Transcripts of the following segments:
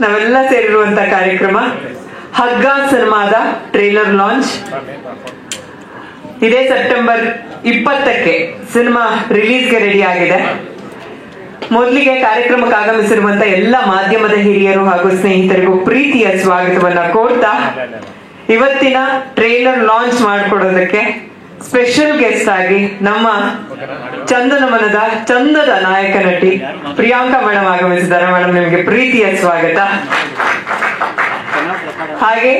ನಾವೆಲ್ಲ ಸೇರಿರುವಂತ ಕಾರ್ಯಕ್ರಮ ಹಗ್ಗ ಸಿನಿಮಾದ ಟ್ರೇಲರ್ ಲಾಂಚ್. ಇದೇ ಸೆಪ್ಟೆಂಬರ್ 20ಕ್ಕೆ ಸಿನಿಮಾ ರಿಲೀಸ್ಗೆ ರೆಡಿ ಆಗಿದೆ. ಮೊದಲಿಗೆ ಕಾರ್ಯಕ್ರಮಕ್ಕೆ ಆಗಮಿಸಿರುವಂತ ಎಲ್ಲ ಮಾಧ್ಯಮದ ಹಿರಿಯರು ಹಾಗೂ ಸ್ನೇಹಿತರಿಗೂ ಪ್ರೀತಿಯ ಸ್ವಾಗತವನ್ನ ಕೋರ್ತಾ, ಇವತ್ತಿನ ಟ್ರೇಲರ್ ಲಾಂಚ್ ಮಾಡಿಕೊಡೋದಕ್ಕೆ ಸ್ಪೆಷಲ್ ಗೆಸ್ಟ್ ಆಗಿ ನಮ್ಮ ಚಂದನವನದ ಚಂದದ ನಾಯಕ ನಟಿ ಪ್ರಿಯಾಂಕಾ ಮೇಡಮ್ ಆಗಮಿಸಿದ್ದಾರೆ. ಮೇಡಮ್, ನಿಮ್ಗೆ ಪ್ರೀತಿಯ ಸ್ವಾಗತ. ಹಾಗೆ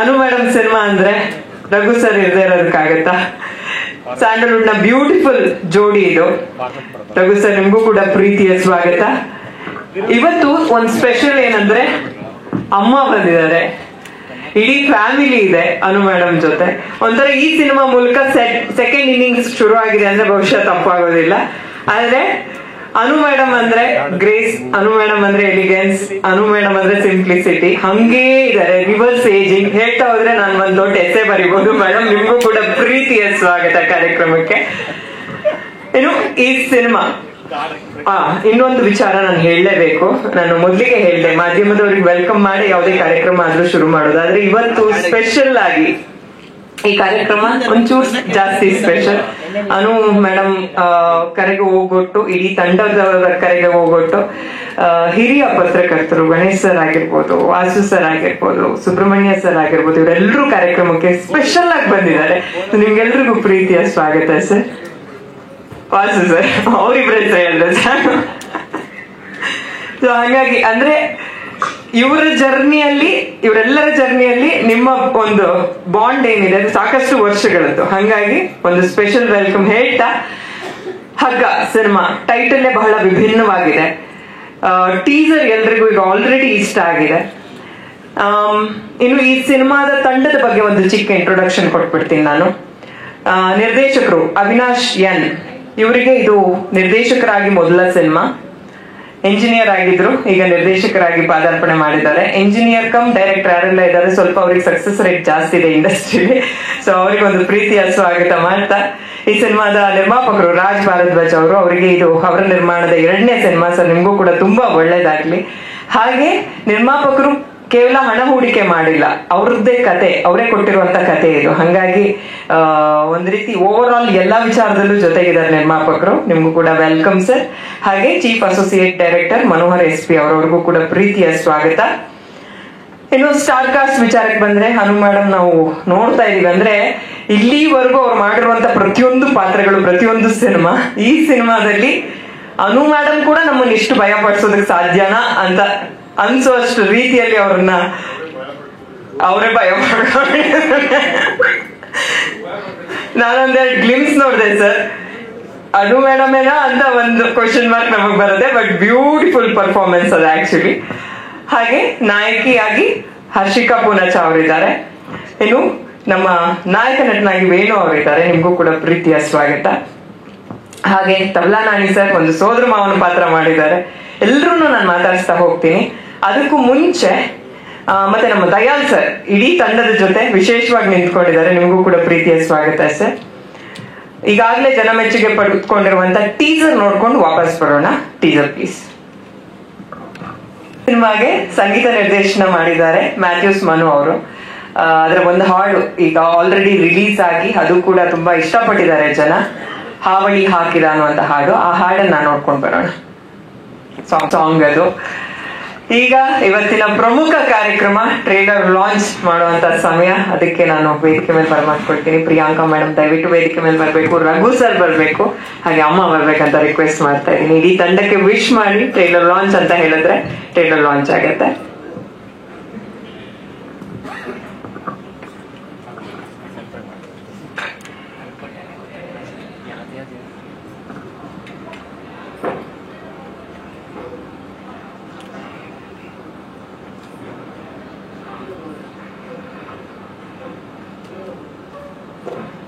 ಅನು ಮೇಡಮ್ ಸಿನಿಮಾ ಅಂದ್ರೆ ರಘು ಸರ್ ಇರದೇ ಇರೋದಕ್ಕಾಗತ್ತಾ? ಸ್ಯಾಂಡಲ್ವುಡ್ ನ ಬ್ಯೂಟಿಫುಲ್ ಜೋಡಿ ಇದು. ರಘು ಸರ್, ನಿಮ್ಗೂ ಕೂಡ ಪ್ರೀತಿಯ ಸ್ವಾಗತ. ಇವತ್ತು ಒಂದ್ ಸ್ಪೆಷಲ್ ಏನಂದ್ರೆ, ಅಮ್ಮ ಬಂದಿದ್ದಾರೆ, ಇಡೀ ಫ್ಯಾಮಿಲಿ ಇದೆ ಅನು ಮೇಡಮ್ ಜೊತೆ. ಒಂಥರ ಈ ಸಿನಿಮಾ ಮೂಲಕ ಸೆಕೆಂಡ್ ಇನ್ನಿಂಗ್ಸ್ ಶುರು ಆಗಿದೆ ಅಂದ್ರೆ ಬಹುಶಃ ತಪ್ಪಾಗೋದಿಲ್ಲ. ಆದ್ರೆ ಅನು ಮೇಡಮ್ ಅಂದ್ರೆ ಗ್ರೇಸ್, ಅನು ಮೇಡಮ್ ಅಂದ್ರೆ ಎಲಿಗೆನ್ಸ್, ಅನು ಮೇಡಮ್ ಅಂದ್ರೆ ಸಿಂಪ್ಲಿಸಿಟಿ, ಹಂಗೇ ಇದಾರೆ. ರಿವರ್ಸ್ ಏಜಿಂಗ್ ಹೇಳ್ತಾ ಹೋದ್ರೆ ನಾನು ಒಂದ್ ದೊಡ್ಡ ಎಸೆ ಬರಿಬಹುದು. ಮೇಡಮ್, ನಿಮ್ಗೂ ಕೂಡ ಪ್ರೀತಿಯ ಸ್ವಾಗತ ಕಾರ್ಯಕ್ರಮಕ್ಕೆ. ಇನ್ನು ಈ ಸಿನಿಮಾ ಇನ್ನೊಂದು ವಿಚಾರ ನಾನು ಹೇಳಲೇಬೇಕು. ನಾನು ಮೊದಲಿಗೆ ಹೇಳಿದೆ, ಮಾಧ್ಯಮದವ್ರಿಗೆ ವೆಲ್ಕಮ್ ಮಾಡಿ ಯಾವುದೇ ಕಾರ್ಯಕ್ರಮ ಆದ್ರೂ ಶುರು ಮಾಡೋದು. ಆದ್ರೆ ಇವತ್ತು ಸ್ಪೆಷಲ್ ಆಗಿ ಈ ಕಾರ್ಯಕ್ರಮ ಒಂಚೂರು ಜಾಸ್ತಿ ಸ್ಪೆಷಲ್. ಅನು ಮೇಡಮ್ ಕರೆಗೆ ಹೋಗೊಟ್ಟು, ಇಡೀ ತಂಡದವರ ಕರೆಗೆ ಹೋಗೊಟ್ಟು ಹಿರಿಯ ಪತ್ರಕರ್ತರು ಗಣೇಶ್ ಸರ್ ಆಗಿರ್ಬೋದು, ವಾಸು ಸರ್ ಆಗಿರ್ಬೋದು, ಸುಬ್ರಹ್ಮಣ್ಯ ಸರ್ ಆಗಿರ್ಬೋದು, ಇವರೆಲ್ಲರೂ ಕಾರ್ಯಕ್ರಮಕ್ಕೆ ಸ್ಪೆಷಲ್ ಆಗಿ ಬಂದಿದ್ದಾರೆ. ನಿಮ್ಗೆಲ್ರಿಗೂ ಪ್ರೀತಿಯ ಸ್ವಾಗತ ಸರ್. ವಾಸು ಸರ್ ಅವರಿಬ್ಬರ ಹೆಸರು ಹೇಳಿದ್ರೆ ಸರ್. ಸೊ ಹಾಗಾಗಿ ಅಂದ್ರೆ ಇವರೆಲ್ಲರ ಜರ್ನಿಯಲ್ಲಿ ನಿಮ್ಮ ಒಂದು ಬಾಂಡ್ ಏನಿದೆ ಅದು ಸಾಕಷ್ಟು ವರ್ಷಗಳದ್ದು. ಹಂಗಾಗಿ ಒಂದು ಸ್ಪೆಷಲ್ ವೆಲ್ಕಮ್ ಹೇಳ್ತಾ, ಹಗ್ಗ ಸಿನಿಮಾ ಟೈಟಲ್ಲೇ ಬಹಳ ವಿಭಿನ್ನವಾಗಿದೆ. ಟೀಸರ್ ಎಲ್ರಿಗೂ ಈಗ ಆಲ್ರೆಡಿ ಇಷ್ಟ ಆಗಿದೆ. ಇನ್ನು ಈ ಸಿನಿಮಾದ ತಂಡದ ಬಗ್ಗೆ ಒಂದು ಚಿಕ್ಕ ಇಂಟ್ರೊಡಕ್ಷನ್ ಕೊಟ್ಬಿಡ್ತೀನಿ ನಾನು. ನಿರ್ದೇಶಕರು ಅವಿನಾಶ್ ಎನ್, ಇವರಿಗೆ ಇದು ನಿರ್ದೇಶಕರಾಗಿ ಮೊದಲ ಸಿನಿಮಾ. ಎಂಜಿನಿಯರ್ ಆಗಿದ್ರು, ಈಗ ನಿರ್ದೇಶಕರಾಗಿ ಪಾದಾರ್ಪಣೆ ಮಾಡಿದ್ದಾರೆ. ಎಂಜಿನಿಯರ್ ಕಮ್ ಡೈರೆಕ್ಟರ್ ಯಾರೆಲ್ಲ ಇದ್ದಾರೆ, ಸ್ವಲ್ಪ ಅವ್ರಿಗೆ ಸಕ್ಸಸ್ ರೇಟ್ ಜಾಸ್ತಿ ಇದೆ ಇಂಡಸ್ಟ್ರಿಲಿ. ಸೊ ಅವ್ರಿಗೆ ಒಂದು ಪ್ರೀತಿಯ ಸ್ವಾಗತ ಮಾಡ್ತಾ, ಈ ಸಿನಿಮಾದ ನಿರ್ಮಾಪಕರು ರಾಜ್ ಭಾರದ್ವಾಜ್ ಅವರು, ಅವರಿಗೆ ಇದು ಅವರ ನಿರ್ಮಾಣದ 2ನೇ ಸಿನಿಮಾ. ಸರ್, ನಿಮ್ಗೂ ಕೂಡ ತುಂಬಾ ಒಳ್ಳೇದಾಗ್ಲಿ. ಹಾಗೆ ನಿರ್ಮಾಪಕರು ಕೇವಲ ಹಣ ಹೂಡಿಕೆ ಮಾಡಿಲ್ಲ, ಅವ್ರದ್ದೇ ಕತೆ, ಅವರೇ ಕೊಟ್ಟಿರುವಂತ ಕತೆ ಇದು. ಹಂಗಾಗಿ ಒಂದ್ ರೀತಿ ಓವರ್ ಆಲ್ ಎಲ್ಲಾ ವಿಚಾರದಲ್ಲೂ ಜೊತೆಗಿದ್ದಾರೆ ನಿರ್ಮಾಪಕರು. ನಿಮ್ಗೂ ಕೂಡ ವೆಲ್ಕಮ್ ಸರ್. ಹಾಗೆ chief associate director Manohar SP ಅವರವ್ರಿಗೂ ಕೂಡ ಪ್ರೀತಿಯ ಸ್ವಾಗತ. ಇನ್ನು ಸ್ಟಾರ್ ಕಾಸ್ಟ್ ವಿಚಾರಕ್ಕೆ ಬಂದ್ರೆ, ಅನು ಮೇಡಮ್ ನಾವು ನೋಡ್ತಾ ಇದೀವಿ ಅಂದ್ರೆ ಇಲ್ಲಿವರೆಗೂ ಅವ್ರು ಮಾಡಿರುವಂತ ಪ್ರತಿಯೊಂದು ಪಾತ್ರಗಳು, ಪ್ರತಿಯೊಂದು ಸಿನಿಮಾ, ಈ ಸಿನಿಮಾದಲ್ಲಿ ಅನು ಮೇಡಮ್ ಕೂಡ ನಮ್ಮನ್ನ ಇಷ್ಟು ಭಯ ಪಡಿಸೋದಕ್ಕೆ ಸಾಧ್ಯನಾ ಅಂತ ಅನ್ಸೋಷ್ಟು ರೀತಿಯಲ್ಲಿ ಅವರೇ ಭಯ ಪಡ್ಕೊಂಡು ನಾನೊಂದೆರಡು ಗ್ಲಿಮ್ಸ್ ನೋಡಿದೆ ಸರ್. ಅನು ಮೇಡಮ್ ಏನಾ ಅಂತ ಒಂದು ಕ್ವಶನ್ ಮಾರ್ಕ್ ನಮಗ್ ಬರುತ್ತೆ. ಬಟ್ ಬ್ಯೂಟಿಫುಲ್ ಪರ್ಫಾರ್ಮೆನ್ಸ್ ಅದು ಆಕ್ಚುಲಿ. ಹಾಗೆ ನಾಯಕಿಯಾಗಿ ಹರ್ಷಿಕಾ ಪೂನಚ್ಚ ಅವರಿದ್ದಾರೆ. ಇನ್ನು ನಮ್ಮ ನಾಯಕ ನಟನಾಗಿ ವೇಣು ಅವರಿದ್ದಾರೆ. ನಿಮ್ಗೂ ಕೂಡ ಪ್ರೀತಿಯ ಸ್ವಾಗತ. ಹಾಗೆ ತಬಲಾ ನಾಣಿ ಸರ್ ಒಂದು ಸೋದರ ಮಾವನ ಪಾತ್ರ ಮಾಡಿದ್ದಾರೆ. ಎಲ್ರೂ ನಾನು ಮಾತಾಡಿಸ್ತಾ ಹೋಗ್ತೀನಿ. ಅದಕ್ಕೂ ಮುಂಚೆ ಮತ್ತೆ ನಮ್ಮ ದಯಾಲ್ ಸರ್ ಇಡೀ ತಂಡದ ಜೊತೆ ವಿಶೇಷವಾಗಿ ನಿಂತ್ಕೊಂಡಿದ್ದಾರೆ. ನಿಮಗೂ ಕೂಡ ಪ್ರೀತಿಯ ಸ್ವಾಗತ ಸರ್. ಈಗಾಗಲೇ ಜನಮೆಚ್ಚುಗೆ ಪಡೆದುಕೊಂಡಿರುವಂತ ಟೀಸರ್ ನೋಡ್ಕೊಂಡು ವಾಪಸ್ ಬರೋಣ. Teaser please. ಸಿನಿಮಾಗೆ ಸಂಗೀತ ನಿರ್ದೇಶನ ಮಾಡಿದ್ದಾರೆ ಮ್ಯಾಥ್ಯೂಸ್ ಮನು ಅವರು. ಅದರ ಒಂದು ಹಾಡು ಈಗ ಆಲ್ರೆಡಿ ರಿಲೀಸ್ ಆಗಿ ಅದು ಕೂಡ ತುಂಬಾ ಇಷ್ಟಪಟ್ಟಿದ್ದಾರೆ ಜನ. ಹಾವಳಿ ಹಾಕಿದ ಅನ್ನುವಂತ ಹಾಡು, ಆ ಹಾಡನ್ನ ನೋಡ್ಕೊಂಡು ಬರೋಣ. ಸಾಂಗ್ ಅದು. ಈಗ ಇವತ್ತಿನ ಪ್ರಮುಖ ಕಾರ್ಯಕ್ರಮ ಟ್ರೇಲರ್ ಲಾಂಚ್ ಮಾಡುವಂತ ಸಮಯ. ಅದಕ್ಕೆ ನಾನು ವೇದಿಕೆ ಮೇಲೆ ಬರ್ಮಾಡ್ಕೊಳ್ತೀನಿ. ಪ್ರಿಯಾಂಕಾ ಮೇಡಮ್ ದಯವಿಟ್ಟು ವೇದಿಕೆ ಮೇಲೆ ಬರ್ಬೇಕು, ರಘು ಸರ್ ಬರ್ಬೇಕು, ಹಾಗೆ ಅಮ್ಮ ಬರ್ಬೇಕಂತ ರಿಕ್ವೆಸ್ಟ್ ಮಾಡ್ತಾ ಇದ್ದೀನಿ. ಇಡೀ ತಂಡಕ್ಕೆ ವಿಶ್ ಮಾಡಿ ಟ್ರೇಲರ್ ಲಾಂಚ್ ಅಂತ ಹೇಳಿದ್ರೆ ಟ್ರೇಲರ್ ಲಾಂಚ್ ಆಗತ್ತೆ.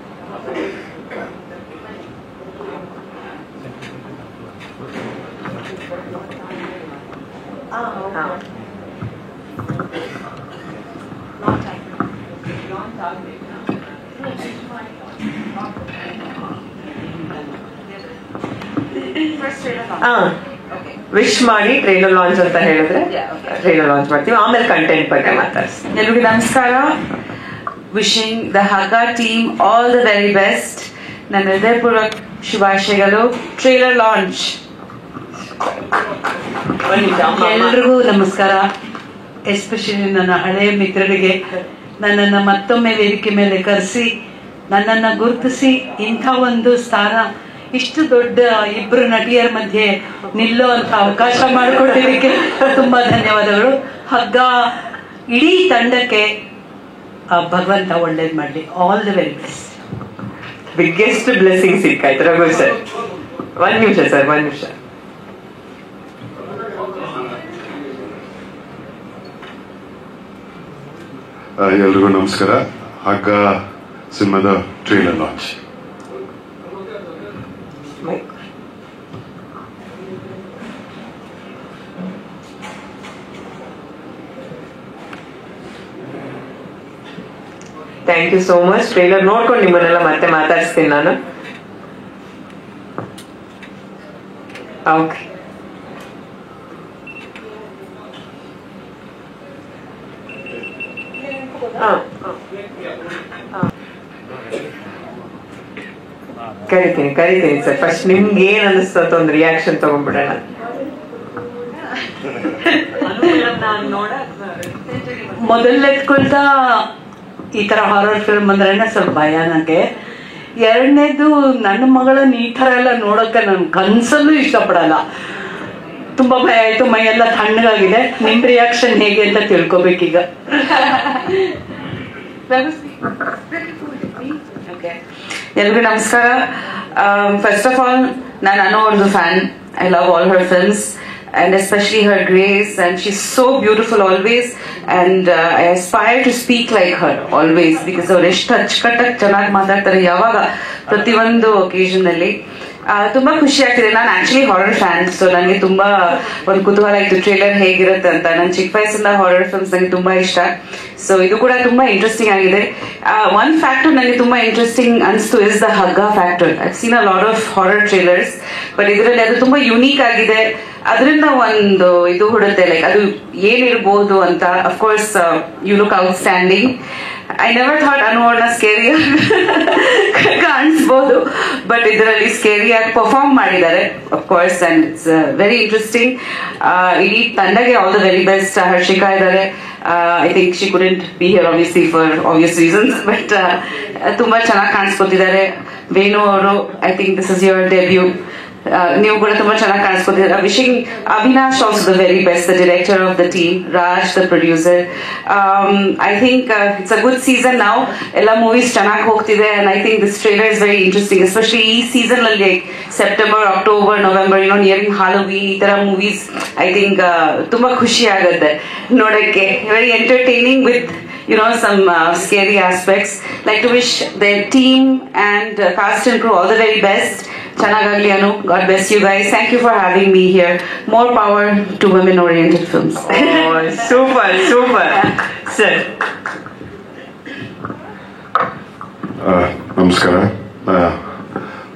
ವಿಶ್ ಮಾಡಿ ಟ್ರೈಲರ್ ಲಾಂಚ್ ಅಂತ ಹೇಳಿದ್ರೆ ಟ್ರೈಲರ್ ಲಾಂಚ್ ಮಾಡ್ತೀವಿ, ಆಮೇಲೆ ಕಂಟೆಂಟ್ ಬಗ್ಗೆ ಮಾತಾಡ್ತೀವಿ. ಎಲ್ರಿಗೂ ನಮಸ್ಕಾರ. ವಿಶಿಂಗ್ ದ ಹಗ್ಗ team all the very best. ನನ್ನ ಹೃದಯಪೂರ್ವಕ ಶುಭಾಶಯಗಳು. Trailer launch. ಎಲ್ರಿಗೂ ನಮಸ್ಕಾರ. ಎಸ್ಪೆಷಲಿ ನನ್ನ ಹಳೆಯ ಮಿತ್ರರಿಗೆ ನನ್ನನ್ನು ಮತ್ತೊಮ್ಮೆ ವೇದಿಕೆ ಮೇಲೆ ಕರೆಸಿ ನನ್ನನ್ನು ಗುರುತಿಸಿ ಇಂಥ ಒಂದು ಸ್ಥಾನ, ಇಷ್ಟು ದೊಡ್ಡ ಇಬ್ಬರು ನಟಿಯರ ಮಧ್ಯೆ ನಿಲ್ಲೋ ಅಂತ ಅವಕಾಶ ಮಾಡಿಕೊಟ್ಟಿದ್ದಕ್ಕೆ ತುಂಬಾ ಧನ್ಯವಾದಗಳು. ಹಗ್ಗ ಇಡೀ ತಂಡಕ್ಕೆ ಭಗವಂತ ಒಳ್ಳೇದು ಮಾಡಲಿ. All the very best. Biggest blessing ಸಿಕ್ಕಾಯ್ತು. ರಘು ಸರ್, ಒಂದ್ ನಿಮಿಷ ಸರ್, ಒಂದ್ ನಿಮಿಷ. ಎಲ್ರಿಗೂ ನಮಸ್ಕಾರ. ಹಗ್ಗ ಸಿನಿಮಾದ trailer launch. Thank you so much. Trailer ನೋಡ್ಕೊಂಡು ನಿಮ್ಮನ್ನೆಲ್ಲ ಮತ್ತೆ ಮಾತಾಡಿಸ್ತೀನಿ ನಾನು. ಓಕೆ, ಕರಿತೀನಿ ಸರ್. ಫಸ್ಟ್ ನಿಮ್ಗೆ ಏನ್ ಅನಿಸ್ತೋ ಒಂದು ರಿಯಾಕ್ಷನ್ ತಗೊಂಡ್ಬಿಡೋಣ. ಮೊದಲನೇದ್ಕೊಳ್ತಾ ಈ ತರ ಹಾರರ್ ಫಿಲ್ಮ್ ಅಂದ್ರೆ ಸ್ವಲ್ಪ ಭಯ ನನಗೆ. ಎರಡನೇದು, ನನ್ನ ಮಗಳನ್ನ ಈ ತರ ಎಲ್ಲ ನೋಡೋಕೆ ನಾನು ಕನ್ಸಲ್ಲೂ ಇಷ್ಟಪಡಲ್ಲ. ತುಂಬಾ ಭಯ ಆಯ್ತು, ಮೈ ಎಲ್ಲ ತಣ್ಣಗಾಗಿದೆ. ನಿಮ್ ರಿಯಾಕ್ಷನ್ ಹೇಗೆ ಅಂತ ತಿಳ್ಕೊಬೇಕೀಗ. ಎಲ್ರಿಗೂ ನಮಸ್ಕಾರ. ಫಸ್ಟ್ ಆಫ್ ಆಲ್, ನಾನು ಅನು ಅವ್ರದ್ದು fan. I love all Har films and especially her grace, and she's so beautiful always, and I aspire to speak like her always, because ಅವ್ರು ಎಷ್ಟು ಅಚ್ಚುಕಟ್ಟಾಗಿ ಚೆನ್ನಾಗಿ ಮಾತಾಡ್ತಾರೆ ಯಾವಾಗ ಪ್ರತಿಯೊಂದು ಒಕೇಶನ್ ಅಲ್ಲಿ. ತುಂಬಾ ಖುಷಿ ಆಗ್ತಿದೆ. ನಾನು ಆಕ್ಚುಲಿ ಹಾರರ್ ಫ್ಯಾನ್, ಸೊ ನನಗೆ ತುಂಬಾ ಒಂದು ಕುತೂಹಲ ಇತ್ತು ಟ್ರೇಲರ್ ಹೇಗಿರುತ್ತೆ ಅಂತ. ನಾನು ಚಿಕ್ಕ ವಯಸ್ಸಿಂದ ಹಾರರ್ ಫಿಲ್ಮ್ಸ್ ನನಗೆ ತುಂಬಾ ಇಷ್ಟ. ಸೊ ಇದು ಕೂಡ ತುಂಬಾ ಇಂಟ್ರೆಸ್ಟಿಂಗ್ ಆಗಿದೆ. ಒನ್ ಫ್ಯಾಕ್ಟರ್ ನನಗೆ ತುಂಬಾ ಇಂಟ್ರೆಸ್ಟಿಂಗ್ ಅನಿಸ್ತು ಇಸ್ ದ ಹಗ್ಗ factor. I seen a lot of horror trailers, but ಇದರಲ್ಲಿ ಅದು ತುಂಬಾ ಯುನೀಕ್ ಆಗಿದೆ. ಅದರಿಂದ ಒಂದು ಇದು ಹುಡುತ್ತೆ, ಲೈಕ್ ಅದು ಏನಿರ್ಬೋದು ಅಂತ. Of course you look outstanding. I never thought Anu ಅವ್ರನ್ನ ಸ್ಕೇರಿ ಕಾಣಿಸ್ಬೋದು, ಬಟ್ ಇದರಲ್ಲಿ ಸ್ಕೇರಿಯಾಗಿ ಪರ್ಫಾರ್ಮ್ ಮಾಡಿದ್ದಾರೆ of course, and it's very interesting. ಇಡೀ ತಂಡಗೆ all the very best. Harshika ಇದ್ದಾರೆ. I think she couldn't be here obviously for obvious reasons, but ತುಂಬಾ ಚೆನ್ನಾಗಿ ಕಾಣಿಸ್ಕೊತಿದ್ದಾರೆ. ವೇಣು ಅವರು, I think this is your debut. ನೀವು ಕೂಡ ತುಂಬಾ ಚೆನ್ನಾಗಿ ಕಾಣಿಸ್ಕೊತಿದ್ದಾರೆ. Wishing Avinash also the very best, the director of the team, Raj the producer. I think it's a good season now. ಎಲ್ಲ ಮೂವೀಸ್ ಚೆನ್ನಾಗಿ ಹೋಗ್ತಿದೆ, and I think this trailer is very interesting, especially ಈ season ಅಲ್ಲಿ ಸೆಪ್ಟೆಂಬರ್, ಅಕ್ಟೋಬರ್, ನವೆಂಬರ್, ನಿಯರಿಂಗ್ ಹಾಲೋವೀನ್, ಈ ತರ movies I think ತುಂಬಾ ಖುಷಿ ಆಗುತ್ತೆ ನೋಡಕ್ಕೆ. Very entertaining with some scary aspects. Like to wish their team and cast and crew all the very best. Chanagagli Anu, God bless you guys. Thank you for having me here. More power to women-oriented films. Oh, super. Sir. ನಮಸ್ಕಾರ.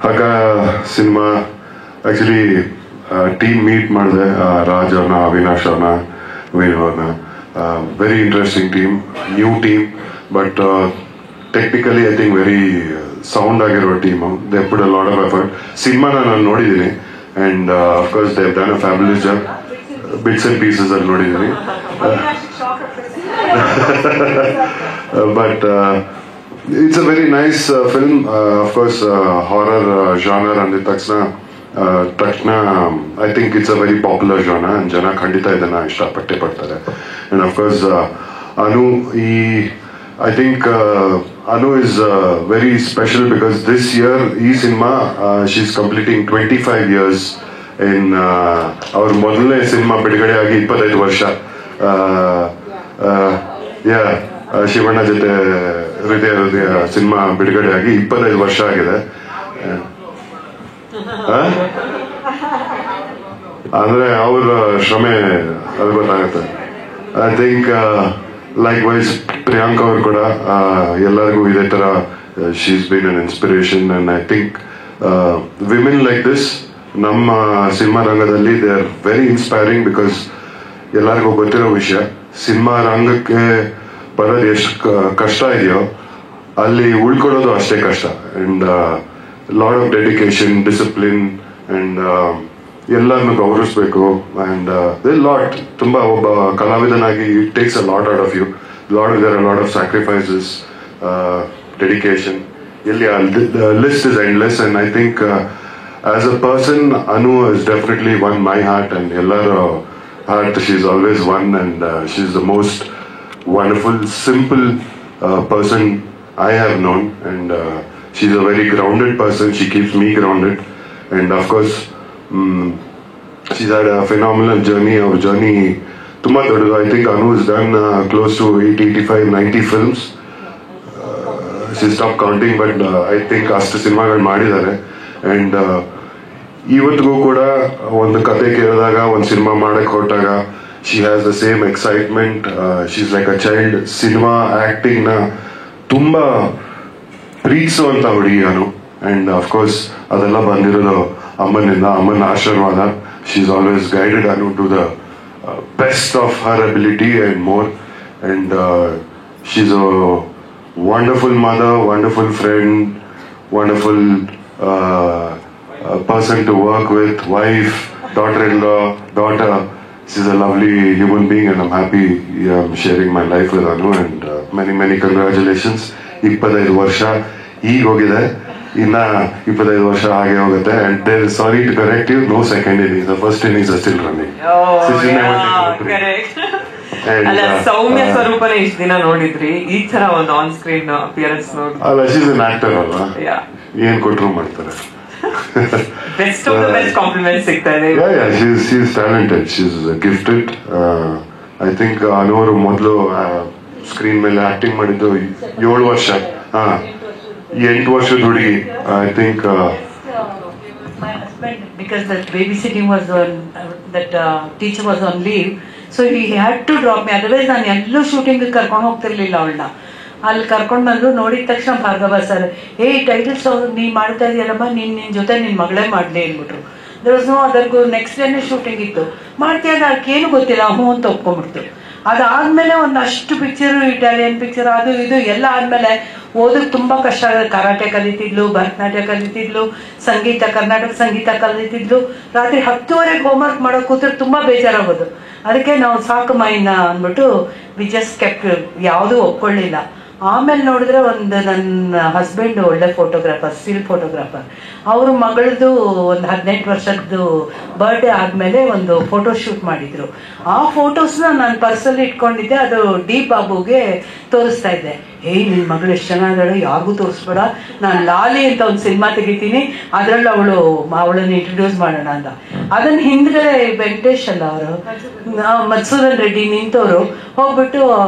ಹಗ್ಗ cinema actually team meet ಮಾಡಿದೆ. ರಾಜ್ ಅವ್ರನ್ನ, ಅವಿನಾಶ್ ಅವ್ರನ್ನ, ವೇಣು ಅವ್ರನ್ನ. Very interesting team, new team, but technically I think very sound agiro team. They put a lot of effort. Cinema ನಾನು ನೋಡಿದ್ದೀನಿ, and of course they have done a fabulous job. Bits and pieces ಅಲ್ಲಿ ನೋಡಿದ್ದೀನಿ, but it's a very nice film. Of course horror genre ಅಂದಿದ ತಕ್ಷಣ I think it's a very popular genre, and ಜನ ಖಂಡಿತ ಇದನ್ನ ಇಷ್ಟಪಟ್ಟೆ ಪಡ್ತಾರೆ. And of course Anu, I think Anu is very special because this year ಈ cinema she is completing 25 years in. ಅವ್ರ ಮೊದಲನೇ ಸಿನಿಮಾ ಬಿಡುಗಡೆ ಆಗಿ 25 ವರ್ಷ. ಶಿವಣ್ಣ ಜೊತೆ ಹೃದಯ ಸಿನಿಮಾ ಬಿಡುಗಡೆ ಆಗಿ 25 ವರ್ಷ ಆಗಿದೆ. ಅಂದ್ರೆ ಅವ್ರ ಶ್ರಮೆ ಅದು ಗೊತ್ತಾಗುತ್ತೆ. I think likewise Priyanka ಅವರು ಕೂಡ ಎಲ್ಲರಿಗೂ ಇದೇ ತರ she is been an inspiration, and I think women like this ನಮ್ಮ ಸಿನಿಮಾ ರಂಗದಲ್ಲಿ they are very inspiring. Because ಎಲ್ಲರಿಗೂ ಗೊತ್ತಿರೋ ವಿಷಯ, ಸಿನಿಮಾ ರಂಗಕ್ಕೆ ಬರೋದು ಎಷ್ಟು ಕಷ್ಟ ಇದೆಯೋ ಅಲ್ಲಿ ಉಳ್ಕೊಳ್ಳೋದು ಅಷ್ಟೇ ಕಷ್ಟ. And lot of dedication, discipline and ಎಲ್ಲರನ್ನು ಗೌರವಿಸಬೇಕು. ಅಂಡ್ ಲಾಟ್ ತುಂಬಾ ಒಬ್ಬ ಕಲಾವಿದನಾಗಿ it takes a lot out of you. There are lot of sacrifices, dedication. ಎಲ್ಲಿ list is endless. And I think as a person Anu is definitely one my heart and ಎಲ್ಲರ heart. She's always one, and she's the most wonderful, simple person I have known, and she's a very grounded person. She keeps me grounded, and of course, she's had a phenomenal journey. Our journey, tumma dodu. I think Anu has done close to 80, 85, 90 films. She stopped counting, but I think ಅಷ್ಟು ಸಿನಿಮಾಗಳು ಮಾಡಿದ್ದಾರೆ. And ಇವತ್ತಿಗೂ ಕೂಡ ಒಂದು ಕತೆ ಕೇಳಿದಾಗ, ಒಂದು cinema ಮಾಡಕ್ ಹೊರಟಾಗ, she has the same excitement. She is like a child. Cinema acting ನ ತುಂಬಾ ಪ್ರೀತಿಸುವಂತ ಹುಡುಗಿ ಅನು. ಅಂಡ್ ಅಫ್ಕೋರ್ಸ್ ಅದೆಲ್ಲ ಬಂದಿರೋದು ಅಮ್ಮನಿಂದ, ಅಮ್ಮನ ಆಶೀರ್ವಾದ. She is always guided Anu to the best of her ability and more. And she is a wonderful mother, wonderful friend, wonderful person to work with, wife, daughter-in-law, daughter. She's a lovely human being, and I'm happy I'm sharing my life with Anu. And many congratulations. 25 ವರ್ಷ ಈಗ ಹೋಗಿದೆ, ಇನ್ನ 25 ವರ್ಷ ಹಾಗೆ ಹೋಗುತ್ತೆ. And there is, sorry to correct you, no second innings. The first innings are still running. ಅಲ್ಲ, ಸೌಮ್ಯ ಸ್ವರೂಪನೇ ಇಷ್ಟು ದಿನ ನೋಡಿದ್ರಿ, ಈ ತರ ಒಂದು ಆನ್ ಸ್ಕ್ರೀನ್ ಅಪಿಯರೆನ್ಸ್ ನೋಡಿ. ಅಲ್ಲ, ಶೀಸ್ ಅನ್ ಆಕ್ಟರ್ ಅಲ್ವಾ, ಏನ್ ಕೊಟ್ರು ಮಾಡ್ತಾರೆ. Best of the best compliment ಸಿಗ್ತಾ ಇದೆ. she's talented, she's gifted. I think ಅನುವರು ಮೊದಲು ಸ್ಕ್ರೀನ್ ಮೇಲೆ ಆಕ್ಟಿಂಗ್ ಮಾಡಿದ್ದು 7 ವರ್ಷ, 8 ವರ್ಷದ ಹುಡುಗಿ. I think my husband, because that babysitting was on, that teacher was on leave, so he had to drop me. Otherwise ನಾನು ಎಲ್ಲೂ ಶೂಟಿಂಗ್ ಕರ್ಕೊಂಡು ಹೋಗ್ತಿರ್ಲಿಲ್ಲ ಅವಳನ್ನ. ಅಲ್ಲಿ ಕರ್ಕೊಂಡು ಬಂದ್ರು. ನೋಡಿದ ತಕ್ಷಣ ಭಾರ್ಗವ ಸರ್, ಟೈಟಲ್ಸ್ ನೀ ಮಾಡ್ತಾ ಇದೆಯಲ್ಲಮ್ಮ, ನಿನ್ ಜೊತೆ ನಿನ್ ಮಗಳೇ ಮಾಡ್ಲಿ ಅಂದ್ಬಿಟ್ರು. ದರ್ ವಾಸ್ ನೋ ಅದರ್ಗೂ. ನೆಕ್ಸ್ಟ್ ಡೇನೇ ಶೂಟಿಂಗ್ ಇತ್ತು. ಮಾಡ್ತೀಯ ಅದಕ್ಕೇನು ಗೊತ್ತಿಲ್ಲ, ಹ್ಞೂ ಅಂತ ಒಪ್ಕೊಂಡ್ಬಿಡ್ತು. ಅದಾದ್ಮೇಲೆ ಒಂದಷ್ಟು ಪಿಕ್ಚರು, ಇಟಾಲಿಯನ್ ಪಿಕ್ಚರ್, ಅದು ಇದು ಎಲ್ಲ ಆದ್ಮೇಲೆ ಓದಕ್ಕೆ ತುಂಬಾ ಕಷ್ಟ ಆಗುತ್ತೆ. ಕರಾಟೆ ಕಲಿತಿದ್ಲು, ಭರತನಾಟ್ಯ ಕಲಿತಿದ್ಲು, ಸಂಗೀತ, ಕರ್ನಾಟಕ ಸಂಗೀತ ಕಲಿತಿದ್ಲು. ರಾತ್ರಿ 10:30 ಹೋಮ್ವರ್ಕ್ ಮಾಡೋಕೆ ಕೂತ್ರೆ ತುಂಬಾ ಬೇಜಾರಾಗೋದು. ಅದಕ್ಕೆ ನಾವು ಸಾಕು ಮೈನ ಅಂದ್ಬಿಟ್ಟು ವಿ ಜಸ್ಟ್ ಕೆಪ್ಟ್, ಯಾವುದೂ ಒಪ್ಕೊಳ್ಳಿಲ್ಲ. ಆಮೇಲೆ ನೋಡಿದ್ರೆ ಒಂದು ನನ್ನ ಹಸ್ಬೆಂಡ್ ಒಳ್ಳೆ ಫೋಟೋಗ್ರಾಫರ್, ಸ್ಟಿಲ್ ಫೋಟೋಗ್ರಾಫರ್. ಅವ್ರ ಮಗಳದು ಒಂದು 18 ವರ್ಷದ್ದು ಬರ್ಡೇ ಆದ್ಮೇಲೆ ಒಂದು ಫೋಟೋ ಶೂಟ್ ಮಾಡಿದ್ರು. ಆ ಫೋಟೋಸ್ನ ನಾನು ಪರ್ಸಲ್ಲಿ ಇಟ್ಕೊಂಡಿದ್ದೆ. ಅದು ಡಿ ಬಾಬುಗೆ ತೋರಿಸ್ತಾ ಇದ್ದೆ. ನಿನ್ ಮಗಳು ಎಷ್ಟು ಚೆನ್ನಾಗಿದ್ದಾಳೆ, ಯಾರಿಗೂ ತೋರಿಸ್ಬೇಡ, ನಾನು ಲಾಲಿ ಅಂತ ಒಂದು ಸಿನಿಮಾ ತೆಗಿತೀನಿ, ಅದ್ರಲ್ಲಿ ಅವಳನ್ನ ಇಂಟ್ರೊಡ್ಯೂಸ್ ಮಾಡೋಣ ಅಂತ. ಅದನ್ನ ಹಿಂದ್ಗಡೆ ವೆಂಕಟೇಶ್ ಅಲ್ಲ ಅವರು, ಮಧುಸೂದನ್ ರೆಡ್ಡಿ ನಿಂತವರು ಹೋಗ್ಬಿಟ್ಟು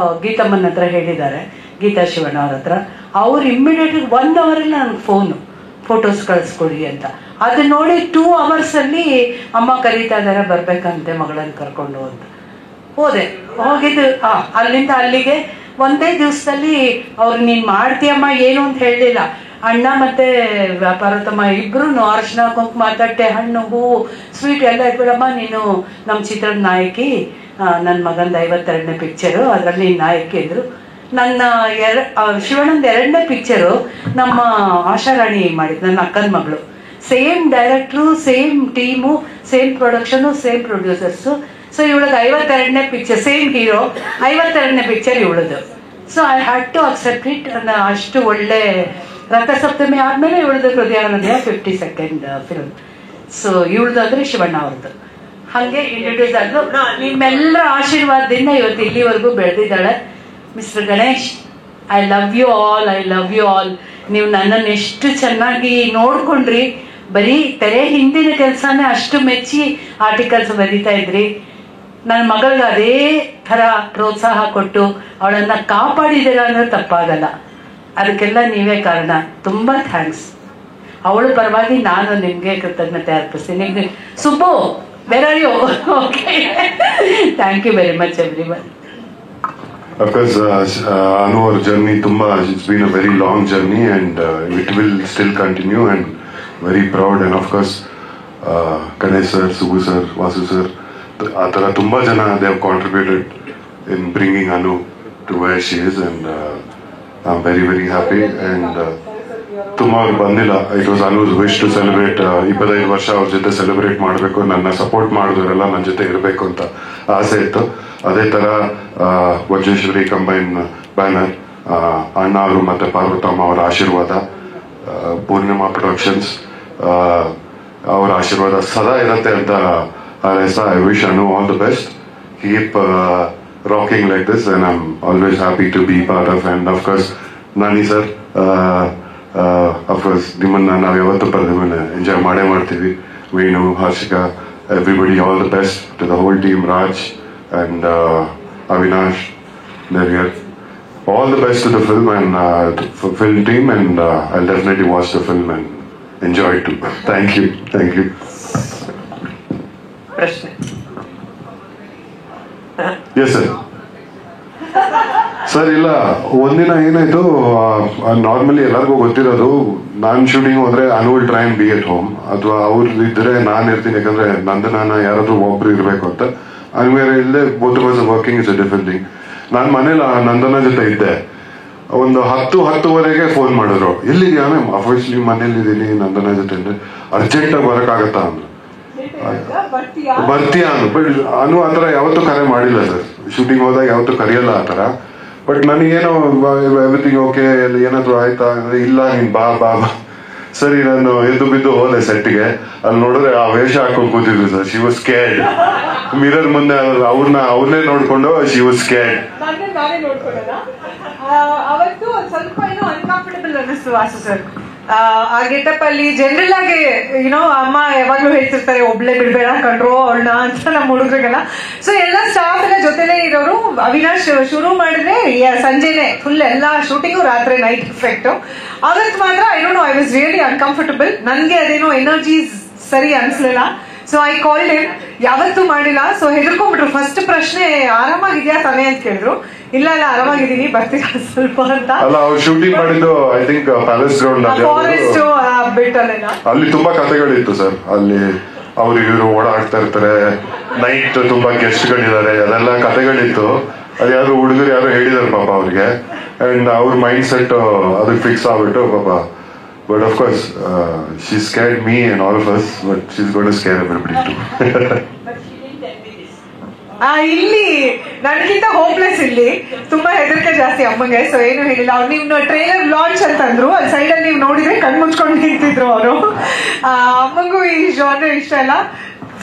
ಗೀತಮ್ಮನ ಹತ್ರ ಹೇಳಿದ್ದಾರೆ, ಗೀತಾ ಶಿವಣ್ಣ ಅವ್ರ ಹತ್ರ. ಅವ್ರು ಇಮ್ಮಿಡಿಯೇಟ್ 1 ಅವರಲ್ಲಿ ನನಗೆ ಫೋಟೋಸ್ ಕಳಿಸ್ಕೊಡಿ ಅಂತ. ಅದನ್ನ ನೋಡಿ 2 hours ಅಲ್ಲಿ ಅಮ್ಮ ಕರೀತಾ ಇದಾರೆ, ಬರ್ಬೇಕಂತೆ ಮಗಳನ್ನ ಕರ್ಕೊಂಡು ಅಂತ. ಹೋಗಿದ್ದು ಅಲ್ಲಿಂದ ಅಲ್ಲಿಗೆ ಒಂದೇ ದಿವಸದಲ್ಲಿ. ಅವ್ರು ನೀನ್ ಮಾಡ್ತೀಯಮ್ಮ ಏನು ಅಂತ ಹೇಳಲಿಲ್ಲ. ಅಣ್ಣ ಮತ್ತೆ ಪಾರ್ವತಮ್ಮ ಇಬ್ರು ಅರ್ಶಿನ ಕುಂಕುಮ, ತಟ್ಟೆ, ಹಣ್ಣು, ಹೂವು, ಸ್ವೀಟ್ ಎಲ್ಲ ಇಟ್ಬಿಡಮ್ಮ, ನೀನು ನಮ್ಮ ಚಿತ್ರದ ನಾಯಕಿ, ನನ್ನ ಮಗಂದ 52ನೇ ಪಿಕ್ಚರು, ಅದರಲ್ಲಿ ನೀನು ನಾಯಕಿ ಅಂದ್ರು. ನನ್ನ ಶಿವಣ್ಣಂದ 2ನೇ ಪಿಕ್ಚರು ನಮ್ಮ ಆಶಾರಾಣಿ ಮಾಡಿದ್ದು, ನನ್ನ ಅಕ್ಕನ ಮಗಳು. Same director, same team, same production, same producers. So ಇವಳದು 52ನೇ ಪಿಕ್ಚರ್, ಸೇಮ್ ಹೀರೋ, 52ನೇ ಪಿಕ್ಚರ್ ಇವಳದು. So I had to accept it. ಅಷ್ಟು ಒಳ್ಳೆ ರಥಸಪ್ತಮಿ ಆದ್ಮೇಲೆ ಇವಳದು ಹೃದಯ 52nd ಫಿಲ್ಮ್. ಸೊ ಇವಳದು ಅಂದ್ರೆ ಶಿವಣ್ಣ ಅವ್ರದ್ದು. ಹಾಗೆ ಇಂಟ್ರೊಡ್ಯೂಸ್ ಆದ್ಲು. ನಿಮ್ಮೆಲ್ಲರ ಆಶೀರ್ವಾದದಿಂದ ಇವತ್ತು ಇಲ್ಲಿವರೆಗೂ ಬೆಳೆದಿದ್ದಾಳೆ. Mister Ganesh, I love you all, I love you all. ನೀವು ನನ್ನನ್ನು ಎಷ್ಟು ಚೆನ್ನಾಗಿ ನೋಡ್ಕೊಂಡ್ರಿ. ಬರೀ ತೆರೆ ಹಿಂದಿನ ಕೆಲಸನೇ ಅಷ್ಟು ಮೆಚ್ಚಿ ಆರ್ಟಿಕಲ್ಸ್ ಬರೀತಾ ಇದ್ರಿ. ನನ್ನ ಮಗಳಿಗೆ ಅದೇ ಥರ ಪ್ರೋತ್ಸಾಹ ಕೊಟ್ಟು ಅವಳನ್ನ ಕಾಪಾಡಿದ್ದೀರ ಅಂದ್ರೆ ತಪ್ಪಾಗಲ್ಲ. ಅದಕ್ಕೆಲ್ಲ ನೀವೇ ಕಾರಣ. ತುಂಬಾ ಥ್ಯಾಂಕ್ಸ್. ಅವಳ ಪರವಾಗಿ ನಾನು ನಿಮ್ಗೆ ಕೃತಜ್ಞತೆ ಅರ್ಪಿಸ್ತೀನಿ. Subbu, where are you? Okay, thank you very much everyone. Of course, Anu, our journey, it's been a very long journey, and it will still continue, and very proud. And of course, Ganesh sir, Sugu sir, Vasu sir, ಆ ಥರ ತುಂಬ ಜನ they have contributed in bringing Anu to where she is, and I am very very happy. And ತುಂಬ ಅವ್ರು ಬಂದಿಲ್ಲ. It was Anu's wish to celebrate 25 ವರ್ಷ ಅವ್ರ ಜೊತೆ ಸೆಲೆಬ್ರೇಟ್ ಮಾಡಬೇಕು, ನನ್ನ ಸಪೋರ್ಟ್ ಮಾಡಿದವರೆಲ್ಲ ನನ್ನ ಜೊತೆ ಇರಬೇಕು ಅಂತ ಆಸೆ ಇತ್ತು. ಅದೇ ತರ ವಜ್ರೇಶ್ವರಿ ಕಂಬೈನ್ ಬ್ಯಾನರ್, ಅಣ್ಣ ಅವರು ಮತ್ತೆ ಪಾರ್ವತಮ್ಮ ಅವರ ಆಶೀರ್ವಾದ, ಪೂರ್ಣಿಮಾ ಪ್ರೊಡಕ್ಷನ್ಸ್ ಅವರ ಆಶೀರ್ವಾದ ಸದಾ ಇರುತ್ತೆ ಅಂತ ಹಾರೈಸ್ತಾ I wish Anu all the best. Keep rocking like this and I am always happy to be part of. And of course Nani sir, of course ನಿಮ್ಮನ್ನ ನಾವು ಯಾವತ್ತೂ ನಿಮ್ಮನ್ನ ಎಂಜಾಯ್ ಮಾಡೇ ಮಾಡ್ತೀವಿ. Venu, Harshika, everybody, all the best to the whole team, Raj and Avinash, they're here. All the best to the film and film team, and I'll definitely watch the film and enjoy it too. Thank you. Thank you. ಪ್ರಶ್ನೆ? Yes, sir. Sir ಇಲ್ಲ, ಒಂದಿನ ಏನಾಯ್ತು, normally ಎಲ್ಲರಿಗೂ ಗೊತ್ತಿರೋದು, ನಾನ್ shooting ಹೋದ್ರೆ Anu will try and be at home, ಅಥವಾ ಅವ್ರು ಇದ್ರೆ ನಾನು ಇರ್ತೀನಿ, ಯಾಕಂದ್ರೆ ನಂದನ ಯಾರಾದ್ರೂ ಒಬ್ರು ಇರ್ಬೇಕು ಅಂತ. ಅನ್ವೇರ್ ಇಲ್ಲದೆ both was working is a different thing. ನಾನು ಮನೇಲಿ ನಂದನ ಜೊತೆ ಇದ್ದೆ. ಒಂದು 10-10:30 ಫೋನ್ ಮಾಡಿದ್ರು, ಎಲ್ಲಿದ್ಯಾ ಮ್ಯಾಮ್? ಅಫಿಷಿಯಲಿ ಮನೇಲಿ ಇದ್ದೀನಿ ನಂದನ ಜೊತೆ. ಅಂದ್ರೆ ಅರ್ಜೆಂಟ್ ಆಗಿ ಬರಕ್ಕಾಗತ್ತಾ ಅಂದ್ರು. ಬರ್ತೀಯಾ ಅಂದ್ರು. ಬಟ್ ಅನು ಆತರ ಯಾವತ್ತೂ ಕರೆ ಮಾಡಿಲ್ಲ ಸರ್, ಶೂಟಿಂಗ್ ಹೋದಾಗ ಯಾವತ್ತೂ ಕರೆಯಲ್ಲ ಆತರ. ಬಟ್ ನನಗೇನೋ ಎವ್ರಿಥಿಂಗ್ ಓಕೆ, ಏನಾದ್ರು ಆಯ್ತಾ ಅಂದ್ರೆ, ಇಲ್ಲ ನೀನ್ ಬಾ ಬಾ ಬಾ. ಸರಿ, ನಾನು ಎದ್ದು ಬಿದ್ದು ಹೋದೆ ಸೆಟ್ಗೆ. ಅಲ್ಲಿ ನೋಡಿದ್ರೆ ಆ ವೇಷ ಹಾಕೊಂಡು ಕೂತಿದ್ರು sir. She was scared. Mirror ಮುಂದೆ ಅವ್ರನ್ನೇ ನೋಡ್ಕೊಂಡು ಶಿ ವಾಸ್ ಸ್ಕೇರ್ಡ್. ನಾನೇ ನೋಡ್ಕೊಳ್ಳೋಣ. ಅವತ್ತು ಸ್ವಲ್ಪ ಏನೋ ಅನ್ಕಂಫರ್ಟಬಲ್ ಅನ್ನಿಸ್ತು ವಾಸು ಸರ್. ಆ ಗೆಟಪ್ ಅಲ್ಲಿ ಜನರಲ್ ಆಗಿ ಏನೋ ಅಮ್ಮ ಯಾವಾಗ್ಲೂ ಹೇಳ್ತಿರ್ತಾರೆ, ಒಬ್ಳೆ ಬಿಡ್ಬೇಡ ಕಂಡ್ರು ಅವಳನ್ನ ಅಂತ ನಮ್ಮ ಹುಡುಗರಿಗೆಲ್ಲ. ಸೊ ಎಲ್ಲ ಸ್ಟಾಫ್ ಎಲ್ಲ ಜೊತೆಲೇ ಇರೋರು. ಅವಿನಾಶ್ ಶುರು ಮಾಡಿದ್ರೆ ಸಂಜೆನೆ ಫುಲ್ ಎಲ್ಲ ಶೂಟಿಂಗು, ರಾತ್ರಿ ನೈಟ್ ಎಫೆಕ್ಟ್. ಅವತ್ತು ಮಾತ್ರ ಐ ವಾಸ್ ರಿಯಲಿ ಅನ್ಕಂಫರ್ಟಬಲ್. ನನ್ಗೆ ಅದೇನೋ ಎನರ್ಜಿ ಸರಿ ಅನ್ಸ್ಲಿಲ್ಲ. ಸೊ ಐ ಕಾಲ್ಡ್ ಹಿಮ್, ಯಾವತ್ತೂ ಮಾಡಿಲ್ಲ. ಸೊ ಹೆದರ್ಕೊಂಡ್ಬಿಟ್ರು. ಫಸ್ಟ್ ಪ್ರಶ್ನೆ, ಆರಾಮಾಗಿದ್ಯಾ ತಾನೇ ಅಂತ ಕೇಳಿದ್ರು. ಇಲ್ಲ ಆರಾಮಾಗಿದ್ದೀನಿ, ಬರ್ತೀರಾ ಸ್ವಲ್ಪ ಅಂತ. ಅಲ್ಲ, ಅವ್ರು ಶೂಟಿಂಗ್ ಮಾಡಿದ್ದು I think palace ground forest ಬಿಟ್ಟಲ್ಲೇನಾ. ಅಲ್ಲಿ ತುಂಬಾ ಕಥೆಗಳಿತ್ತು ಸರ್. ಅಲ್ಲಿ ಅವ್ರು ಇವರು ಓಡಾಡ್ತಾ ಇರ್ತಾರೆ, ನೈಟ್ ತುಂಬಾ ಗೆಸ್ಟ್ಗಳಿದ್ದಾರೆ, ಅದೆಲ್ಲ ಕಥೆಗಳಿತ್ತು. ಅದು ಯಾರು ಹುಡುಗರು ಯಾರು ಹೇಳಿದಾರೆ ಪಾಪ ಅವ್ರಿಗೆ. ಅಂಡ್ ಅವ್ರ ಮೈಂಡ್ ಸೆಟ್ ಅದಕ್ಕೆ ಫಿಕ್ಸ್ ಆಗ್ಬಿಟ್ಟು ಪಾಪ. But of course she scared me and all of us, but she is going to scare everybody too. ಇಲ್ಲಿ ನನಗಿಂತ ಹೋಪ್ಲೆಸ್, ಇಲ್ಲಿ ತುಂಬಾ ಹೆದರಿಕೆ ಜಾಸ್ತಿ ಅಮ್ಮಂಗೆ. ಸೊ ಏನು ಹೇಳಿಲ್ಲ. ಅವ್ರು ನೀವು ಟ್ರೈಲರ್ ಲಾಂಚ್ ಅಂತಂದ್ರು, ಅಲ್ಲಿ ಸೈಡ್ ಅಲ್ಲಿ ನೀವು ನೋಡಿದ್ರೆ ಕಣ್ ಮುಚ್ಕೊಂಡು ನಿಂತಿದ್ರು ಅವರು. ಅಮ್ಮಂಗೂ ಈ ಜಾನರ್ ಇಷ್ಟ ಇಲ್ಲ.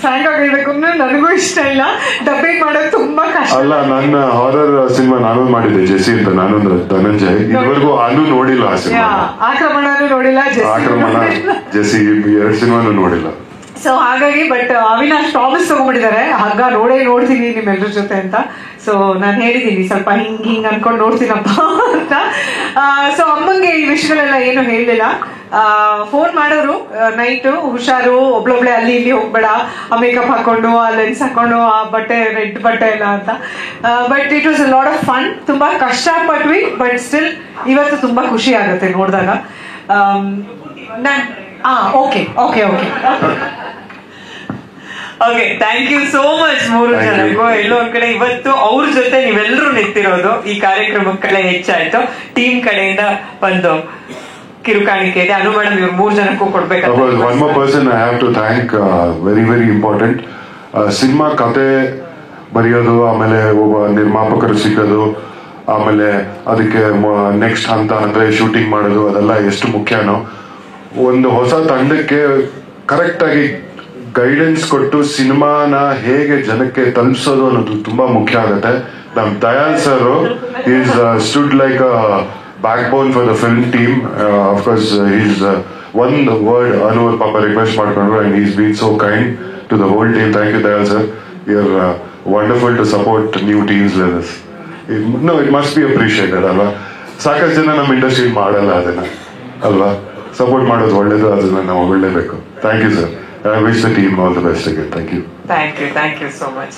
ಫ್ರಾಂಕ್ ಆಗಿ ಹೇಳ್ಬೇಕು ಅಂದ್ರೆ ನನಗೂ ಇಷ್ಟ ಇಲ್ಲ. ಡಬ್ಬಿಂಗ್ ಮಾಡೋದು ತುಂಬಾ ಕಷ್ಟ. ಅಲ್ಲ, ನನ್ನ ಹಾರರ್ ಸಿನಿಮಾ ನಾನು ಮಾಡಿದ್ದೆ, ಜೆಸಿ ಅಂತ. ನಾನು ಧನಂಜಯ್ ಇದುವರೆಗೂ ಅನು ನೋಡಿಲ್ಲ ಆ ಸಿನಿಮಾ. ಆಕ್ರಮಣನೂ ನೋಡಿಲ್ಲ, ಆಕ್ರಮಣ, ಜೆಸಿ 2 ಸಿನಿಮಾನು ನೋಡಿಲ್ಲ. ಸೊ ಹಾಗಾಗಿ ಬಟ್ ಅವಿನಾಶ್ ಪ್ರಾಮಿಸ್ ತಗೊಂಡ್ಬಿಟ್ಟಿದ್ದಾರೆ, ಹಗ್ಗ ನೋಡ್ತೀನಿ ನಿಮ್ಮೆಲ್ಲರ ಜೊತೆ ಅಂತ. ಸೊ ನಾನು ಹೇಳಿದೀನಿ ಸ್ವಲ್ಪ ಹಿಂಗ್ ಅನ್ಕೊಂಡು ನೋಡ್ತೀನಪ್ಪ ಅಂತ. ಸೊ ಅಮ್ಮಂಗೆ ಈ ವಿಷಯಗಳೆಲ್ಲ ಏನು ಹೇಳಲಿಲ್ಲ. ಫೋನ್ ಮಾಡೋರು ನೈಟು, ಹುಷಾರು, ಒಬ್ಳೊಬ್ಳೆ ಅಲ್ಲಿ ಇಲ್ಲಿ ಹೋಗ್ಬೇಡ, ಆ ಮೇಕಪ್ ಹಾಕೊಂಡು, ಆ ಲೆನ್ಸ್ ಹಾಕೊಂಡು, ಆ ಬಟ್ಟೆ ರೆಡ್ ಬಟ್ಟೆ ಎಲ್ಲ ಅಂತ. But it was a lot of fun. ತುಂಬಾ ಕಷ್ಟಪಟ್ವಿ, ಬಟ್ ಸ್ಟಿಲ್ ಇವತ್ತು ತುಂಬಾ ಖುಷಿ ಆಗುತ್ತೆ ನೋಡಿದಾಗ. Okay okay okay okay, thank you so much ಮೂರು ಜನಕ್ಕೂ. ಎಲ್ಲೋ ಒಂದ್ ಕಡೆ ಇವತ್ತು ಅವ್ರ ಜೊತೆ ನೀವೆಲ್ಲರೂ ನಿಂತಿರೋದು ಈ ಕಾರ್ಯಕ್ರಮದ ಕಡೆ ಹೆಚ್ಚಾಯ್ತು. ಟೀಮ್ ಕಡೆಯಿಂದ ಒಂದು ಕಿರುಕಾಣಿಕೆ ಇದೆ. ಅನು ಮೇಡಮ್ ಇವ್ರು 3 ಜನಕ್ಕೂ ಕೊಡ್ಬೇಕು. One more person I have to thank, very very important. Cinema ಕತೆ ಬರೆಯೋದು, ಆಮೇಲೆ ಒಬ್ಬ ನಿರ್ಮಾಪಕರು ಸಿಗೋದು, ಆಮೇಲೆ ಅದಕ್ಕೆ ನೆಕ್ಸ್ಟ್ ಹಂತ ಅಂದ್ರೆ ಶೂಟಿಂಗ್ ಮಾಡೋದು, ಅದೆಲ್ಲ ಎಷ್ಟು ಮುಖ್ಯನೋ. ಒಂದು ಹೊಸ ತಂಡಕ್ಕೆ ಕರೆಕ್ಟ್ ಆಗಿ ಗೈಡೆನ್ಸ್ ಕೊಟ್ಟು ಸಿನಿಮಾನ ಹೇಗೆ ಜನಕ್ಕೆ ತಲುಪಿಸೋದು ಅನ್ನೋದು ತುಂಬಾ ಮುಖ್ಯ ಆಗುತ್ತೆ. ನಮ್ Dayal sir is stood like a backbone for the film team. Of course is one word Anu ಪಾಪ ರಿಕ್ವೆಸ್ಟ್ ಮಾಡ್ಕೊಂಡ್ರು, and is been so kind to the whole team. Thank you Dayal sir, you are wonderful to support new teams like this. No, it must be appreciated ಅಲ್ವಾ. ಸಾಕಷ್ಟು ಜನ ನಮ್ಮ industry ಮಾಡಲ್ಲ ಅದನ್ನ ಅಲ್ವಾ. Support ಮಾಡೋದು ಒಳ್ಳೇದು, ಅದನ್ನ ನಾವು ಒಳ್ಳೇಬೇಕು. Thank you sir. I wish the team all the best again. Thank you. Thank you so much.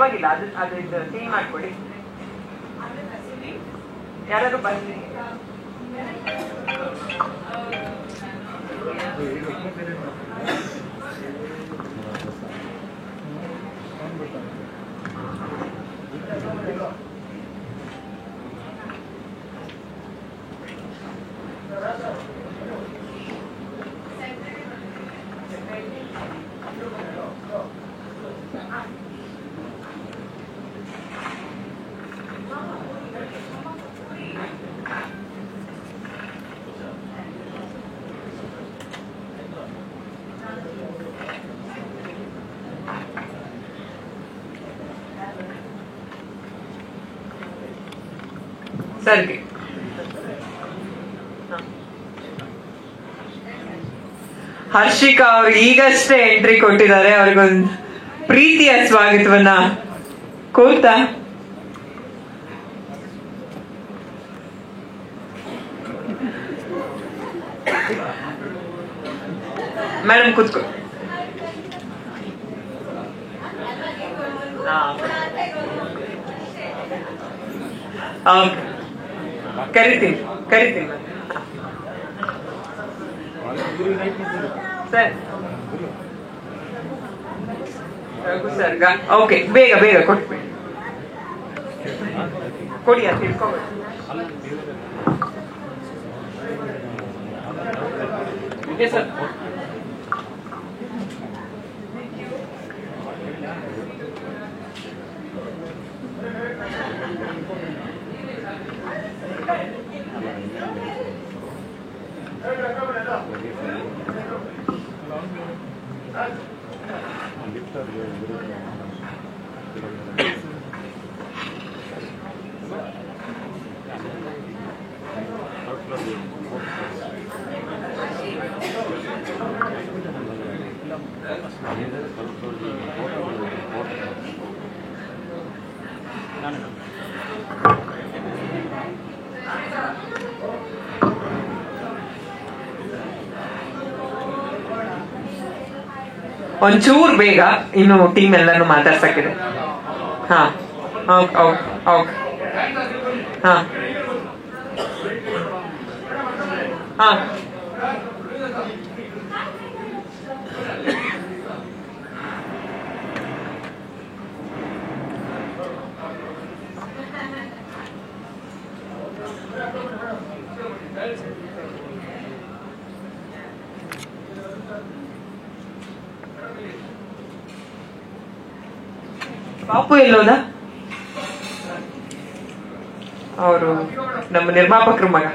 ಪರವಾಗಿಲ್ಲ, ಅದು ಕ್ಲೀನ್ ಮಾಡ್ಕೊಡಿ. ಯಾರಾದ್ರೂ ಬನ್ನಿ. ಸರ್ಗೆ ಹರ್ಷಿಕಾ ಅವ್ರು ಈಗಷ್ಟೇ ಎಂಟ್ರಿ ಕೊಟ್ಟಿದ್ದಾರೆ. ಅವ್ರಿಗೊಂದು ಪ್ರೀತಿಯ ಸ್ವಾಗತವನ್ನ ಕೋರ್ತಾ ಮೇಡಮ್ ಕೂತ್ಕೊ. ಕರಿತೀನಿ ಸರ್. ರಘು ಸರ್ಗ ಓಕೆ, ಬೇಗ ಬೇಗ ಕೊಟ್ಬಿಡಿ, ಕೊಡಿ ಅಂತ ತಿಳ್ಕೊಬೇಡಿ. ಒಂಚೂರು ಬೇಗ, ಇನ್ನು ಟೀಮ್ ಎಲ್ಲಾನು ಮಾತಾಡ್ಸಕ್ಕಿದೆ. ಹಾ ಓಕೆ ಹಾ ಹಾ ಪಾಪು ಎಲ್ಲೋದ? ಅವರು ನಮ್ಮ ನಿರ್ಮಾಪಕರು ಮಗ.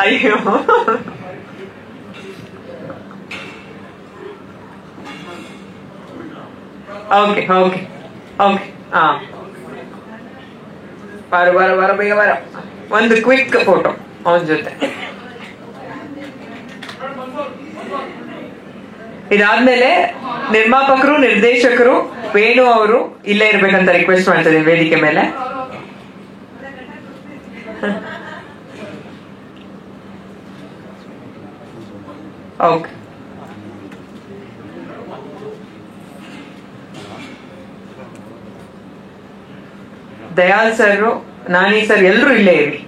ಅಯ್ಯೋ ಓಕೆ ಓಕೆ ಓಕೆ ಹಾ ಬರ ಬೇಗ ಬರ. ಒಂದು ಕ್ವಿಕ್ ಫೋಟೋ ಅವನ ಜೊತೆ. ಇದಾದ್ಮೇಲೆ ನಿರ್ಮಾಪಕರು, ನಿರ್ದೇಶಕರು, ವೇಣು ಅವರು ಇಲ್ಲೇ ಇರ್ಬೇಕಂತ ರಿಕ್ವೆಸ್ಟ್ ಮಾಡ್ತಿದ್ದೀನಿ ವೇದಿಕೆ ಮೇಲೆ. Okay Dayal sir, Nani sir ಎಲ್ಲರೂ ಇಲ್ಲೇ ಇರಿ.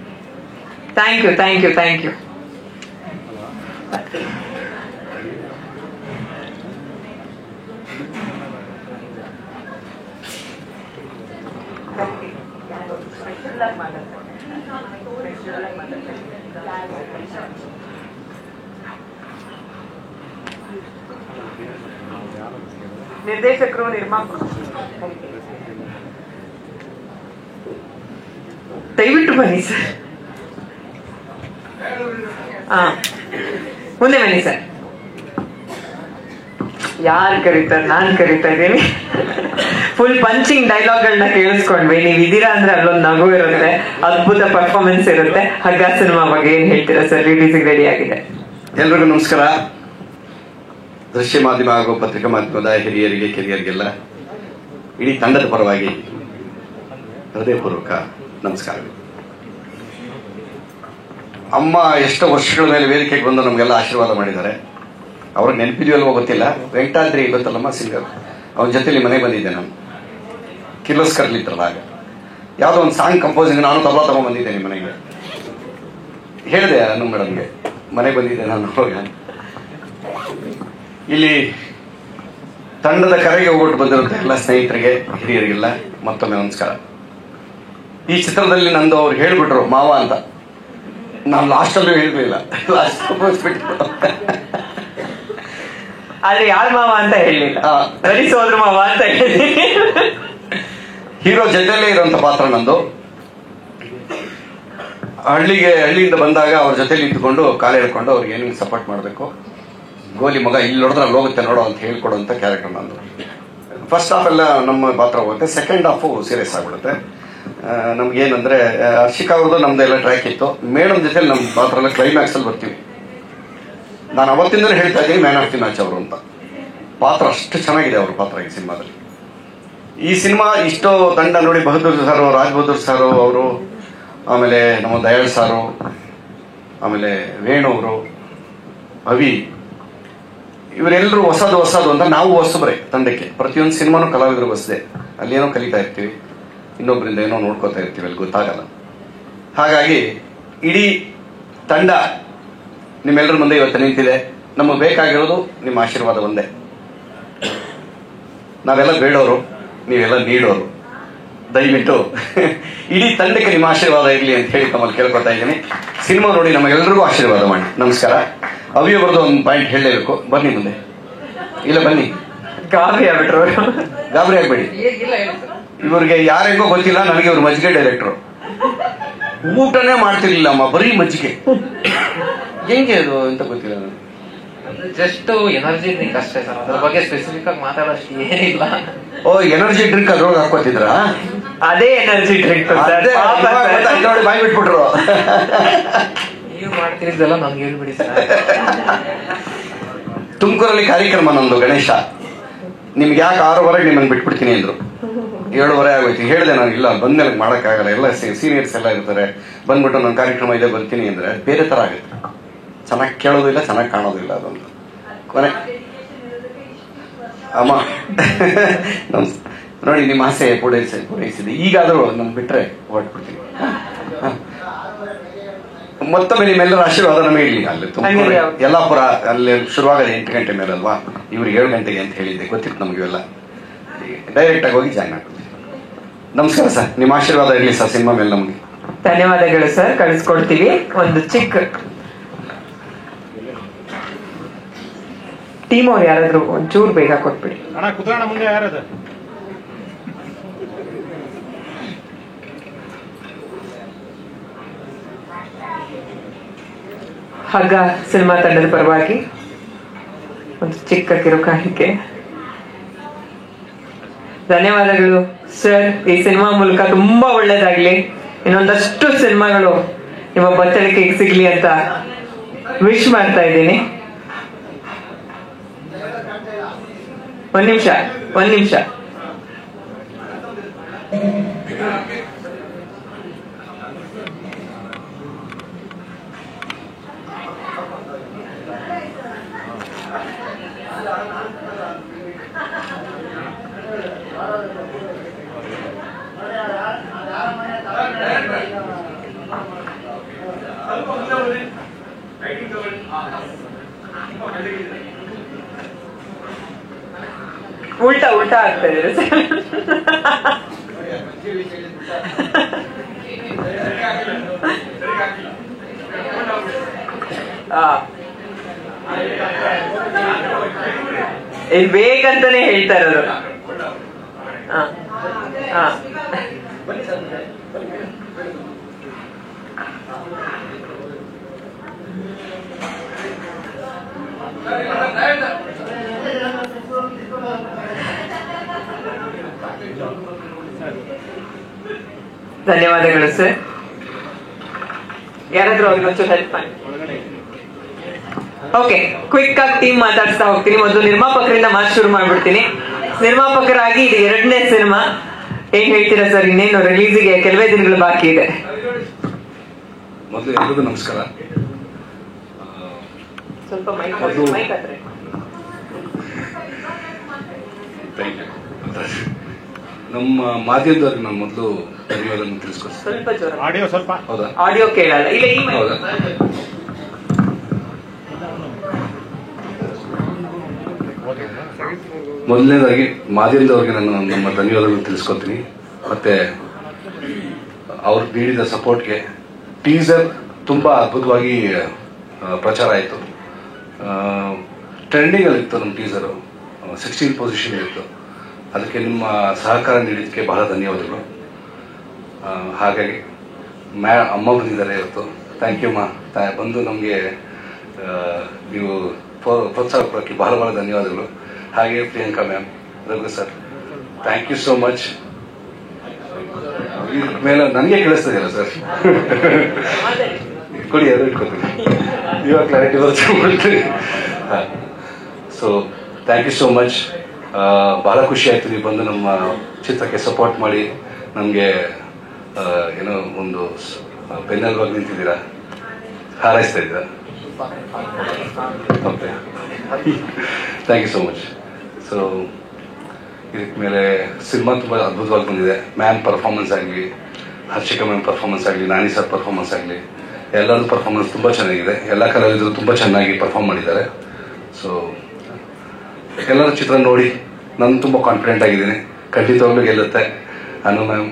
Thank you thank you thank you. ನಿರ್ದೇಶಕರು, ನಿರ್ಮಾಪಕರು ದಯವಿಟ್ಟು ಬನ್ನಿ ಸರ್. ಮುಂದೆ ಬನ್ನಿ ಸರ್. ಯಾರು ಕರೀತಾರೆ? ನಾನ್ ಕರೀತಾ ಇದ್ದೀನಿ. ಫುಲ್ ಪಂಚಿಂಗ್ ಡೈಲಾಗ್ಗಳನ್ನ ಕೇಳಿಸ್ಕೊಂಡ್ವಿ. ನೀವ್ ಇದೀರಾ ಅಂದ್ರೆ ಅಲ್ಲೊಂದು ನಗು ಇರುತ್ತೆ, ಅದ್ಭುತ ಪರ್ಫಾರ್ಮೆನ್ಸ್ ಇರುತ್ತೆ. ಹಗ್ಗ ಸಿನಿಮಾ ಬಗ್ಗೆ ಏನ್ ಹೇಳ್ತೀರಾ ಸರ್? ರಿಲೀಸಿಗೆ ರೆಡಿ ಆಗಿದೆ. ಎಲ್ರಿಗೂ ನಮಸ್ಕಾರ. ದೃಶ್ಯ ಮಾಧ್ಯಮ ಹಾಗೂ ಪತ್ರಿಕಾ ಮಾಧ್ಯಮದ ಹಿರಿಯರಿಗೆ, ಕಿರಿಯರಿಗೆಲ್ಲ ಇಡೀ ತಂಡದ ಪರವಾಗಿ ಹೃದಯಪೂರ್ವಕ ನಮಸ್ಕಾರಗಳು. ಅಮ್ಮ ಎಷ್ಟೋ ವರ್ಷಗಳ ಮೇಲೆ ವೇದಿಕೆಗೆ ಬಂದು ನಮಗೆಲ್ಲ ಆಶೀರ್ವಾದ ಮಾಡಿದ್ದಾರೆ. ಅವ್ರಿಗೆ ನೆನಪಿದೆಯಲ್ವೋ ಗೊತ್ತಿಲ್ಲ, ವೆಂಕಟಾದ್ರಿ ಗೊತ್ತಲ್ಲಮ್ಮ ಸಿಂಗರ್, ಅವನ ಜೊತೆಲಿ ಮನೆಗೆ ಬಂದಿದ್ದೆ ನಾನು. ಕಿರ್ಲೋಸ್ಕರ್ಲಿದ್ರಲ್ಲ ಆಗ ಯಾವುದೋ ಒಂದು ಸಾಂಗ್ ಕಂಪೋಸಿಂಗ್ ನಾನು ತಗೊಂಡ್ಬಂದಿದ್ದೆ ನಿಮ್ಮ ಮನೆಗೆ. ಹೇಳಿದೆ ಅನು ಮೇಡಮ್ಗೆ ಮನೆಗೆ ಬಂದಿದ್ದೆ ನಾನು ಅವಾಗ. ಇಲ್ಲಿ ತಂಡದ ಕರೆಗೆ ಹೋಗ್ಬಿಟ್ಟು ಬಂದಿರುತ್ತೆ ಎಲ್ಲ ಸ್ನೇಹಿತರಿಗೆ, ಹಿರಿಯರಿಗೆಲ್ಲ ಮತ್ತೊಮ್ಮೆ ನಮಸ್ಕಾರ. ಈ ಚಿತ್ರದಲ್ಲಿ ನಂದು ಅವ್ರು ಹೇಳ್ಬಿಟ್ರು ಮಾವ ಅಂತ, ನಾನು ಲಾಸ್ಟಲ್ಲೂ ಹೇಳಿರ್ಲಿಲ್ಲ, ಲಾಸ್ಟ್ ಆದ್ರೆ ಯಾರ ಮಾವ ಅಂತ ಹೇಳಲಿಲ್ಲ, ರವಿ ಸೋದ್ರ ಮಾವ ಅಂತ ಹೇಳಿ. ಹೀರೋ ಜೊತೆಲೇ ಇರುವಂತ ಪಾತ್ರ ನಂದು. ಹಳ್ಳಿಯಿಂದ ಬಂದಾಗ ಅವ್ರ ಜೊತೆಲಿ ಇದ್ದುಕೊಂಡು ಕಾಲು ಹಿಡ್ಕೊಂಡು ಅವ್ರಿಗೆ ಏನೇನು ಸಪೋರ್ಟ್ ಮಾಡಬೇಕು, ಗೋಲಿ ಮಗ ಇಲ್ಲಿ ನೋಡಿದ್ರೆ ಅಲ್ಲಿ ಹೋಗುತ್ತೆ ನೋಡೋ ಅಂತ ಹೇಳ್ಕೊಡುವಂತ ಕ್ಯಾರೆಕ್ಟರ್ ನಂದು. ಫಸ್ಟ್ ಹಾಫ್ ಎಲ್ಲ ನಮ್ಮ ಪಾತ್ರ ಹೋಗುತ್ತೆ, ಸೆಕೆಂಡ್ ಹಾಫು ಸೀರಿಯಸ್ ಆಗ್ಬಿಡುತ್ತೆ. ನಮ್ಗೇನಂದ್ರೆ ಹರ್ಷಿಕಾ ಅವ್ರದ್ದು ನಮ್ದೆಲ್ಲ ಟ್ರ್ಯಾಕ್ ಇತ್ತು, ಮೇಡಮ್ ಜೊತೆ ನಮ್ಮ ಪಾತ್ರ ಎಲ್ಲ ಕ್ಲೈಮ್ಯಾಕ್ಸ್ ಅಲ್ಲಿ ಬರ್ತೀವಿ. ನಾನು ಅವತ್ತಿಂದಲೇ ಹೇಳ್ತಾ ಇದ್ದೀನಿ ಮ್ಯಾನ್ ಆಫ್ ದಿ ಮ್ಯಾಚ್ ಅವರು ಅಂತ. ಪಾತ್ರ ಅಷ್ಟು ಚೆನ್ನಾಗಿದೆ ಅವ್ರ ಪಾತ್ರ ಈ ಸಿನಿಮಾದಲ್ಲಿ. ಈ ಸಿನಿಮಾ ಇಷ್ಟೋ ತಂಡ ನೋಡಿ, ಬಹದ್ದೂರ್ ಸಾರು, ರಾಜ್ ಬಹದ್ದೂರ್ ಸಾರು ಅವರು, ಆಮೇಲೆ ನಮ್ಮ ದಯಾಳ್ ಸಾರು, ಆಮೇಲೆ ವೇಣು ಅವರು, ಅವಿ, ಇವರೆಲ್ಲರೂ ಹೊಸದು ಅಂತ. ನಾವು ಹೊಸಬ್ರೆ ತಂಡಕ್ಕೆ, ಪ್ರತಿಯೊಂದು ಸಿನಿಮಾನು ಕಲಾವಿದರು ಹೊಸದೆ, ಅಲ್ಲೇನೋ ಕಲಿತಾ ಇರ್ತೀವಿ, ಇನ್ನೊಬ್ಬರಿಂದ ಏನೋ ನೋಡ್ಕೋತಾ ಇರ್ತೀವಿ, ಅಲ್ಲಿ ಗೊತ್ತಾಗಲ್ಲ. ಹಾಗಾಗಿ ಇಡೀ ತಂಡ ನಿಮ್ಮೆಲ್ಲರ ಮುಂದೆ ಇವತ್ತು ನಿಂತಿದೆ. ನಮಗೆ ಬೇಕಾಗಿರೋದು ನಿಮ್ಮ ಆಶೀರ್ವಾದ ಒಂದೇ. ನಾವೆಲ್ಲ ಬೇಡೋರು, ನೀವೆಲ್ಲ ನೀಡೋರು. ದಯವಿಟ್ಟು ಇಡೀ ತಂಡಕ್ಕೆ ನಿಮ್ಮ ಆಶೀರ್ವಾದ ಇರಲಿ ಅಂತ ಹೇಳಿ ತಮ್ಮಲ್ಲಿ ಕೇಳ್ಕೊತಾ ಇದ್ದೀನಿ. ಸಿನಿಮಾ ನೋಡಿ ನಮಗೆಲ್ಲರಿಗೂ ಆಶೀರ್ವಾದ ಮಾಡಿ. ನಮಸ್ಕಾರ. ಅವಿಯವ್ರದ್ದು ಒಂದು ಪಾಯಿಂಟ್ ಹೇಳಲೇಬೇಕು. ಬನ್ನಿ ಮುಂದೆ, ಇಲ್ಲ ಬನ್ನಿ, ಗಾಬರಿ ಆಗ್ಬಿಟ್ರು. ಗಾಬರಿ ಆಗ್ಬೇಡಿ. ಇವ್ರಿಗೆ ಯಾರಿಗೋ ಗೊತ್ತಿಲ್ಲ, ನನಗೆ ಇವ್ರು ಮಜ್ಜಿಗೆ ಡೈರೆಕ್ಟ್ರು. ಊಟನೇ ಮಾಡ್ತಿರ್ಲಿಲ್ಲ ಅಮ್ಮ, ಬರೀ ಮಜ್ಜಿಗೆ. ಹೆಂಗೆ ಅದು ಅಂತ ಗೊತ್ತಿಲ್ಲ ನನಗೆ. ಜಸ್ಟ್ ಎನರ್ಜಿ ಡ್ರಿಂಕ್ ಅಷ್ಟೇ ಸರ್, ಅದ್ರ ಬಗ್ಗೆ ಸ್ಪೆಸಿಫಿಕ್ ಆಗಿ ಮಾತಾಡೋಷ್ಟು ಏನಿಲ್ಲ. ಓ, ಎನರ್ಜಿ ಡ್ರಿಂಕ್ ಅದ್ರೊಳಗೆ ಹಾಕೋತಿದ್ರ? ಅದೇ ಎನರ್ಜಿ ಡ್ರಿಂಕ್ ನೋಡಿ ಬಾಯ್ ಬಿಟ್ಬಿಟ್ರು. ನೀವು ಮಾಡ್ತಿರಿದ್ದೆಲ್ಲ ನನ್ಗೆ ಹೇಳ್ಬಿಡಿ ಸರ್. ತುಮಕೂರಲ್ಲಿ ಕಾರ್ಯಕ್ರಮ ನಮ್ದು ಗಣೇಶ, ನಿಮ್ಗೆ ಯಾಕೆ 6:15 ನಿಮ್ಮನ್ನು ಬಿಟ್ಬಿಡ್ತೀನಿ ಅಂದ್ರು. 7:30 ಆಗೋಯ್ತು. ಹೇಳಿದೆ ನಾನು, ಇಲ್ಲ ಬಂದ್ಮೇಲೆ ಮಾಡೋಕ್ಕಾಗಲ್ಲ, ಎಲ್ಲ ಸೀನಿಯರ್ಸ್ ಎಲ್ಲ ಇರ್ತಾರೆ, ಬಂದ್ಬಿಟ್ಟು ನನ್ನ ಕಾರ್ಯಕ್ರಮ ಇದೆ ಬರ್ತೀನಿ ಅಂದ್ರೆ ಬೇರೆ ತರ ಆಗುತ್ತೆ. ಚೆನ್ನಾಗಿ ಕೇಳೋದಿಲ್ಲ, ಚೆನ್ನಾಗಿ ಕಾಣೋದಿಲ್ಲ. ಅದೊಂದು ಕೊನೆ ಅಮ್ಮ ನೋಡಿ, ನಿಮ್ಮ ಆಸೆ ಪೂರೈಸಿದೆ. ಈಗಾದರೂ ನಮ್ಗೆ ಬಿಟ್ರೆ ಹೊರಟ್ಬಿಡ್ತೀನಿ. ಮತ್ತೊಮ್ಮೆ ನಿಮ್ಮೆಲ್ಲರ ಆಶೀರ್ವಾದ ನಮಗೆ ಇಲ್ಲಿ. ಅಲ್ಲಿ ತುಮಕೂರು ಯಲ್ಲಾಪುರ ಅಲ್ಲಿ ಶುರುವಾಗದೆ 8 ಗಂಟೆ ಮೇಲೆ ಅಲ್ವಾ, ಇವ್ರಿಗೆ 7 ಗಂಟೆಗೆ ಅಂತ ಹೇಳಿದ್ದೆ, ಗೊತ್ತಿತ್ತು ನಮಗೆಲ್ಲ. ಡೈರೆಕ್ಟ್ ಆಗಿ ಹೋಗಿ ಜಾಯ್ನ್ ಆಗ್ತೀವಿ. ನಮಸ್ಕಾರ ಸರ್, ನಿಮ್ಮ ಆಶೀರ್ವಾದ ಇರಲಿ ಸರ್ ಸಿನಿಮಾ ಮೇಲೆ ನಮಗೆ. ಧನ್ಯವಾದಗಳು ಸರ್, ಕಳಿಸ್ಕೊಡ್ತೀವಿ. ಒಂದು ಚಿಕ್ಕ ಟೀಮ್ ಅವ್ರು ಯಾರಾದ್ರೂ ಒಂಚೂರು ಬೇಗ ಕೊಟ್ಬಿಡಿ. ಹಗ್ಗ ಸಿನಿಮಾ ತಂಡದ ಪರವಾಗಿ ಒಂದು ಚಿಕ್ಕ ಕಿರುಕಾಣಿಕೆ. ಧನ್ಯವಾದಗಳು ಸರ್. ಈ ಸಿನಿಮಾ ಮೂಲಕ ತುಂಬಾ ಒಳ್ಳೇದಾಗ್ಲಿ, ಇನ್ನೊಂದಷ್ಟು ಸಿನಿಮಾಗಳು ನಿಮ್ಮ ಬತ್ತಳಿಕೆಗೆ ಸಿಗ್ಲಿ ಅಂತ ವಿಶ್ ಮಾಡ್ತಾ ಇದ್ದೀನಿ. ಒಂದ್ ನಿಮಿಷ ಉಲ್ಟಾ ಆಗ್ತಾ ಇದೆ ಸರ್. ಇಲ್ಲಿ ಬೇಕಂತಾನೆ ಹೇಳ್ತಾ ಇರೋದು. ಧನ್ಯವಾದಗಳು ಸರ್. ಯಾರಾದ್ರೂ ಅವ್ರಿಗೆ ಒಂಚೂರು ಹೆಲ್ಪ್ ಮಾಡಿ. ಓಕೆ, ಕ್ವಿಕ್ ಆಗಿ ಟೀಮ್ ಮಾತಾಡ್ಸ್ತಾ ಹೋಗ್ತೀನಿ. ಮೊದಲು ನಿರ್ಮಾಪಕರಿಂದ ಮಾತು ಶುರು ಮಾಡ್ಬಿಡ್ತೀನಿ. ನಿರ್ಮಾಪಕರಾಗಿ ಇದು 2ನೇ ಸಿನಿಮಾ. ಏನ್ ಹೇಳ್ತೀರಾ ಸರ್? ಇನ್ನೇನು ರಿಲೀಸಿಗೆ ಕೆಲವೇ ದಿನಗಳು ಬಾಕಿ ಇದೆ. ಮೊದಲು ಎಲ್ಲರಿಗೂ ನಮಸ್ಕಾರ. ಸ್ವಲ್ಪ ಮೈಕ್ ಹತ್ರ. Thank you. ನಮ್ಮ ಮಾಧ್ಯಮದವ್ರಿಗೆ ನಾನು ಮೊದಲು ಧನ್ಯವಾದವನ್ನು ತಿಳಿಸ್ಕೊಡ್ತೀನಿ. ಸ್ವಲ್ಪ ಜೋರ ಆಡಿಯೋ ಸ್ವಲ್ಪ. ಹೌದಾ? ಆಡಿಯೋ ಕೇಳಲ್ಲ. ಇಲ್ಲ ಈ ಹೌದಾ? ಮೊದಲನೇದಾಗಿ ಮಾಧ್ಯಮದವ್ರಿಗೆ ನಾನು ನಮ್ಮ ಧನ್ಯವಾದಗಳನ್ನು ತಿಳಿಸ್ಕೊತೀನಿ. ಮತ್ತೆ ಅವ್ರು ನೀಡಿದ ಸಪೋರ್ಟ್ಗೆ. ಟೀಸರ್ ತುಂಬಾ ಅದ್ಭುತವಾಗಿ ಪ್ರಚಾರ ಆಯಿತು. ಟ್ರೆಂಡಿಂಗಲ್ಲಿತ್ತು ನಮ್ಮ ಟೀಸರು, 16 ಪೊಸಿಷನ್ ಇತ್ತು. ಅದಕ್ಕೆ ನಿಮ್ಮ ಸಹಕಾರ ನೀಡಿದ್ದಕ್ಕೆ ಬಹಳ ಧನ್ಯವಾದಗಳು. ಹಾಗಾಗಿ ಅಮ್ಮ ಬಂದಿದ್ದಾರೆ ಇವತ್ತು. ಥ್ಯಾಂಕ್ ಯು ಮಾ. ಬಂದು ನಮಗೆ ನೀವು ಪ್ರೋತ್ಸಾಹ ಕೊಡೋಕ್ಕೆ ಬಹಳ ಬಹಳ ಧನ್ಯವಾದಗಳು. ಹಾಗೆ Priyanka ma'am, Raghu sir, thank you so much. ಮೇಲೆ ನನಗೆ ಕೇಳಿಸ್ತದೆಯಲ್ಲ ಸರ್, ಕೊಡಿ, ಅದು ಇಟ್ಕೊತೀನಿ, ಇವಾಗ ಕ್ಲಾರಿಟಿ ಬರುತ್ತೆ. So thank you so much. ಬಹಳ ಖುಷಿ ಆಯ್ತು ನೀವು ಬಂದು ನಮ್ಮ ಚಿತ್ರಕ್ಕೆ ಸಪೋರ್ಟ್ ಮಾಡಿ ನಮಗೆ ಏನೋ ಒಂದು ಬೆನ್ನೆಲುಬಾಗಿ ನಿಂತಿದ್ದೀರಾ, ಹಾರೈಸ್ತಾ ಇದ್ದೀರಾ. Okay, thank you so much. So ಇದಕ್ಕೆ ಮೇಲೆ ಸಿನಿಮಾ ತುಂಬ ಅದ್ಭುತವಾಗಿ ಬಂದಿದೆ. ಮ್ಯಾಮ್ ಪರ್ಫಾರ್ಮೆನ್ಸ್ ಆಗಲಿ, ಹರ್ಷಿಕಾ ಮ್ಯಾಮ್ ಪರ್ಫಾರ್ಮೆನ್ಸ್ ಆಗಲಿ, ನಾನಿ ಸರ್ ಪರ್ಫಾರ್ಮೆನ್ಸ್ ಆಗಲಿ, ಎಲ್ಲರದ್ದು ಪರ್ಫಾರ್ಮೆನ್ಸ್ ತುಂಬ ಚೆನ್ನಾಗಿದೆ. ಎಲ್ಲ ಕಲಾವಿದರು ತುಂಬ ಚೆನ್ನಾಗಿ ಪರ್ಫಾರ್ಮ್ ಮಾಡಿದ್ದಾರೆ. ಸೊ ಎಲ್ಲರ ಚಿತ್ರ ನೋಡಿ ನಾನು ತುಂಬ ಕಾನ್ಫಿಡೆಂಟ್ ಆಗಿದ್ದೀನಿ, ಖಂಡಿತವಾಗ್ಲೂ ಗೆಲ್ಲುತ್ತೆ. ಅನು ಮ್ಯಾಮ್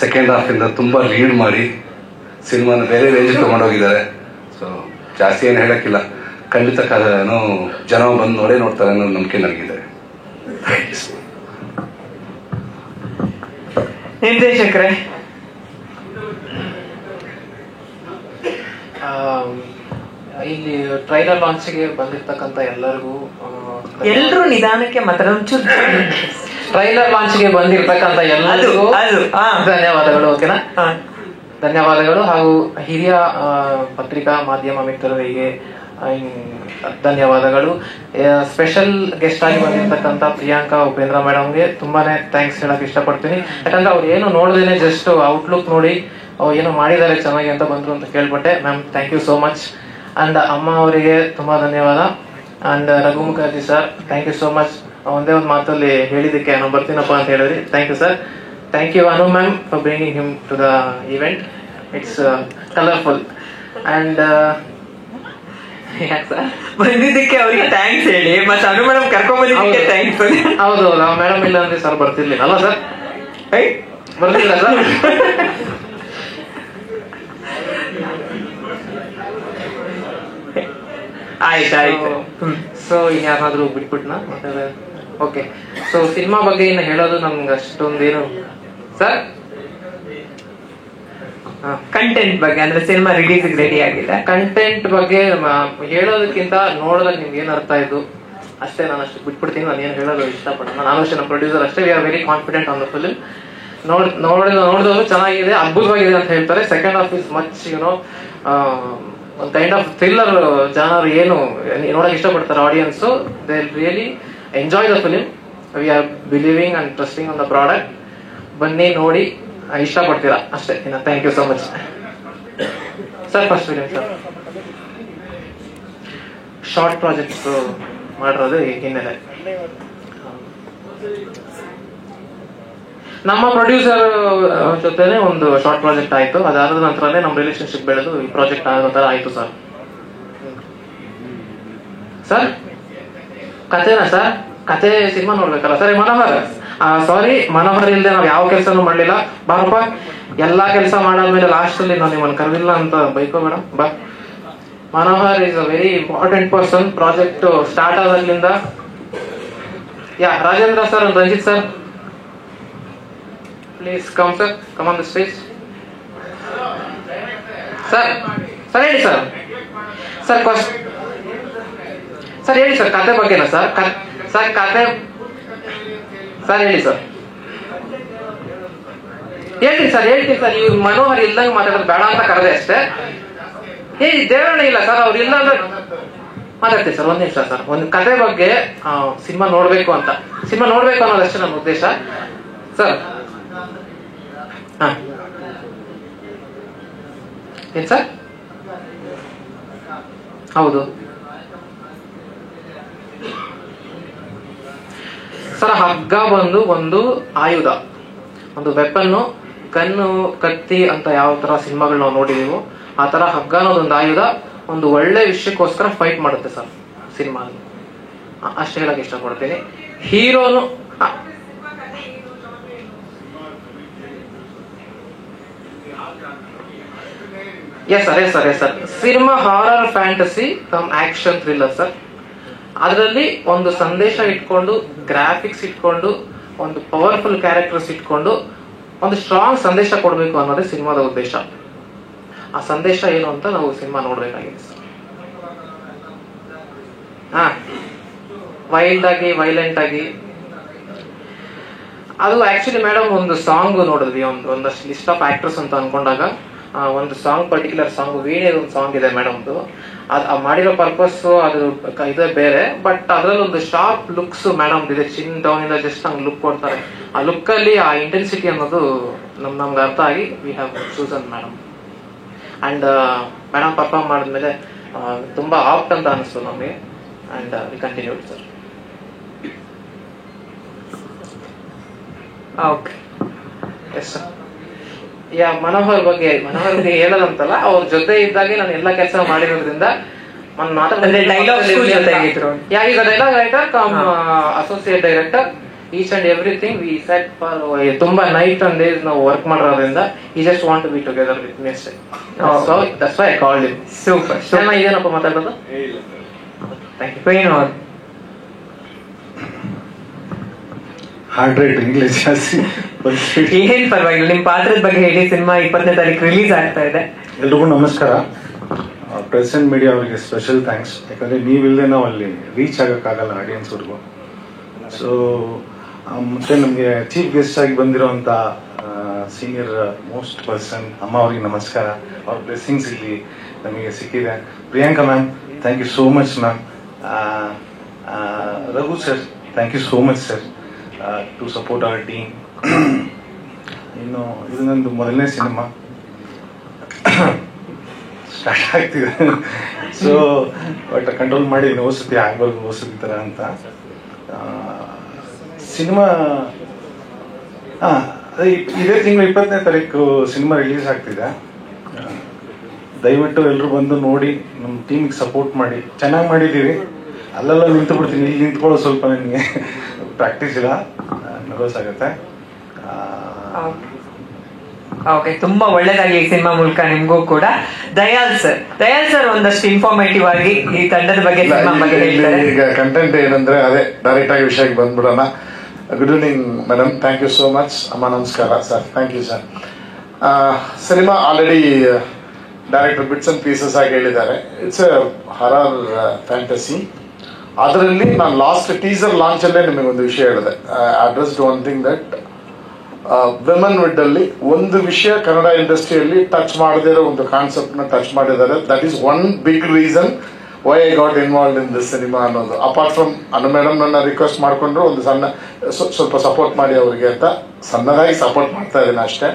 ಸೆಕೆಂಡ್ ಹಾಫಿಂದ ತುಂಬ ಲೀಡ್ ಮಾಡಿ ಸಿನಿಮಾನ ಬೇರೆ ರೇಂಜಿಗೆ ತೊಗೊಂಡೋಗಿದ್ದಾರೆ. ಸೊ ಜಾಸ್ತಿ ಏನು ಹೇಳೋಕ್ಕಿಲ್ಲ, ಖಂಡಿತ ಜನ ಬಂದು ನೋಡೇ ನೋಡ್ತಾರೆ ಅನ್ನೋ ನಂಬಿಕೆ ನನಗಿದೆ. ನಿರ್ದೇಶಕರೇ, ಇಲ್ಲಿ ಟ್ರೈಲರ್ ಲಾಂಚ್ಗೆ ಬಂದಿರ್ತಕ್ಕಂಥ ಎಲ್ಲರಿಗೂ ಎಲ್ರೂ ನಿಧಾನಕ್ಕೆ ಮಾತ್ರ ಟ್ರೈಲರ್ ಲಾಂಚ್ಗೆ ಬಂದಿರ್ತಕ್ಕಂಥ ಎಲ್ಲರಿಗೂ ಧನ್ಯವಾದಗಳು. ಓಕೆನಾ? ಧನ್ಯವಾದಗಳು. ಹಾಗೂ ಹಿರಿಯ ಪತ್ರಿಕಾ ಮಾಧ್ಯಮ ಮಿತ್ರರಿಗೆ ಧನ್ಯವಾದಗಳು. ಸ್ಪೆಷಲ್ ಗೆಸ್ಟ್ ಆಗಿ ಬಂದಿರ್ತಕ್ಕಂಥ ಪ್ರಿಯಾಂಕಾ ಉಪೇಂದ್ರ ಮೇಡಮ್ಗೆ ತುಂಬಾನೇ ಥ್ಯಾಂಕ್ಸ್ ಹೇಳಕ್ ಇಷ್ಟಪಡ್ತೀನಿ. ಯಾಕಂದ್ರೆ ಅವ್ರು ಏನು ನೋಡ್ದೇನೆ ಜಸ್ಟ್ ಔಟ್ಲುಕ್ ನೋಡಿ ಏನೋ ಮಾಡಿದ್ದಾರೆ ಚೆನ್ನಾಗಿ ಅಂತ ಬಂದ್ರು ಅಂತ ಕೇಳ್ಪಟ್ಟೆ. Ma'am thank you so much. And ಅಮ್ಮ ಅವರಿಗೆ ತುಂಬಾ ಧನ್ಯವಾದ. And Raghu Mukherjee sir, thank you so much. ಒಂದೇ ಒಂದು ಮಾತಲ್ಲಿ ಹೇಳಿದಕ್ಕೆ ನಾನು ಬರ್ತೀನಪ್ಪ ಅಂತ ಹೇಳಿದ್ರಿ. Thank you sir. Thank you Anu ma'am for bringing him to the event. It's colourful. And ಬಂದಿದ್ದಕ್ಕೆ ಅವ್ರಿಗೆ ಥ್ಯಾಂಕ್ಸ್ ಹೇಳಿ, ಮತ್ತೆ ಅನು ಮೇಡಮ್ ಕರ್ಕೊಂಡ್ ಬಂದಿದ್ದಕ್ಕೆ ಥ್ಯಾಂಕ್ಸ್. ಹೌದು, ನಾವು ಮೇಡಮ್ ಇಲ್ಲ ಅಂದ್ರೆ ಸರ್ ಬರ್ತಿರ್ಲಿಲ್ಲ ಅಲ್ಲ ಸರ್? ಬರ್ತಿಲ್ಲ ಸರ್? ಆಯ್ತಾಯ್ತು. ಸೊ ಯಾರಾದ್ರೂ ಬಿಟ್ಬಿಟ್ನಾ? ಓಕೆ. ಸೊ ಸಿನಿಮಾ ಬಗ್ಗೆ ಇನ್ನು ಹೇಳೋದು ನಮ್ಗೆ ಅಷ್ಟೊಂದೇನು ಸರ್. ಕಂಟೆಂಟ್ ಬಗ್ಗೆ ಅಂದ್ರೆ ಸಿನಿಮಾ ರಿಲೀಸ್ ರೆಡಿ ಆಗಿದೆ. ಕಂಟೆಂಟ್ ಬಗ್ಗೆ ಹೇಳೋದಕ್ಕಿಂತ ನೋಡೋದಕ್ಕೆ ನಿಮ್ಗೆ ಏನ್ ಅರ್ಥ ಆಯ್ತು ಅಷ್ಟೇ. ನಾನು ಅಷ್ಟು ಬಿಟ್ಬಿಡ್ತೀನಿ, ನಾನು ಏನು ಹೇಳೋದು ಇಷ್ಟಪಡೋಣ. ನಾನು ಅಷ್ಟೇ, ನಮ್ಮ ಪ್ರೊಡ್ಯೂಸರ್ ಅಷ್ಟೇ. We are very confident on the film. ನೋಡಿದವರು ಚೆನ್ನಾಗಿದೆ, ಅದ್ಭುತವಾಗಿದೆ ಅಂತ ಹೇಳ್ತಾರೆ. ಸೆಕೆಂಡ್ ಹಾಫ್ ಇಸ್ ಮಚ್ ಒಂದು ಕೈಂಡ್ ಆಫ್ ಥ್ರಿಲ್ಲರ್ ಜಾನರ್ ಏನು ನೋಡಕ್ ಇಷ್ಟಪಡ್ತಾರೆ audience. They really enjoy the film. We are believing and trusting on the product. ಬನ್ನಿ ನೋಡಿ ಇಷ್ಟಪಡ್ತೀರಾ ಅಷ್ಟೇ. Thank you so much sir. First film sir, short projects ಮಾಡಿರೋದು ಹಿನ್ನೆಲೆ. ನಮ್ಮ ಪ್ರೊಡ್ಯೂಸರ್ ಜೊತೆನೆ ಒಂದು ಶಾರ್ಟ್ ಪ್ರಾಜೆಕ್ಟ್ ಆಯ್ತು. ಅದಾದ ನಂತರನೇ ನಮ್ಮ ರಿಲೇಶನ್ಶಿಪ್ ಬೆಳೆದು ಈ ಪ್ರಾಜೆಕ್ಟ್ ಆಗೋ ತರ ಆಯ್ತು ಸರ್. ಸರ್ ಕಥೆನಾ ಸರ್? ಕತೆ ಸಿನಿಮಾ ನೋಡ್ಬೇಕಲ್ಲ ಸರ್. ಮನೋಹರ್, ಸಾರಿ, ಮನೋಹರ್ ಇಲ್ಲದೆ ನಾವು ಯಾವ ಕೆಲಸನೂ ಮಾಡ್ಲಿಲ್ಲ. ಬಾರಪ್ಪ, ಎಲ್ಲಾ ಕೆಲಸ ಮಾಡಾದ್ಮೇಲೆ ಲಾಸ್ಟ್ ಅಲ್ಲಿ ನಾವು ನಿಮ್ಮನ್ನು ಕರೆದಿಲ್ಲ ಅಂತ ಬೈಕೋಬೇಡ. ಬಾ. Manohar is a very important person. Project start ಆದಾಗ್ಲಿಂದ. Rajendra sir and Ranjith sir, please come sir, come on the stage. Sir sir ಹೇಳಿ ಸರ್. ಸರ್ ಸರ್ ಹೇಳಿ ಸರ್, ಕತೆ ಬಗ್ಗೆನಾ ಸರ್? ಸರ್ ಕತೆ ಸರ್ ಹೇಳಿ ಸರ್. ಹೇಳ್ತೀನಿ ಸರ್, ಹೇಳ್ತೀನಿ ಸರ್. ಇವ್ರು ಮನೋಹರ್ ಇಲ್ದಂಗೆ ಮಾತಾಡೋದು ಬೇಡ ಅಂತ ಕರೆದೆ ಅಷ್ಟೇ. ದೇವರಣ್ಣ ಇಲ್ಲ ಸರ್, ಅವ್ರು ಇಲ್ಲ ಅಂದ್ರೆ ಮಾತಾಡ್ತೀನಿ ಸರ್. ಒಂದ್ ನಿಮಿಷ ಸರ್. ಒಂದು ಕತೆ ಬಗ್ಗೆ ಸಿನಿಮಾ ನೋಡ್ಬೇಕು ಅಂತ, ಸಿನಿಮಾ ನೋಡ್ಬೇಕು ಅನ್ನೋದಷ್ಟೇ ನನ್ನ ಉದ್ದೇಶ ಸರ್. ಹಾ ಏನ್ ಸರ್? ಹೌದು ಸರ್ ಹಗ್ಗ ಬಂದು ಒಂದು ಆಯುಧ, ಒಂದು ವೆಪನ್ನು, ಗನ್ನು, ಕತ್ತಿ ಅಂತ ಯಾವ ತರ ಸಿನಿಮಾಗಳು ನಾವು ನೋಡಿದೀವೋ ಆ ತರ ಹಗ್ಗ ಅನ್ನೋದೊಂದು ಆಯುಧ ಒಂದು ಒಳ್ಳೆ ವಿಷಯಕ್ಕೋಸ್ಕರ ಫೈಟ್ ಮಾಡುತ್ತೆ ಸರ್ ಸಿನಿಮಾ. ಅಷ್ಟೇ ಹೇಳಕ್ ಇಷ್ಟಪಡ್ತೀನಿ. ಹೀರೋನು yes sir cinema horror fantasy cum action thriller sir. ಅದರಲ್ಲಿ ಒಂದು ಸಂದೇಶ ಇಟ್ಕೊಂಡು, ಗ್ರಾಫಿಕ್ಸ್ ಇಟ್ಕೊಂಡು, ಒಂದು ಪವರ್ಫುಲ್ ಕ್ಯಾರೆಕ್ಟರ್ಸ್ ಇಟ್ಕೊಂಡು ಒಂದು ಸ್ಟ್ರಾಂಗ್ ಸಂದೇಶ ಕೊಡಬೇಕು ಅನ್ನೋದೇ ಸಿನಿಮಾದ ಉದ್ದೇಶ. ಆ ಸಂದೇಶ ಏನು ಅಂತ ನಾವು ಸಿನಿಮಾ ನೋಡ್ಬೇಕಾಗಿದೆ ಸರ್. ವೈಲ್ಡ್ ಆಗಿ, ವೈಲೆಂಟ್ ಆಗಿ. ಅದು ಆಕ್ಚುಲಿ ಮೇಡಮ್ ಒಂದು ಸಾಂಗ್ ನೋಡಿದ್ವಿ, ಒಂದಷ್ಟು ಲಿಸ್ಟ್ ಆಫ್ ಆಕ್ಟರ್ಸ್ ಅಂತ ಅನ್ಕೊಂಡಾಗ ಒಂದು ಸಾಂಗ್, ಪರ್ಟಿಕ್ಯುಲರ್ ಸಾಂಗ್, ವೀಣೆ ಒಂದು ಸಾಂಗ್ ಇದೆ ಮೇಡಮ್ದು. ಅದು ಮಾಡಿರೋ ಪರ್ಪಸ್ ಅದು ಇದೇ ಬೇರೆ, ಬಟ್ ಅದ್ರಲ್ಲಿ ಒಂದು ಶಾರ್ಪ್ ಲುಕ್ಸ್ ಮೇಡಮ್ ಇದೆ. ಚಿನ್ ಡೌನ್ ಇಂದ ಜಸ್ಟ್ ಹಂಗೆ ಲುಕ್ ಕೊಡ್ತಾರೆ. ಆ ಲುಕ್ ಅಲ್ಲಿ ಆ ಇಂಟೆನ್ಸಿಟಿ ಅನ್ನೋದು ನಮ್ಗೆ ಅರ್ಥ ಆಗಿ we have chosen madam. And madam perform ಮಾಡಿದ್ಮೇಲೆ ತುಂಬಾ ಆಪ್ಟ್ ಅಂತ ಅನಿಸ್ತು ನಮಗೆ. And we continued sir. Okay, yes sir. Manohar ಬಗ್ಗೆ ಹೇಳೋದಂತಲ್ಲ, ಅವ್ರ ಜೊತೆ ಇದ್ದಾಗೆ ನಾನು ಎಲ್ಲಾ ಕೆಲಸ ಮಾಡಿರೋದ್ರಿಂದ dialogue writer cum associate director, each and everything we set for ತುಂಬಾ ನೈಟ್ ಅಂಡ್ ಡೇಸ್ ನಾವು ವರ್ಕ್ ಮಾಡಿರೋದ್ರಿಂದ ಈ just want to be together with me ಅಷ್ಟೇ. So that's why I called him. Super. ಇದೇನಪ್ಪ ಮಾತಾಡೋದು? Thank you. Hard right English ಜಾಸ್ತಿ ಏನ್ ಪರವಾಗಿಲ್ಲ. ನಿಮ್ ಪಾತ್ರದ ಬಗ್ಗೆ ಹೇಳಿ. ಸಿನಿಮಾ 20ನೇ ತಾರೀಕು ರಿಲೀಸ್ ಆಗ್ತಾ ಇದೆ. ಎಲ್ರಿಗೂ ನಮಸ್ಕಾರ. ಪ್ರೆಸೆಂಟ್ ಮೀಡಿಯಾ ಅವರಿಗೆ ಸ್ಪೆಷಲ್ ಥ್ಯಾಂಕ್ಸ್. ಯಾಕಂದ್ರೆ ನೀವಿಲ್ಲದೆ ನಾವು ಅಲ್ಲಿ ರೀಚ್ ಆಗಕ್ಕಾಗಲ್ಲ ಆಡಿಯನ್ಸ್ವರೆಗೂ. ಸೊ ಮತ್ತೆ ನಮಗೆ ಚೀಫ್ ಗೆಸ್ಟ್ ಆಗಿ ಬಂದಿರೋಂಥ ಸೀನಿಯರ್ ಮೋಸ್ಟ್ ಪರ್ಸನ್ ಅಮ್ಮ ಅವ್ರಿಗೆ ನಮಸ್ಕಾರ. ಅವ್ರ ಬ್ಲೆಸ್ಸಿಂಗ್ಸ್ ಇಲ್ಲಿ ನಮಗೆ ಸಿಕ್ಕಿದೆ. Priyanka ma'am, thank you so much ma'am. Raghu sir, thank you so much sir to support our team. ಇನ್ನು ಇದು ನಂದು ಮೊದಲನೇ ಸಿನಿಮಾ ಸ್ಟಾರ್ಟ್ ಆಗ್ತಿದೆ. ಸೊ ಬಟ್ ಕಂಟ್ರೋಲ್ ಮಾಡಿ ಓದಿಸ್ತಿ ಆಗ್ಬಾರ್ದು, ಓದಿಸ್ತಿ ಥರ ಅಂತ ಸಿನಿಮಾ. ಇದೇ ತಿಂಗಳು 20ನೇ ತಾರೀಕು ಸಿನಿಮಾ ರಿಲೀಸ್ ಆಗ್ತಿದೆ. ದಯವಿಟ್ಟು ಎಲ್ಲರೂ ಬಂದು ನೋಡಿ, ನಮ್ಮ ಟೀಮಿಗೆ ಸಪೋರ್ಟ್ ಮಾಡಿ. ಚೆನ್ನಾಗಿ ಮಾಡಿದ್ದೀವಿ. ಅಲ್ಲೆಲ್ಲ ನಿಂತು ಬಿಡ್ತೀನಿ, ಇಲ್ಲಿ ನಿಂತ್ಕೊಳ್ಳೋ ಸ್ವಲ್ಪ ನನಗೆ ಪ್ರಾಕ್ಟೀಸ್ ಇಲ್ಲ, ನರ್ವಸ್ ಆಗುತ್ತೆ. ಓಕೆ, ತುಂಬಾ ಒಳ್ಳೇದಾಗಿ ಈ ಸಿನಿಮಾ ಮೂಲಕ ನಿಮ್ಗೂ ಕೂಡ. ದಯಾಲ್ ಸರ್ ಒಂದಷ್ಟು ಇನ್ಫಾರ್ಮೇಟಿವ್ ಆಗಿ ಈ ತಂಡದ ಬಗ್ಗೆ, ಸಿನಿಮಾ ಬಗ್ಗೆ ಹೇಳ್ತಾರೆ. ಈಗ ಕಂಟೆಂಟ್ ಏನಂದ್ರೆ ಅದೇ ಡೈರೆಕ್ಟ್ ಆಗಿ ವಿಷಯಕ್ಕೆ ಬಂದ್ಬಿಡೋಣ. Good evening madam, thank you so much. ಅಮ್ಮ ನಮಸ್ಕಾರ sir, thank you sir. Cinema already director bits and pieces ಆಗಿ ಹೇಳಿದ್ದಾರೆ. It's a horror fantasy. ಅದರಲ್ಲಿ ನಾನು ಲಾಸ್ಟ್ ಟೀಸರ್ ಲಾಂಚ್ ಅಲ್ಲೇ ನಿಮಗೆ ಒಂದು ವಿಷಯ ಹೇಳಿದೆ. Addressed one thing that women would ಅಲ್ಲಿ ಒಂದು ವಿಷಯ ಕನ್ನಡ ಇಂಡಸ್ಟ್ರಿಯಲ್ಲಿ ಟಚ್ ಮಾಡದೇ ಇರೋ ಒಂದು ಕಾನ್ಸೆಪ್ಟ್ ನ ಟಚ್ ಮಾಡಿದ್ದಾರೆ. That is one big reason why I got involve in this cinema ಅನ್ನೋದು. ಅಪಾರ್ಟ್ ಫ್ರಮ್ ಅನ್ನು ಮೇಡಮ್ ನನ್ನ ರಿಕ್ವೆಸ್ಟ್ ಮಾಡ್ಕೊಂಡ್ರು ಒಂದು ಸಣ್ಣ ಸ್ವಲ್ಪ ಸಪೋರ್ಟ್ ಮಾಡಿ ಅವರಿಗೆ ಅಂತ ಸಣ್ಣದಾಗಿ ಸಪೋರ್ಟ್ ಮಾಡ್ತಾ ಇದ್ದೀನಿ ಅಷ್ಟೇ.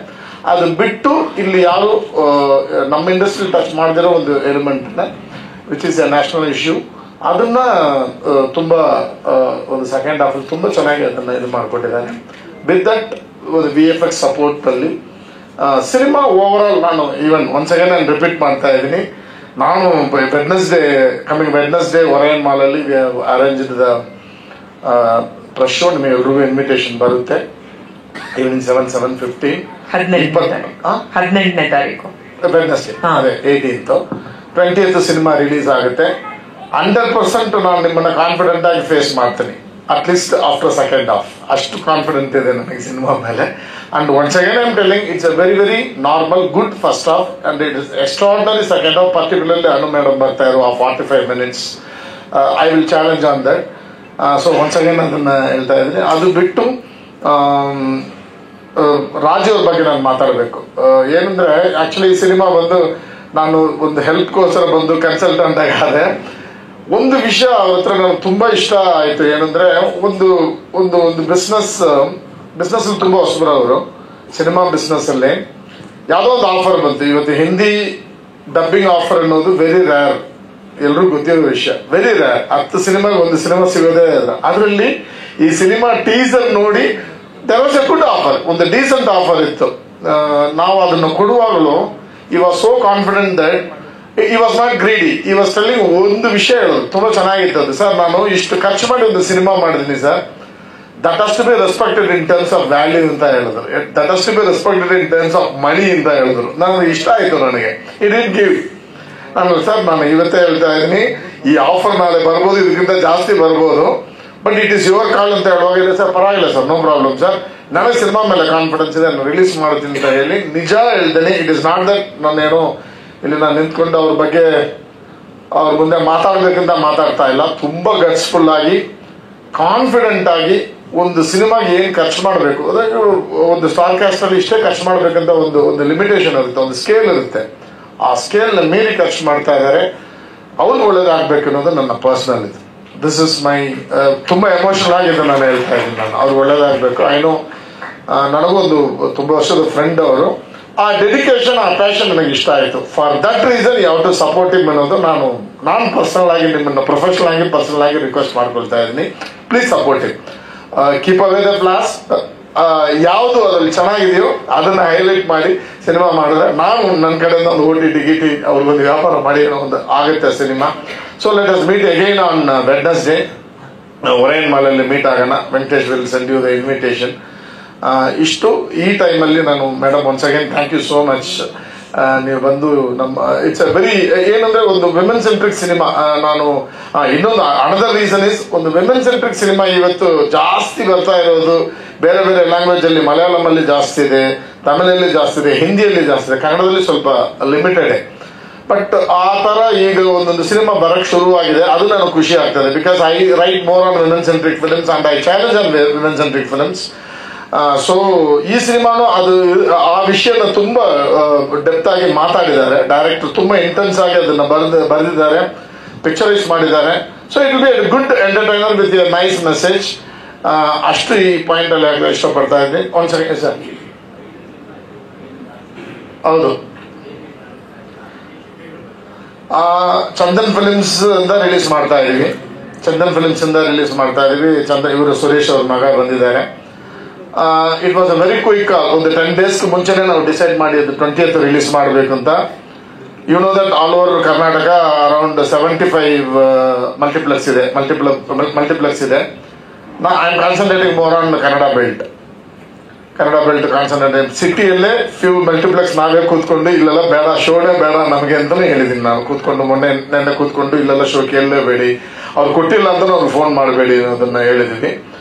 ಅದು ಬಿಟ್ಟು ಇಲ್ಲಿ ಯಾರು ನಮ್ಮ ಇಂಡಸ್ಟ್ರಿ ಟಚ್ ಮಾಡದಿರೋ ಒಂದು element which is A national issue, ಅದನ್ನ ತುಂಬಾ ಒಂದು ಸೆಕೆಂಡ್ ಹಾಫ್ ತುಂಬಾ ಚೆನ್ನಾಗಿ ಅದನ್ನ ಇದು ಮಾಡಿಕೊಟ್ಟಿದ್ದಾನೆ. ವಿತ್ ದಟ್ ಒಂದು VFX ಸಪೋರ್ಟ್ ಅಲ್ಲಿ ಸಿನಿಮಾ ಓವರ್ ಆಲ್ ನಾನು ಈವನ್ ಒನ್ಸ್ ಅಗೇನ್ ನಾನು ರಿಪೀಟ್ ಮಾಡ್ತಾ ಇದ್ದೀನಿ. ನಾನು ಕಮಿಂಗ್ ವೆಡ್ನೆಸ್ಡೇ ಒರಯನ್ ಮಾಲ್ ಅಲ್ಲಿ ಅರೇಂಜ್ ದ ಪ್ರೆಸ್ ಶೋ. ನಿಮಗೆ ಎಲ್ರಿಗೂ ಇನ್ವಿಟೇಷನ್ ಬರುತ್ತೆ. ಈವ್ನಿಂಗ್ 7:15 18ನೇ ತಾರೀಕು ವೆಡ್ನೆಸ್ಡೇ, ಅದೇ 18th 20th ಸಿನಿಮಾ ರಿಲೀಸ್ ಆಗುತ್ತೆ. 100% ನಾನು ನಿಮ್ಮನ್ನ ಕಾನ್ಫಿಡೆಂಟ್ ಆಗಿ ಫೇಸ್ ಮಾಡ್ತೀನಿ. ಅಟ್ಲೀಸ್ಟ್ ಆಫ್ಟರ್ ಸೆಕೆಂಡ್ ಹಾಫ್ ಅಷ್ಟು ಕಾನ್ಫಿಡೆಂಟ್ ಇದೆ ನನಗೆ ಸಿನಿಮಾ ಮೇಲೆ. And once again I am telling it's a very very normal good first half and it is extraordinary second half. Particularly Anu madam ಬರ್ತಾ ಇರೋ ಆ 45 minutes I will challenge on that. So once again ಅದನ್ನ ಹೇಳ್ತಾ ಇದ್ದೀನಿ. ಅದು ಬಿಟ್ಟು ರಾಜು ಅವ್ರ ಬಗ್ಗೆ ನಾನು ಮಾತಾಡಬೇಕು. ಏನಂದ್ರೆ ಆಕ್ಚುಲಿ ಈ ಸಿನಿಮಾ ಬಂದು ನಾನು ಒಂದು ಹೆಲ್ಪ್ಗೋಸ್ಕರ ಬಂದು ಕನ್ಸಲ್ಟೆಂಟ್ ಆಗಾದೆ. ಒಂದು ವಿಷಯ ಅವ್ರ ಹತ್ರ ನನಗೆ ತುಂಬಾ ಇಷ್ಟ ಆಯ್ತು. ಏನಂದ್ರೆ ಒಂದು ಒಂದು ಒಂದು ಬಿಸ್ನೆಸ್ ತುಂಬಾ ಹೊಸಬರು ಅವರು. ಸಿನಿಮಾ ಬಿಸ್ನೆಸ್ ಅಲ್ಲಿ ಯಾವುದೋ ಒಂದು ಆಫರ್ ಬಂತು. ಇವತ್ತು ಹಿಂದಿ ಡಬ್ಬಿಂಗ್ ಆಫರ್ ಅನ್ನೋದು ವೆರಿ ರೇರ್, ಎಲ್ರಿಗೂ ಗೊತ್ತಿರೋ ವಿಷಯ. Very rare. 10 ಸಿನಿಮಾಗೆ ಒಂದು ಸಿನಿಮಾ ಸಿಗೋದೇ. ಅದರಲ್ಲಿ ಈ ಸಿನಿಮಾ ಟೀಸರ್ ನೋಡಿ there was a good offer, ಒಂದು ಡೀಸೆಂಟ್ ಆಫರ್ ಇತ್ತು. ನಾವು ಅದನ್ನು ಕೊಡುವಾಗಲೂ he was so confident that he was not greedy. He was telling ಒಂದು ವಿಷಯ ಹೇಳೋದು ತುಂಬಾ ಚೆನ್ನಾಗಿತ್ತು ಅದು. ಸರ್ ನಾನು ಇಷ್ಟು ಖರ್ಚು ಮಾಡಿ ಒಂದು ಸಿನಿಮಾ ಮಾಡಿದ್ದೀನಿ sir, that has to be respected in terms of value ಅಂತ ಹೇಳಿದ್ರು. That has to be respected in terms of money ಅಂತ ಹೇಳಿದ್ರು. ನನಗೆ ಇಷ್ಟ ಆಯ್ತು. ನನಗೆ ಇಟ್ ಇಟ್ ಗಿವ್. ನಾನು ಸರ್ ನಾನು ಇವತ್ತೇ ಹೇಳ್ತಾ ಇದ್ದೀನಿ, ಈ ಆಫರ್ ನಾಳೆ ಬರ್ಬೋದು, ಇದಕ್ಕಿಂತ ಜಾಸ್ತಿ ಬರ್ಬೋದು, but it is your call ಅಂತ ಹೇಳುವಾಗ ಸರ್ ಪರವಾಗಿಲ್ಲ ಸರ್, ನೋ ಪ್ರಾಬ್ಲಮ್ ಸರ್, ನನಗೆ ಸಿನಿಮಾ ಮೇಲೆ ಕಾನ್ಫಿಡೆನ್ಸ್ ಇದೆ, ನಾನು ರಿಲೀಸ್ ಮಾಡ್ತೀನಿ ಅಂತ ಹೇಳಿ ನಿಜ ಹೇಳ್ತೇನೆ. ಇಟ್ ಇಸ್ ನಾಟ್ ದಟ್ ನಾನೇನು ಇಲ್ಲಿ ನಾನು ನಿಂತ್ಕೊಂಡು ಅವ್ರ ಬಗ್ಗೆ ಅವ್ರ ಮುಂದೆ ಮಾತಾಡ್ಬೇಕಂತ ಮಾತಾಡ್ತಾ ಇಲ್ಲ. ತುಂಬಾ ಗಟ್ಸ್ಫುಲ್ ಆಗಿ ಕಾನ್ಫಿಡೆಂಟ್ ಆಗಿ ಒಂದು ಸಿನಿಮಾಗೆ ಏನ್ ಖರ್ಚು ಮಾಡಬೇಕು, ಅದಾಗ ಒಂದು ಸ್ಟಾರ್ ಕ್ಯಾಸ್ಟ್ ಅಲ್ಲಿ ಇಷ್ಟೇ ಖರ್ಚು ಮಾಡ್ಬೇಕಂತ ಒಂದು ಲಿಮಿಟೇಷನ್ ಇರುತ್ತೆ, ಒಂದು ಸ್ಕೇಲ್ ಇರುತ್ತೆ. ಆ ಸ್ಕೇಲ್ ನ ಮೀರಿ ಖರ್ಚು ಮಾಡ್ತಾ ಇದ್ದಾರೆ. ಅವ್ರು ಒಳ್ಳೇದಾಗ್ಬೇಕು ಅನ್ನೋದು ನನ್ನ ಪರ್ಸನಲ್ ಇದು. ದಿಸ್ ಇಸ್ ಮೈ ತುಂಬಾ ಎಮೋಷನಲ್ ಆಗಿದೆ ನಾನು ಹೇಳ್ತಾ ಇದ್ದೀನಿ. ನಾನು ಅವ್ರು ಒಳ್ಳೇದಾಗ್ಬೇಕು. ಐನೋ ನನಗೊಂದು ತುಂಬಾ ವರ್ಷದ ಫ್ರೆಂಡ್ ಅವರು. ಆ ಡೆಡಿಕೇಶನ್, ಆ ಪ್ಯಾಷನ್ ನನಗೆ ಇಷ್ಟ ಆಯ್ತು. ಫಾರ್ ದಟ್ ರೀಸನ್ ಯಾವ ಟು ಸಪೋರ್ಟ್ ಹಿಮ್ ಅನ್ನೋದು ನಾನು ಪರ್ಸನಲ್ ಆಗಿ ನಿಮ್ಮನ್ನ ಪ್ರೊಫೆಷನಲ್ ಆಗಿ ಪರ್ಸನಲ್ ಆಗಿ ರಿಕ್ವೆಸ್ಟ್ ಮಾಡ್ಕೊಳ್ತಾ ಇದ್ದೀನಿ. Please support him. Keep away the flaws. ಯಾವುದು ಅದರಲ್ಲಿ ಚೆನ್ನಾಗಿದೆಯೋ ಅದನ್ನ ಹೈಲೈಟ್ ಮಾಡಿ ಸಿನಿಮಾ ಮಾಡಿದ್ರೆ ನಾನು ನನ್ನ ಕಡೆಯಿಂದ ಒಂದು OTT ಗಿಟಿ ಅವ್ರಿಗೊಂದು ವ್ಯಾಪಾರ ಮಾಡಿ ಒಂದು ಆಗುತ್ತೆ cinema. So let us meet again on Wednesday. Orion ಮಾಲಲ್ಲಿ ಮೀಟ್ ಆಗೋಣ. Venkatesh will send you the invitation. ಇಷ್ಟು ಈ ಟೈಮಲ್ಲಿ ನಾನು madam once again thank you so much. ನೀವು ಬಂದು ನಮ್ಮ ಇಟ್ಸ್ ಅ ವೆರಿ ಏನಂದ್ರೆ ಒಂದು ವಿಮೆನ್ ಸೆಂಟ್ರಿಕ್ ಸಿನಿಮಾ. ನಾನು ಇನ್ನೊಂದು ಅನದರ್ ರೀಸನ್ ಇಸ್ ಒಂದು ವಿಮೆನ್ ಸೆಂಟ್ರಿಕ್ ಸಿನಿಮಾ ಇವತ್ತು ಜಾಸ್ತಿ ಬರ್ತಾ ಇರೋದು ಬೇರೆ ಬೇರೆ ಲ್ಯಾಂಗ್ವೇಜ್ ಅಲ್ಲಿ. ಮಲಯಾಳಂ ಅಲ್ಲಿ ಜಾಸ್ತಿ ಇದೆ, ತಮಿಳಲ್ಲಿ ಜಾಸ್ತಿ ಇದೆ, ಹಿಂದಿಯಲ್ಲಿ ಜಾಸ್ತಿ ಇದೆ, ಕನ್ನಡದಲ್ಲಿ ಸ್ವಲ್ಪ ಲಿಮಿಟೆಡ್. ಬಟ್ ಆ ತರ ಈಗ ಒಂದೊಂದು ಸಿನಿಮಾ ಬರಕ್ ಶುರುವಾಗಿದೆ. ಅದು ನನಗೆ ಖುಷಿ ಆಗ್ತದೆ. Because I right more on women centric films and I challenge on women centric films. So ಈ ಸಿನಿಮಾನು ಅದು ಆ ವಿಷಯನ ತುಂಬಾ ಡೆಪ್ತ್ ಆಗಿ ಮಾತಾಡಿದ್ದಾರೆ. ಡೈರೆಕ್ಟರ್ ತುಂಬಾ ಇಂಟೆನ್ಸ್ ಆಗಿ ಅದನ್ನ ಬರೆದಿದ್ದಾರೆ, ಪಿಕ್ಚರೈಸ್ ಮಾಡಿದ್ದಾರೆ. So it will be A good entertainer with A nice message. ಅಷ್ಟು ಈ ಪಾಯಿಂಟ್ ಅಲ್ಲಿ ಆಗಲು ಇಷ್ಟಪಡ್ತಾ ಇದ್ದೀನಿ. ಒಂದ್ ಸೆಕೆಂಡ್ ಸರ್. ಹೌದು, ಚಂದನ್ ಫಿಲಿಮ್ಸ್ ಅಂತ ರಿಲೀಸ್ ಮಾಡ್ತಾ ಇದೀವಿ. ಚಂದನ್ ಫಿಲಿಮ್ಸ್ ಇಂದ ರಿಲೀಸ್ ಮಾಡ್ತಾ ಇದೀವಿ. ಇವರು ಸುರೇಶ್ ಅವ್ರ ಮಗ ಬಂದಿದ್ದಾರೆ. It was a very quick. ಒಂದು 10 days ಮುಂಚೆನೆ ನಾವು ಡಿಸೈಡ್ ಮಾಡಿದ್ದು 20th ರಿಲೀಸ್ ಮಾಡಬೇಕು ಅಂತ. You know that all over Karnataka around 75 multiplex ಇದೆ. I am concentrating more on Kannada belt concentrate. ಸಿಟಿಯಲ್ಲೇ ಫ್ಯೂ ಮಲ್ಟಿಪ್ಲೆಕ್ಸ್ ನಾವೇ ಕೂತ್ಕೊಂಡು ಇಲ್ಲೆಲ್ಲ ಬೇಡ, ಶೋನೇ ಬೇಡ ನಮಗೆ ಅಂತಾನೆ ಹೇಳಿದೀನಿ ನಾನು. ಕೂತ್ಕೊಂಡು ನೆನ್ನೆ ಕೂತ್ಕೊಂಡು ಇಲ್ಲೆಲ್ಲ ಶೋ ಕೇಳಲೇಬೇಡಿ, ಅವ್ರು ಕೊಟ್ಟಿಲ್ಲ ಅಂತ ಅವ್ರು ಫೋನ್ ಮಾಡಬೇಡಿ ಅನ್ನೋದನ್ನ ಹೇಳಿದೀನಿ.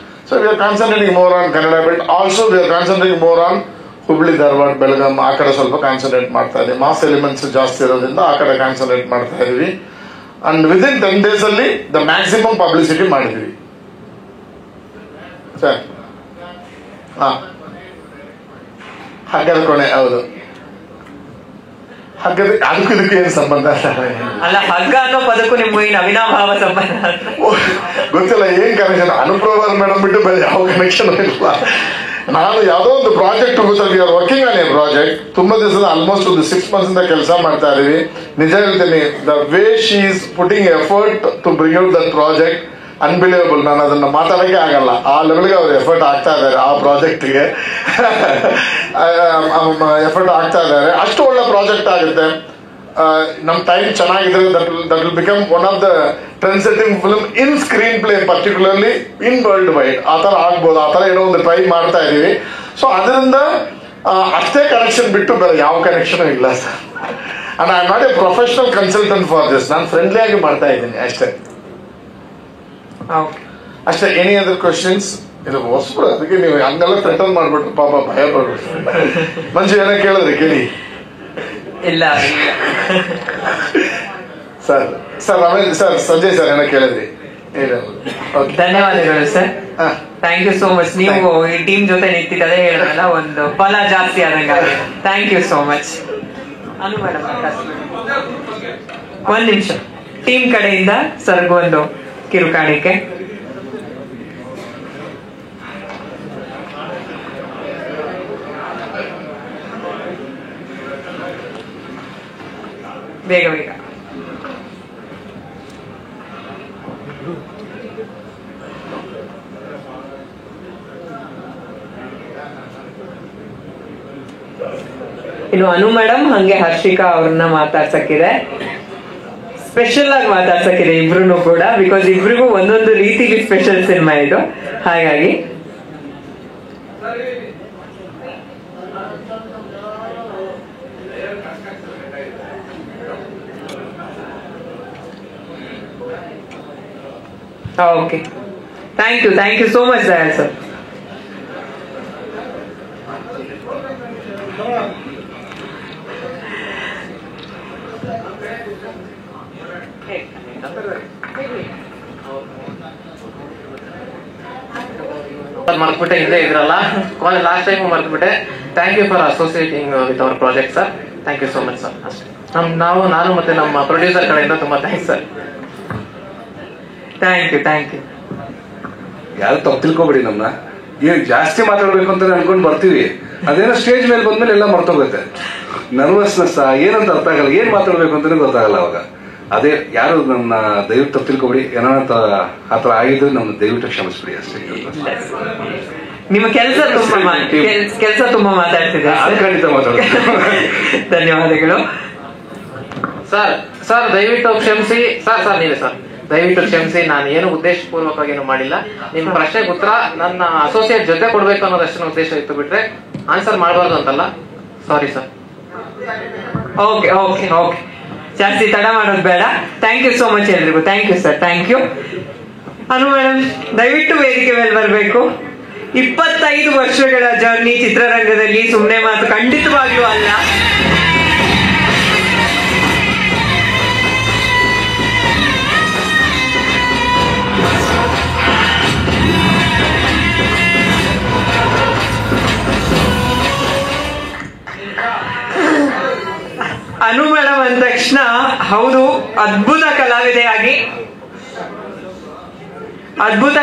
So we are concentrating more on Kannada belt. Also we are concentrating more on Hubli, Dharwad, Belgaum ಆ ಕಡೆ ಸ್ವಲ್ಪ ಕಾನ್ಸಂಟ್ರೇಟ್ ಮಾಡ್ತಾ ಇದೀವಿ. ಮಾಸ್ ಎಲಿಮೆಂಟ್ಸ್ ಜಾಸ್ತಿ ಇರೋದ್ರಿಂದ ಆ ಕಡೆ ಕಾನ್ಸಂಟ್ರೇಟ್ ಮಾಡ್ತಾ ಇದೀವಿ. ಅಂಡ್ ವಿದಿನ್ 10 days ಅಲ್ಲಿ ದ ಮ್ಯಾಕ್ಸಿಮಮ್ ಪಬ್ಲಿಸಿಟಿ ಮಾಡಿದೀವಿ ಸರ್. ಹಗ್ಗದ ಕೊನೆ. ಹೌದು, ಅದಕ್ಕೂ ಇದಕ್ಕೂ ಏನು ಸಂಬಂಧ ಅಲ್ಲ, ಹಗ್ಗ ಅನ್ನೋ ಪದಕ್ಕೂ ನಿಮ್ಗೂ ಏನು ಅವಿನಾಭಾವ ಸಂಬಂಧ ಗೊತ್ತಿಲ್ಲ. ಏನ್ ಕನೆಕ್ಷನ್? ಅನುಪ್ರಭಾ ಮೇಡಮ್ ಬಿಟ್ಟು ಬೇರೆ ಯಾವ ಕನೆಕ್ಷನ್ ಇಲ್ಲ. ನಾನು ಯಾವುದೋ ಒಂದು project we are working on A project. ತುಂಬಾ ದಿವಸದ ಆಲ್ಮೋಸ್ಟ್ ಒಂದು 6 months ಇಂದ ಕೆಲಸ ಮಾಡ್ತಾ ಇದೀವಿ. ನಿಜ ಹೇಳ್ತೀನಿ, the way she is putting effort to bring out that project unbelievable. ನಾನು ಅದನ್ನ ಮಾತಾಡಕ್ಕೆ ಆಗಲ್ಲ. ಆ ಲೆವೆಲ್ಗೆ ಅವ್ರು ಎಫರ್ಟ್ ಆಗ್ತಾ ಇದ್ದಾರೆ. ಆ ಪ್ರಾಜೆಕ್ಟ್ಗೆ ಎಫರ್ಟ್ ಆಗ್ತಾ ಇದ್ದಾರೆ. ಅಷ್ಟು ಒಳ್ಳೆ ಪ್ರಾಜೆಕ್ಟ್ ಆಗುತ್ತೆ. ನಮ್ ಟೈಮ್ ಚೆನ್ನಾಗಿದ್ರೆ that will become one of the trend setting film in screen play, particularly in world wide. ಆ ತರ ಆಗ್ಬೋದು. ಆ ತರ ಏನೋ ಒಂದು ಟ್ರೈ ಮಾಡ್ತಾ ಇದೀವಿ. ಸೊ ಅದರಿಂದ ಅಷ್ಟೇ ಕನೆಕ್ಷನ್ ಬಿಟ್ಟು ಬೇರೆ ಯಾವ ಕನೆಕ್ಷನ್ ಇಲ್ಲ sir. And I am not A professional consultant for this. ನಾನು ಫ್ರೆಂಡ್ಲಿ ಆಗಿ ಮಾಡ್ತಾ ಇದ್ದೀನಿ ಅಷ್ಟೇ. Any other questions? ಇದು ಹೊಸಬರು, ಅದಕ್ಕೆ ನೀವು ಹಂಗೆಲ್ಲ ಥ್ರೆಟನ್ ಮಾಡ್ಬಿಟ್ರು, ಪಾಪ ಭಯ ಪಡ್ಬಿಟ್ರು. ಮಂಜು ಏನೋ ಕೇಳಿದ್ರಿ ಕೇಳಿ. ಇಲ್ಲ ಸರ್ ಆಮೇಲೆ ಸರ್ ಸಂಜಯ್ ಸರ್ ಏನೋ ಕೇಳಿದ್ರಿ. ಧನ್ಯವಾದಗಳು sir. Thank you so much. ನೀವು ಈ ಟೀಮ್ ಜೊತೆ ನಿಂತಿದ್ದದೇ ಹೇಳಿದ್ರಲ್ಲ, ಒಂದು ಫಲ ಜಾಸ್ತಿ ಆದಂಗೆ. Thank you so much. Anu madam, ಒಂದ್ ನಿಮಿಷ. ಟೀಮ್ ಕಡೆಯಿಂದ ಸರ್ಗೊಂದು ಕಿರುಕಾಣಿಕೆ. ಬೇಗ ಬೇಗ. ಇನ್ನು ಅನು ಮೇಡಮ್ ಹಂಗೆ ಹರ್ಷಿಕಾ ಅವ್ರನ್ನ ಮಾತಾಡ್ಸಕ್ಕಿದೆ, ಸ್ಪೆಷಲ್ ಆಗಿ ಮಾತಾಡ್ಸಕ್ಕಿದೆ ಇಬ್ರು ಕೂಡ, ಬಿಕಾಸ್ ಇಬ್ರಿಗೂ ಒಂದೊಂದು ರೀತಿಲಿ ಸ್ಪೆಷಲ್ ಸಿನಿಮಾ ಇದು. ಹಾಗಾಗಿ okay, thank you so much Dayal sir. ಮರ್ತ್ಬಿಟ್ಟೆ, ಇಲ್ಲೇ ಇದ್ರಲ್ಲ ಕಾಲೇಜ್ ಲಾಸ್ಟ್ ಟೈಮ್ ಮರ್ತ್ಬಿಟ್ಟೆ. Thank you for associating with our project sir. Thank you so much sir. ಅಷ್ಟೇ ನಾನು ಮತ್ತೆ ನಮ್ಮ ಪ್ರೊಡ್ಯೂಸರ್ ಕಡೆಯಿಂದ ತುಂಬಾ ಥ್ಯಾಂಕ್ಸ್ ಸರ್. Thank you. ಯಾರು ತಪ್ಪು ತಿಳ್ಕೊಬೇಡಿ, ನಮ್ಮನ್ನ ಏನ್ ಜಾಸ್ತಿ ಮಾತಾಡ್ಬೇಕು ಅಂತ ಅನ್ಕೊಂಡ್ ಬರ್ತೀವಿ, ಅದೇನೋ ಸ್ಟೇಜ್ ಮೇಲೆ ಬಂದ್ಮೇಲೆ ಎಲ್ಲ ಮರ್ತೋಗುತ್ತೆ. ನರ್ವಸ್ನೆಸ್ ಏನಂತ ಅರ್ಥ ಆಗಲ್ಲ, ಏನ್ ಮಾತಾಡ್ಬೇಕು ಅಂತಾನೆ ಗೊತ್ತಾಗಲ್ಲ ಅವಾಗ. ಅದೇ ಯಾರು ನನ್ನ ದಯವಿಟ್ಟು ತಪ್ಪು ತಿಳ್ಕೊಬಿಡಿ, ಏನಾರ ಆತರ ಆಗಿದ್ರೆ ನಮ್ಮ ದಯವಿಟ್ಟು ಕ್ಷಮಿಸ್ಬಿಡಿ ಅಷ್ಟೇ. ನಿಮ್ಮ ಕೆಲಸ ತುಂಬಾ ಮಾತಾಡ್ತಿದೆ, ಖಂಡಿತ ಮಾತಾಡ್ತೀನಿ. ಧನ್ಯವಾದಗಳು ಸರ್. ದಯವಿಟ್ಟು ಕ್ಷಮಿಸಿ ಸರ್. ನೀವೇ ಸರ್, ದಯವಿಟ್ಟು ಕ್ಷಮಿಸಿ. ನಾನು ಏನು ಉದ್ದೇಶಪೂರ್ವಕವಾಗಿ ಏನು ಮಾಡಿಲ್ಲ. ನಿಮ್ ಪ್ರಶ್ನೆಗೆ ಉತ್ತರ ನನ್ನ ಅಸೋಸಿಯೇಟ್ ಜೊತೆ ಕೊಡ್ಬೇಕು ಅನ್ನೋದಷ್ಟೇ ಉದ್ದೇಶ ಇತ್ತು, ಬಿಟ್ರೆ ಆನ್ಸರ್ ಮಾಡಬಾರ್ದು ಅಂತಲ್ಲ. Sorry sir. ಓಕೆ, ಜಾಸ್ತಿ ತಡ ಮಾಡೋದು ಬೇಡ. ಥ್ಯಾಂಕ್ ಯು ಸೋ ಮಚ್ ಎಲ್ರಿಗೂ. Thank you sir. Thank you. Anu madam ದಯವಿಟ್ಟು ವೇದಿಕೆ ಮೇಲೆ ಬರಬೇಕು. 25 ವರ್ಷಗಳ ಜರ್ನಿ ಚಿತ್ರರಂಗದಲ್ಲಿ ಸುಮ್ಮನೆ ಮಾತು ಖಂಡಿತವಾಗ್ಲೂ ಅಲ್ಲ. ಅನು ಮೇಡಮ್ ಅಂದ ತಕ್ಷಣ ಹೌದು, ಅದ್ಭುತ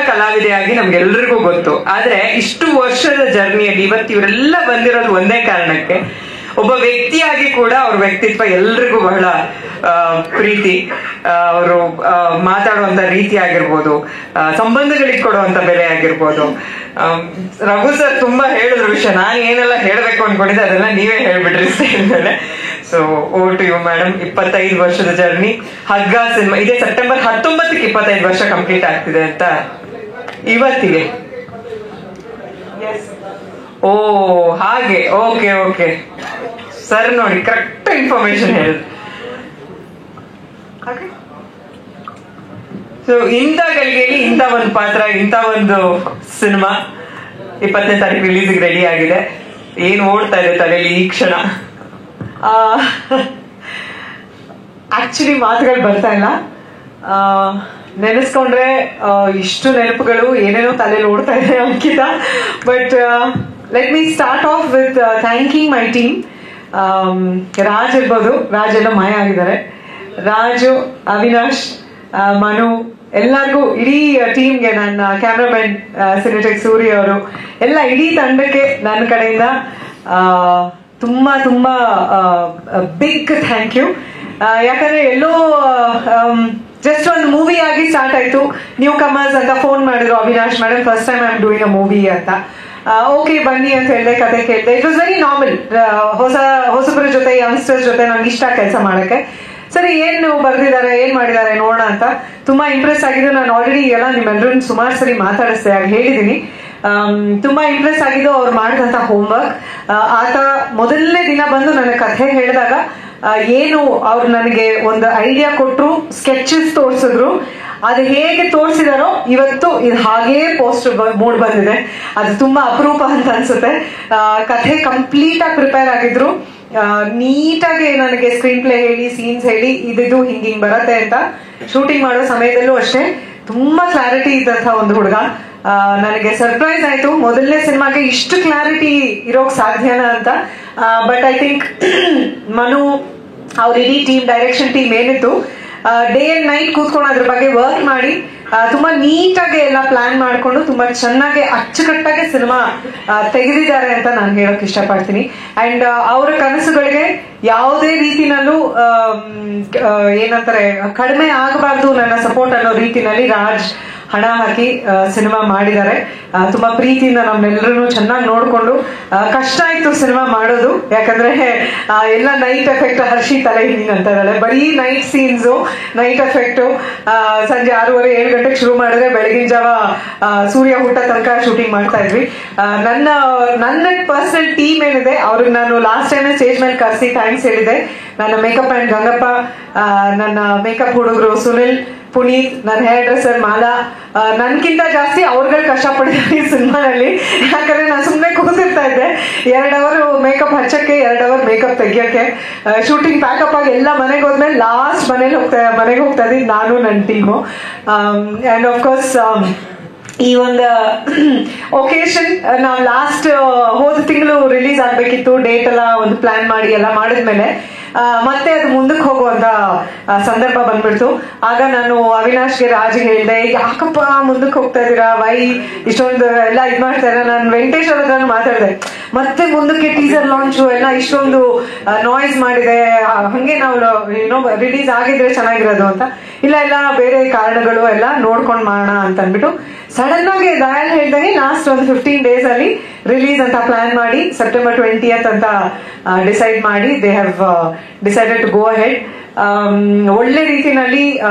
ಕಲಾವಿದೆಯಾಗಿ ನಮ್ಗೆಲ್ರಿಗೂ ಗೊತ್ತು. ಆದ್ರೆ ಇಷ್ಟು ವರ್ಷದ ಜರ್ನಿಯಲ್ಲಿ ಇವತ್ತು ಇವರೆಲ್ಲ ಬಂದಿರೋದು ಒಂದೇ ಕಾರಣಕ್ಕೆ. ಒಬ್ಬ ವ್ಯಕ್ತಿಯಾಗಿ ಕೂಡ ಅವ್ರ ವ್ಯಕ್ತಿತ್ವ ಎಲ್ರಿಗೂ ಬಹಳ ಪ್ರೀತಿ. ಅವರು ಮಾತಾಡುವಂತ ರೀತಿ ಆಗಿರ್ಬೋದು, ಸಂಬಂಧಗಳಿಗೆ ಕೊಡುವಂತ ಬೆಲೆ ಆಗಿರ್ಬೋದು. ರಘು ಸರ್ ತುಂಬಾ ಹೇಳಿದ್ರು ವಿಷಯ, ನಾನು ಏನೆಲ್ಲ ಹೇಳ್ಬೇಕು ಅನ್ಕೊಂಡಿದ್ದೆ ಅದೆಲ್ಲ ನೀವೇ ಹೇಳ್ಬಿಟ್ರಿ ಸ್ಟೇಜ್ ಮೇಲೆ. So over to you madam. 25 ವರ್ಷದ ಜರ್ನಿ. ಹಗ್ಗ ಸಿನಿಮಾ ಇದೇ ಸೆಪ್ಟೆಂಬರ್ 19ಕ್ಕೆ 25 ವರ್ಷ ಕಂಪ್ಲೀಟ್ ಆಗ್ತಿದೆ ಅಂತ ಇವತ್ತಿಗೆ. ಓ ಹಾಗೆ, ಓಕೆ ಸರ್, ನೋಡಿ ಕರೆಕ್ಟ್ ಇನ್ಫಾರ್ಮೇಶನ್ ಹೇಳಿದ್ರು. ಸೊ ಇಂಥ ಗಳಿಗೆಯಲ್ಲಿ ಇಂಥ ಒಂದು ಪಾತ್ರ, ಇಂಥ ಒಂದು ಸಿನಿಮಾ 20ನೇ ತಾರೀಕು ರಿಲೀಸ್ಗೆ ರೆಡಿ ಆಗಿದೆ. ಏನ್ ಓಡ್ತಾ ಇದೆ ತಲೆಯಲ್ಲಿ ಈ ಕ್ಷಣ. ಆಕ್ಚುಲಿ ಮಾತುಗಳು ಬರ್ತಾ ಇಲ್ಲ. ನೆನೆಸ್ಕೊಂಡ್ರೆ ಇಷ್ಟು ನೆನಪುಗಳು ಏನೇನೋ ತಲೆಯಲ್ಲಿ ಓಡ್ತಾ ಇದೆ Ankita. But let me start off with thanking my team. Raj ಇರ್ಬೋದು, ರಾಜ್ ಎಲ್ಲ ಮಾಯ ಆಗಿದ್ದಾರೆ. ರಾಜು, ಅವಿನಾಶ್, ಮನು, ಎಲ್ಲರಿಗೂ, ಇಡೀ ಟೀಮ್ಗೆ, ನನ್ನ ಕ್ಯಾಮ್ರಾಮನ್ ಸಿನಿಟೆಕ್ ಸೂರ್ಯ ಅವರು, ಎಲ್ಲ ಇಡೀ ತಂಡಕ್ಕೆ ನನ್ನ ಕಡೆಯಿಂದ ತುಂಬಾ ಬಿಗ್ ಥ್ಯಾಂಕ್ ಯು. ಯಾಕಂದ್ರೆ ಎಲ್ಲೋ ಜಸ್ಟ್ ಒಂದು ಮೂವಿ ಆಗಿ ಸ್ಟಾರ್ಟ್ ಆಯ್ತು. ನ್ಯೂ ಕಮರ್ಸ್ ಅಂತ ಫೋನ್ ಮಾಡಿದ್ರು Avinash madam, first time I am doing a movie ಅಂತ. ಓಕೆ ಬನ್ನಿ ಅಂತ ಹೇಳಿದೆ, ಕತೆ ಕೇಳಿದೆ. It was very normal. ಹೊಸಬ್ರ ಜೊತೆ, ಯಂಗ್ಸ್ಟರ್ಸ್ ಜೊತೆ ನಂಗೆ ಇಷ್ಟ ಕೆಲಸ ಮಾಡಕ್ಕೆ. ಸರಿ, ಏನು ಬರ್ದಿದ್ದಾರೆ, ಏನ್ ಮಾಡಿದ್ದಾರೆ ನೋಡೋಣ ಅಂತ ತುಂಬಾ ಇಂಪ್ರೆಸ್ ಆಗಿದ್ದು. ನಾನು ಆಲ್ರೆಡಿ ಎಲ್ಲ ನಿಮ್ಮೆಲ್ಲರೂ ಸುಮಾರು ಸರಿ ಮಾತಾಡಿಸ್ದೆ, ಆಗ ಹೇಳಿದೀನಿ. ತುಂಬಾ ಇಂಪ್ರೆಸ್ ಆಗಿದ್ದು ಅವ್ರು ಮಾಡಿದಂತ ಹೋಮ್ವರ್ಕ್. ಆತ ಮೊದಲನೇ ದಿನ ಬಂದು ನನ್ನ ಕಥೆ ಹೇಳಿದಾಗ ಏನು ಅವ್ರು ನನಗೆ ಒಂದು ಐಡಿಯಾ ಕೊಟ್ರು, ಸ್ಕೆಚಸ್ ತೋರಿಸಿದ್ರು. ಅದು ಹೇಗೆ ತೋರಿಸಿದಾರೋ ಇವತ್ತು ಇದು ಹಾಗೇ ಪೋಸ್ಟರ್ ಮೂಡ್ ಬಂದಿದೆ. ಅದು ತುಂಬಾ ಅಪರೂಪ ಅಂತ ಅನ್ಸುತ್ತೆ. ಕಥೆ ಕಂಪ್ಲೀಟ್ ಆಗಿ ಪ್ರಿಪೇರ್ ಆಗಿದ್ರು. ನೀಟಾಗಿ ನನಗೆ ಸ್ಕ್ರೀನ್ ಪ್ಲೇ ಹೇಳಿ, ಸೀನ್ಸ್ ಹೇಳಿ, ಇದು ಹಿಂಗಿಂಗ್ ಬರತ್ತೆ ಅಂತ. ಶೂಟಿಂಗ್ ಮಾಡೋ ಸಮಯದಲ್ಲೂ ಅಷ್ಟೇ ತುಂಬಾ ಕ್ಲಾರಿಟಿ ಇದ್ದಂತ ಒಂದು ಹುಡುಗ. ನನಗೆ ಸರ್ಪ್ರೈಸ್ ಆಯ್ತು, ಮೊದಲನೇ ಸಿನಿಮಾಗೆ ಇಷ್ಟು ಕ್ಲಾರಿಟಿ ಇರೋಕ್ ಸಾಧ್ಯನಾ ಅಂತ. ಬಟ್ ಐ ಥಿಂಕ್ ಮನು ಅವ್ರ ಇಡೀ ಟೀಮ್, ಡೈರೆಕ್ಷನ್ ಟೀಮ್ ಏನಿತ್ತು, ಡೇ ಅಂಡ್ ನೈಟ್ ಕೂತ್ಕೊಂಡು ಅದ್ರ ಬಗ್ಗೆ ವರ್ಕ್ ಮಾಡಿ ತುಂಬಾ ನೀಟಾಗಿ ಎಲ್ಲ ಪ್ಲಾನ್ ಮಾಡ್ಕೊಂಡು ತುಂಬಾ ಚೆನ್ನಾಗಿ ಅಚ್ಚುಕಟ್ಟಾಗಿ ಸಿನಿಮಾ ತೆಗೆದಿದ್ದಾರೆ ಅಂತ ನಾನು ಹೇಳಕ್ ಇಷ್ಟಪಡ್ತೀನಿ. ಅಂಡ್ ಅವರ ಕನಸುಗಳಿಗೆ ಯಾವುದೇ ರೀತಿನಲ್ಲೂ ಏನಂತಾರೆ ಕಡಿಮೆ ಆಗಬಾರ್ದು ನನ್ನ ಸಪೋರ್ಟ್ ಅನ್ನೋ ರೀತಿನಲ್ಲಿ ರಾಜ್ ಹಣ ಹಾಕಿ ಸಿನಿಮಾ ಮಾಡಿದ್ದಾರೆ. ತುಂಬಾ ಪ್ರೀತಿಯಿಂದ ನಮ್ನೆಲ್ಲರೂ ಚೆನ್ನಾಗಿ ನೋಡ್ಕೊಂಡು, ಕಷ್ಟ ಆಯ್ತು ಸಿನಿಮಾ ಮಾಡೋದು, ಯಾಕಂದ್ರೆ ಎಲ್ಲ ನೈಟ್ ಎಫೆಕ್ಟ್, ಹರ್ಷಿ ತಲೆ ಹಿಂಗ್ ಅಂತ ಇದ್ದಾಳೆ, ಬರೀ ನೈಟ್ ಸೀನ್ಸ್, ನೈಟ್ ಎಫೆಕ್ಟ್. ಸಂಜೆ 6:30-7 ಗಂಟೆಗೆ ಶುರು ಮಾಡಿದ್ರೆ ಬೆಳಗಿನ ಜಾವ ಸೂರ್ಯ ಹುಟ್ಟ ತನಕ ಶೂಟಿಂಗ್ ಮಾಡ್ತಾ ಇದ್ವಿ. ನನ್ನ ಪರ್ಸನಲ್ ಟೀಮ್ ಏನಿದೆ ಅವ್ರಿಗೆ ನಾನು ಲಾಸ್ಟ್ ಟೈಮ್ ಸ್ಟೇಜ್ ಮೇಲೆ ಕರೆಸಿ ಥ್ಯಾಂಕ್ಸ್ ಹೇಳಿದೆ. ನನ್ನ ಮೇಕಪ್ ಅಂಡ್ ಗಂಗಪ್ಪ, ನನ್ನ ಮೇಕಪ್ ಹುಡುಗರು ಸುನಿಲ್, ಪುನೀತ್, ನನ್ನ ಹೇರ್ ಡ್ರೆಸ್ಸರ್ ಮಾಲಾ, ನನ್ಕಿಂತ ಜಾಸ್ತಿ ಅವ್ರುಗಳು ಕಷ್ಟಪಟ್ಟಿದ್ದಾರೆ ಈ ಸಿನಿಮಾನಲ್ಲಿ. ಯಾಕಂದ್ರೆ ನಾನು ಸುಮ್ಮನೆ ಕೂತಿರ್ತಾ ಇದ್ದೆ, 2 ಅವರ್ ಮೇಕಪ್ ಹಚ್ಚಕ್ಕೆ, 2 ಅವರ್ ಮೇಕಪ್ ತೆಗಿಯಕ್ಕೆ. ಶೂಟಿಂಗ್ ಪ್ಯಾಕಪ್ ಆಗಿ ಎಲ್ಲ ಮನೆಗೆ ಹೋದ್ಮೇಲೆ ಲಾಸ್ಟ್ ಮನೆಗೆ ಹೋಗ್ತಾ ಇದ್ದೀನಿ ನಾನು, ನನ್ನ ಟೀಮು. ಅಂಡ್ ಆಫ್ ಕೋರ್ಸ್ ಈ ಒಂದು ಒಕೇಶನ್ ನಾವು ಲಾಸ್ಟ್ ಹೋದ ತಿಂಗಳು ರಿಲೀಸ್ ಆಗ್ಬೇಕಿತ್ತು, ಡೇಟ್ ಎಲ್ಲ ಒಂದು ಪ್ಲಾನ್ ಮಾಡಿ ಎಲ್ಲ ಮಾಡಿದ್ಮೇಲೆ ಮತ್ತೆ ಅದು ಮುಂದಕ್ಕೆ ಹೋಗುವಂತ ಸಂದರ್ಭ ಬಂದ್ಬಿಡ್ತು. ಆಗ ನಾನು ಅವಿನಾಶ್ಗೆ, ರಾಜ್ಗೆ ಹೇಳಿದೆ, ಯಾಕಪ್ಪ ಮುಂದಕ್ಕೆ ಹೋಗ್ತಾ ಇದ್ದೀರಾ, ವೈ ಇಷ್ಟೊಂದು ಎಲ್ಲ ಇದ್ ಮಾಡ್ತಾ ಇದ್ದೀರಾ. ನಾನು ವೆಂಕಟೇಶ್ ಅವ್ರ ಹತ್ರ ಮಾತಾಡಿದೆ, ಮತ್ತೆ ಮುಂದಕ್ಕೆ ಟೀಸರ್ ಲಾಂಚು ಎಲ್ಲ ಇಷ್ಟೊಂದು ನಾಯ್ಸ್ ಮಾಡಿದೆ, ಹಂಗೆ ನಾವು ರಿಲೀಸ್ ಆಗಿದ್ರೆ ಚೆನ್ನಾಗಿರೋದು ಅಂತ. ಇಲ್ಲ ಬೇರೆ ಕಾರಣಗಳು ಎಲ್ಲ ನೋಡ್ಕೊಂಡ್ ಮಾಡೋಣ ಅಂತ ಅಂದ್ಬಿಟ್ಟು ಸಡನ್ ಆಗಿ ದಯಾಲ್ ಹೇಳ್ದಂಗೆ ಲಾಸ್ಟ್ ಒಂದು 15 days ಅಲ್ಲಿ ರಿಲೀಸ್ ಅಂತ ಪ್ಲಾನ್ ಮಾಡಿ ಸೆಪ್ಟೆಂಬರ್ 20th ಅಂತ ಡಿಸೈಡ್ ಮಾಡಿ they have decided to go ahead. ಒಳ್ಳೆ ರೀತಿನಲ್ಲಿ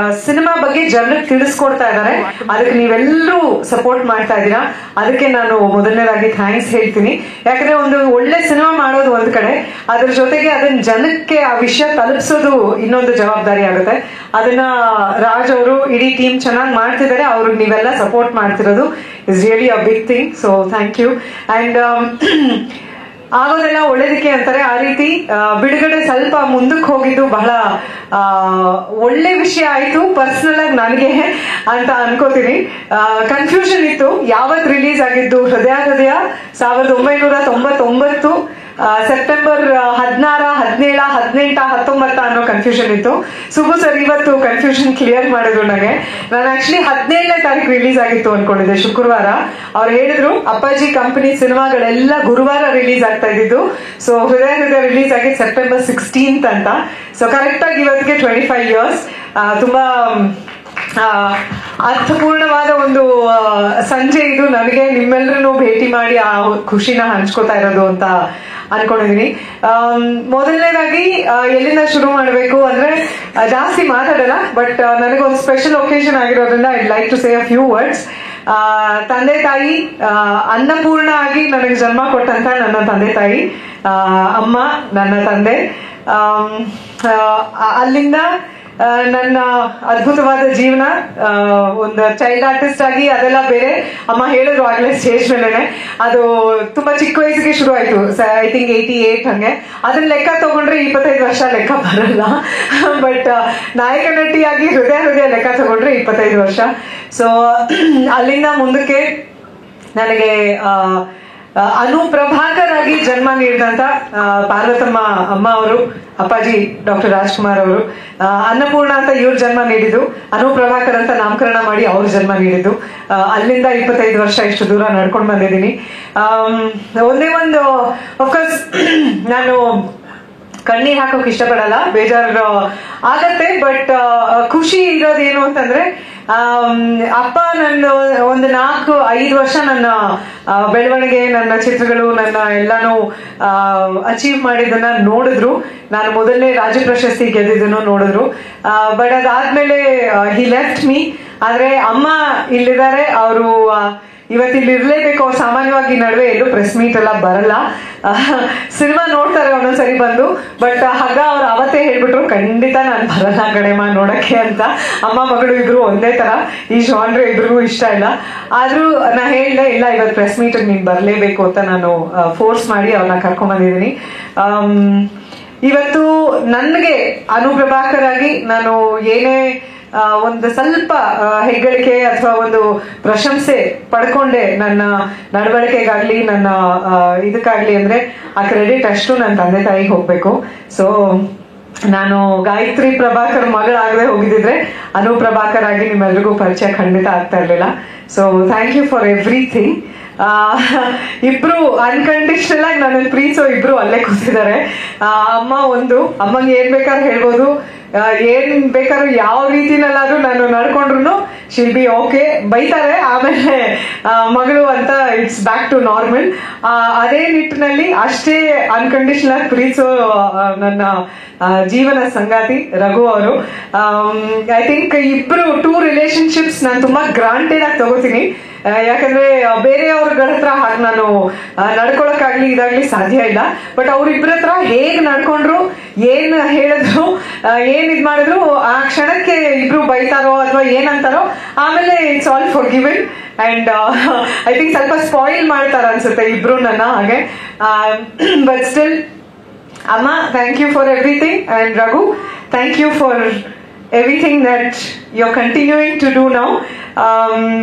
ಸಿನಿಮಾ ಬಗ್ಗೆ ಜನರಿಗೆ ತಿಳಿಸ್ಕೊಡ್ತಾ ಇದ್ದಾರೆ. ಅದಕ್ಕೆ ನೀವೆಲ್ಲರೂ ಸಪೋರ್ಟ್ ಮಾಡ್ತಾ ಇದ್ದೀರಾ, ಅದಕ್ಕೆ ನಾನು ಮೊದಲನೇದಾಗಿ ಥ್ಯಾಂಕ್ಸ್ ಹೇಳ್ತೀನಿ. ಯಾಕಂದ್ರೆ ಒಂದು ಒಳ್ಳೆ ಸಿನಿಮಾ ಮಾಡೋದು ಒಂದ್ ಕಡೆ, ಅದ್ರ ಜೊತೆಗೆ ಅದನ್ನ ಜನಕ್ಕೆ ಆ ವಿಷಯ ತಲುಪಿಸೋದು ಇನ್ನೊಂದು ಜವಾಬ್ದಾರಿ ಆಗುತ್ತೆ. ಅದನ್ನ ರಾಜ್ ಅವರು, ಇಡೀ ಟೀಮ್ ಚೆನ್ನಾಗಿ ಮಾಡ್ತಿದ್ದಾರೆ. ಅವ್ರಿಗೆ ನೀವೆಲ್ಲ ಸಪೋರ್ಟ್ ಮಾಡ್ತಿರೋದು is really a big thing. So thank you. And ಆಗೋದೆಲ್ಲ ಒಳ್ಳೇದಕ್ಕೆ ಅಂತಾರೆ, ಆ ರೀತಿ ಬಿಡುಗಡೆ ಸ್ವಲ್ಪ ಮುಂದಕ್ಕೆ ಹೋಗಿದ್ದು ಬಹಳ ಒಳ್ಳೆ ವಿಷಯ ಆಯ್ತು ಪರ್ಸನಲ್ ಆಗಿ ನನಗೆ ಅಂತ ಅನ್ಕೋತೀನಿ. ಕನ್ಫ್ಯೂಷನ್ ಇತ್ತು ಯಾವತ್ ರಿಲೀಸ್ ಆಗಿದ್ದು. ಹೃದಯ 1999 ಸೆಪ್ಟೆಂಬರ್ 16, 17, 18, 19 ಅನ್ನೋ ಕನ್ಫ್ಯೂಷನ್ ಇತ್ತು. ಸುಬ್ಬು ಸರ್ ಇವತ್ತು ಕನ್ಫ್ಯೂಷನ್ ಕ್ಲಿಯರ್ ಮಾಡಿದ್ರು ನನಗೆ. ನಾನು ಆಕ್ಚುಲಿ 17ನೇ ತಾರೀಕು ರಿಲೀಸ್ ಆಗಿತ್ತು ಅನ್ಕೊಂಡಿದ್ದೆ, ಶುಕ್ರವಾರ. ಅವ್ರು ಹೇಳಿದ್ರು ಅಪ್ಪಾಜಿ ಕಂಪನಿ ಸಿನಿಮಾಗಳೆಲ್ಲ ಗುರುವಾರ ರಿಲೀಸ್ ಆಗ್ತಾ ಇದ್ದಿದ್ದು. ಸೊ ಹೃದಯ ರಿಲೀಸ್ ಆಗಿದ್ದು September 16th ಅಂತ. ಸೊ ಕರೆಕ್ಟ್ ಆಗಿ ಇವತ್ತಿಗೆ 25 years. ತುಂಬಾ ಅರ್ಥಪೂರ್ಣವಾದ ಒಂದು ಸಂಜೆ ಇದು ನನಗೆ, ನಿಮ್ಮೆಲ್ಲರನ್ನು ಭೇಟಿ ಮಾಡಿ ಆ ಖುಷಿನ ಹಂಚ್ಕೋತಾ ಇರೋದು ಅಂತ ಅನ್ಕೊಂಡಿದೀನಿ. ಮೊದಲನೇದಾಗಿ ಎಲ್ಲಿಂದ ಶುರು ಮಾಡಬೇಕು ಅಂದ್ರೆ ಜಾಸ್ತಿ ಮಾತಾಡಲ್ಲ, ಬಟ್ ನನಗೊಂದು ಸ್ಪೆಷಲ್ ಒಕೇಶನ್ ಆಗಿರೋದ್ರಿಂದ I like to say a few words. ತಂದೆ ತಾಯಿ, ಅನ್ನಪೂರ್ಣ ಆಗಿ ನನಗೆ ಜನ್ಮ ಕೊಟ್ಟಂತ ನನ್ನ ತಂದೆ ತಾಯಿ, ಅಮ್ಮ, ನನ್ನ ತಂದೆ, ಅಲ್ಲಿಂದ ನನ್ನ ಅದ್ಭುತವಾದ ಜೀವನ, ಒಂದು ಚೈಲ್ಡ್ ಆರ್ಟಿಸ್ಟ್ ಆಗಿ ಅದೆಲ್ಲ ಬೇರೆ. ಅಮ್ಮ ಹೇಳಿದ್ರು ಆಗ್ಲೇ ಸ್ಟೇಜ್ ಮೇಲೆನೆ, ಅದು ತುಂಬಾ ಚಿಕ್ಕ ವಯಸ್ಸಿಗೆ ಶುರು ಆಯ್ತು, ಐ ಥಿಂಕ್ 88 ಹಂಗೆ. ಅದನ್ನ ಲೆಕ್ಕ ತಗೊಂಡ್ರೆ 25 ವರ್ಷ ಲೆಕ್ಕ ಬರಲ್ಲ, ಬಟ್ ನಾಯಕ ನಟಿಯಾಗಿ ಹೃದಯ ಲೆಕ್ಕ ತಗೊಂಡ್ರೆ 25 ವರ್ಷ. ಸೊ ಅಲ್ಲಿಂದ ಮುಂದಕ್ಕೆ ನನಗೆ ಅನು ಪ್ರಭಾಕರ್ ಆಗಿ ಜನ್ಮ ನೀಡಿದಂತ ಪಾರ್ವತಮ್ಮ ಅಮ್ಮ ಅವರು, ಅಪ್ಪಾಜಿ ಡಾಕ್ಟರ್ ರಾಜ್ಕುಮಾರ್ ಅವರು, ಅನ್ನಪೂರ್ಣ ಅಂತ ಇವ್ರ ಜನ್ಮ ನೀಡಿದ್ದು, ಅನು ಪ್ರಭಾಕರ್ ಅಂತ ನಾಮಕರಣ ಮಾಡಿ ಅವ್ರ ಜನ್ಮ ನೀಡಿದ್ದು. ಅಲ್ಲಿಂದ 25 ವರ್ಷ ಇಷ್ಟು ದೂರ ನಡ್ಕೊಂಡು ಬಂದಿದ್ದೀನಿ. ಒಂದೇ ಒಂದು ಅಫ್ಕೋರ್ಸ್ ನಾನು ಕಣ್ಣೀರ್ ಹಾಕೋಕ್ ಇಷ್ಟಪಡಲ್ಲ, ಬೇಜಾರು ಆಗತ್ತೆ, ಬಟ್ ಖುಷಿ ಇರೋದೇನು ಅಂತಂದ್ರೆ ಅಪ್ಪ ನನ್ನ ಒಂದು 4-5 ವರ್ಷ ನನ್ನ ಬೆಳವಣಿಗೆ, ನನ್ನ ಚಿತ್ರಗಳು, ನನ್ನ ಎಲ್ಲಾನು ಅಚೀವ್ ಮಾಡಿದ್ದನ್ನ ನೋಡಿದ್ರು. ನಾನು ಮೊದಲನೇ ರಾಜ್ಯ ಪ್ರಶಸ್ತಿ ಗೆದ್ದಿದ್ದನ್ನು ನೋಡಿದ್ರು. ಬಟ್ ಅದಾದ್ಮೇಲೆ ಹಿ ಲೆಫ್ಟ್ ಮೀ. ಆದ್ರೆ ಅಮ್ಮ ಇಲ್ಲಿದ್ದಾರೆ, ಅವರು ಇವತ್ತಿಲ್ಲಿ ಇರ್ಲೇಬೇಕು. ಅವ್ರು ಸಾಮಾನ್ಯವಾಗಿ ನಡುವೆ ಎಲ್ಲೂ ಪ್ರೆಸ್ ಮೀಟ್ ಎಲ್ಲ ಬರಲ್ಲ, ಸಿನಿಮಾ ನೋಡ್ತಾರೆ ಒಂದೊಂದ್ಸರಿ ಬಂದು. ಬಟ್ ಹಗ್ಗ ಅವ್ರು ಅವತ್ತೇ ಹೇಳ್ಬಿಟ್ರು, ಖಂಡಿತ ನಾನು ಬರಲ್ಲ ಕಡೆಮ ನೋಡಕ್ಕೆ ಅಂತ. ಅಮ್ಮ ಮಗಳು ಇಬ್ರು ಒಂದೇ ತರ, ಈ ಜಾನ್ರೆ ಇಬ್ರಿಗೂ ಇಷ್ಟ ಇಲ್ಲ. ಆದ್ರೂ ನಾ ಹೇಳ್ದೆ, ಇಲ್ಲ ಇವತ್ತು ಪ್ರೆಸ್ ಮೀಟ್ ನೀನ್ ಬರ್ಲೇಬೇಕು ಅಂತ ನಾನು ಫೋರ್ಸ್ ಮಾಡಿ ಅವ್ರನ್ನ ಕರ್ಕೊಂಡ್ ಬಂದಿದ್ದೀನಿ. ಇವತ್ತು ನನಗೆ ಅನು ಪ್ರಭಾಕರ್ ಆಗಿ ನಾನು ಏನೇ ಒಂದು ಸ್ವಲ್ಪ ಹೆಗ್ಗಳಿಕೆ ಅಥವಾ ಒಂದು ಪ್ರಶಂಸೆ ಪಡ್ಕೊಂಡೆ ನನ್ನ ನಡವಳಿಕೆಗಾಗ್ಲಿ, ನನ್ನ ಇದಕ್ಕಾಗ್ಲಿ ಅಂದ್ರೆ ಆ ಕ್ರೆಡಿಟ್ ಅಷ್ಟು ನನ್ನ ತಂದೆ ತಾಯಿಗೆ ಹೋಗ್ಬೇಕು. ಸೊ ನಾನು ಗಾಯತ್ರಿ ಪ್ರಭಾಕರ್ ಮಗಳಾಗದೆ ಹೋಗಿದ್ದಿದ್ರೆ ಅನು ಪ್ರಭಾಕರ್ ಆಗಿ ನಿಮ್ಮೆಲ್ರಿಗೂ ಪರಿಚಯ ಖಂಡಿತ ಆಗ್ತಾ ಇರ್ಲಿಲ್ಲ. So thank you for everything. ಇಬ್ರು ಅನ್ಕಂಡೀಷನಲ್ ಆಗಿ ನನ್ನನ್ನು ಪ್ರೀತಿಸೋ ಇಬ್ರು ಅಲ್ಲೇ ಕೂತಿದ್ದಾರೆ. ಅಮ್ಮಂಗೆ ಏನ್ ಬೇಕಾದ್ರೂ ಹೇಳ್ಬೋದು, ಏನ್ ಬೇಕಾದ್ರೂ ಯಾವ ರೀತಿನಲ್ಲಾದ್ರೂ ನಾನು ನಡ್ಕೊಂಡ್ರು ಶಿಲ್ ಬಿ ಓಕೆ, ಬೈತಾರೆ ಆಮೇಲೆ ಮಗಳು ಅಂತ ಇಟ್ಸ್ ಬ್ಯಾಕ್ ಟು ನಾರ್ಮಲ್. ಅದೇ ನಿಟ್ಟಿನಲ್ಲಿ ಅಷ್ಟೇ ಅನ್ಕಂಡೀಷನಲ್ ಆಗಿ ಪ್ರೀತಿಸೋ ನನ್ನ ಜೀವನ ಸಂಗಾತಿ ರಘು ಅವರು. ಐ ಥಿಂಕ್ ಇಬ್ರು ಟೂ ರಿಲೇಶನ್ಶಿಪ್ಸ್ ನಾನು ತುಂಬಾ ಗ್ರಾಂಟೆಡ್ ಆಗಿ ತಗೋತೀನಿ. ಯಾಕಂದ್ರೆ ಬೇರೆಯವ್ರಗಳ ಹತ್ರ ಹಾಗೆ ನಾನು ನಡ್ಕೊಳಕ್ಕಾಗ್ಲಿ ಇದಾಗ್ಲಿ ಸಾಧ್ಯ ಇಲ್ಲ. ಬಟ್ ಅವ್ರಿಬ್ರ ಹತ್ರ ಹೇಗ್ ನಡ್ಕೊಂಡ್ರು, ಏನ್ ಹೇಳಿದ್ರು, ಏನ್ ಇದ್ ಮಾಡಿದ್ರು ಆ ಕ್ಷಣಕ್ಕೆ ಇಬ್ರು ಬೈತಾರೋ ಅಥವಾ ಏನಂತಾರೋ ಆಮೇಲೆ it's all forgiven. And I think ಸ್ವಲ್ಪ ಸ್ಪಾಯಿಲ್ ಮಾಡ್ತಾರ ಅನ್ಸುತ್ತೆ ಇಬ್ರು ನನ್ನ ಹಾಗೆ. ಬಟ್ ಸ್ಟಿಲ್ ಅಮ್ಮ, thank you for everything. And Raghu, thank you for everything that you're continuing to do now.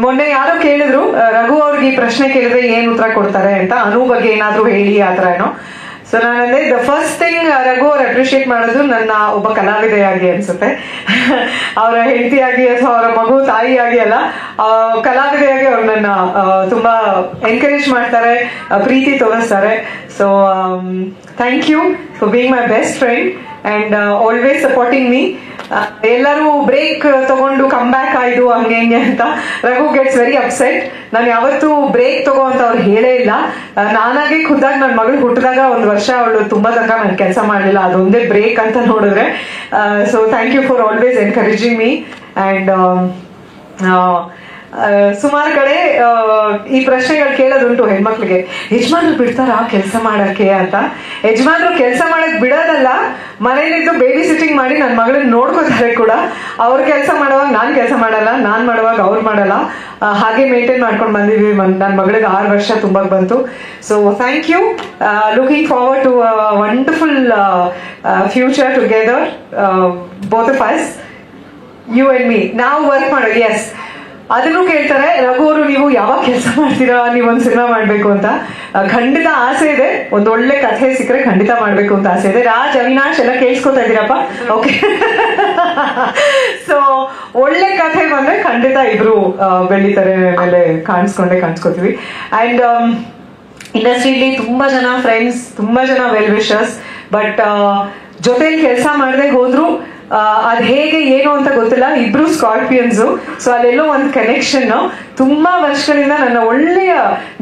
ಮೊನ್ನೆ ಯಾರೋ ಕೇಳಿದ್ರು ರಘು ಅವ್ರಿಗೆ ಈ ಪ್ರಶ್ನೆ ಕೇಳಿದ್ರೆ ಏನ್ ಉತ್ತರ ಕೊಡ್ತಾರೆ ಅಂತ, ಅನು ಬಗ್ಗೆ ಏನಾದ್ರು ಹೇಳಿ ಆತರ ಏನೋ. ಸೊ ನಾನಂದ್ರೆ ದ ಫಸ್ಟ್ ಥಿಂಗ್ ರಘು ಅವ್ರು ಅಪ್ರಿಶಿಯೇಟ್ ಮಾಡೋದು ನನ್ನ ಒಬ್ಬ ಕಲಾವಿದೆಯಾಗಿ ಅನ್ಸುತ್ತೆ. ಅವರ ಹೆಂಡತಿಯಾಗಿ ಅಥವಾ ಅವರ ಮಗು ತಾಯಿಯಾಗಿ ಅಲ್ಲ, ಕಲಾವಿದೆಯಾಗಿ ಅವ್ರು ನನ್ನ ತುಂಬಾ ಎನ್ಕರೇಜ್ ಮಾಡ್ತಾರೆ, ಪ್ರೀತಿ ತೋರಿಸ್ತಾರೆ. So thank you for being my best friend and always supporting me. ಎಲ್ಲರೂ ಬ್ರೇಕ್ ತಗೊಂಡು ಕಮ್ ಬ್ಯಾಕ್ ಆಯ್ತು ಹಂಗೆ ಹಿಂಗೆ ಅಂತ ರಘು ಗೆಟ್ಸ್ ವೆರಿ ಅಪ್ಸೆಟ್. ನಾನು ಯಾವತ್ತೂ ಬ್ರೇಕ್ ತಗೋ ಅಂತ ಅವ್ರು ಹೇಳೇ ಇಲ್ಲ. ನಾನಾಗೆ ಖುದ್ದಾಗಿ ನನ್ನ ಮಗಳು ಹುಟ್ಟಿದಾಗ 1 ವರ್ಷ ಅವಳು ತುಂಬಾ ತನಕ ನಾನು ಕೆಲಸ ಮಾಡಲಿಲ್ಲ, ಅದೊಂದೇ ಬ್ರೇಕ್ ಅಂತ ನೋಡಿದ್ರೆ. So thank you for always encouraging me. And ಸುಮಾರು ಕಡೆ ಈ ಪ್ರಶ್ನೆಗಳು ಕೇಳೋದುಂಟು ಹೆಣ್ಮಕ್ಳಿಗೆ, ಯಜಮಾನ್ರು ಬಿಡ್ತಾರಾ ಕೆಲಸ ಮಾಡಕ್ಕೆ ಅಂತ. ಯಜಮಾನ್ರು ಕೆಲಸ ಮಾಡಕ್ ಬಿಡೋದಲ್ಲ, ಮನೇಲಿದ್ದು ಬೇಬಿ ಸಿಟ್ಟಿಂಗ್ ಮಾಡಿ ನನ್ನ ಮಗಳನ್ನ ನೋಡ್ಕೋತಾರೆ ಕೂಡ. ಅವ್ರ ಕೆಲಸ ಮಾಡುವಾಗ ನಾನ್ ಕೆಲಸ ಮಾಡಲ್ಲ, ನಾನ್ ಮಾಡುವಾಗ ಅವ್ರು ಮಾಡಲ್ಲ, ಹಾಗೆ ಮೇಂಟೈನ್ ಮಾಡ್ಕೊಂಡು ಬಂದಿದ್ವಿ. ನನ್ನ ಮಗಳಿಗೆ 6 ವರ್ಷ ತುಂಬಾ ಬಂತು. So thank you. Looking forward to wonderful future together, both of us, you and me. ನಾವು ವರ್ಕ್ ಮಾಡೋದು. ಎಸ್, ಅದನ್ನು ಕೇಳ್ತಾರೆ ರಘು ಅವರು, ನೀವು ಯಾವಾಗ ಕೆಲಸ ಮಾಡ್ತೀರಾ, ನೀವೊಂದು ಸಿನಿಮಾ ಮಾಡ್ಬೇಕು ಅಂತ. ಖಂಡಿತ ಆಸೆ ಇದೆ, ಒಂದ್ ಒಳ್ಳೆ ಕಥೆ ಸಿಕ್ಕರೆ ಖಂಡಿತ ಮಾಡ್ಬೇಕು ಅಂತ ಆಸೆ ಇದೆ. ರಾಜ್, ಅವಿನಾಶ್ ಎಲ್ಲ ಕೇಳಿಸ್ಕೊತಾ ಇದ್ದೀರಪ್ಪ? ಓಕೆ. ಸೊ ಒಳ್ಳೆ ಕಥೆ ಬಂದ್ರೆ ಖಂಡಿತ ಇಬ್ರು ಬೆಳಿತಾರೆ ಮೇಲೆ ಕಾಣಿಸ್ಕೋತೀವಿ. ಅಂಡ್ ಇಂಡಸ್ಟ್ರಿಲಿ ತುಂಬಾ ಜನ ಫ್ರೆಂಡ್ಸ್, ತುಂಬಾ ಜನ ವೆಲ್ ವಿಶರ್ಸ್, ಬಟ್ ಜೊತೆಲಿ ಕೆಲಸ ಮಾಡದೆ ಹೋದ್ರು ಅದ್ ಹೇಗೆ ಏನು ಅಂತ ಗೊತ್ತಿಲ್ಲ. ಇಬ್ರು ಸ್ಕಾರ್ಪಿಯನ್ಸ್, ಸೊ ಅಲ್ಲೆಲ್ಲೋ ಒಂದು ಕನೆಕ್ಷನ್. ತುಂಬಾ ವರ್ಷಗಳಿಂದ ನನ್ನ ಒಳ್ಳೆಯ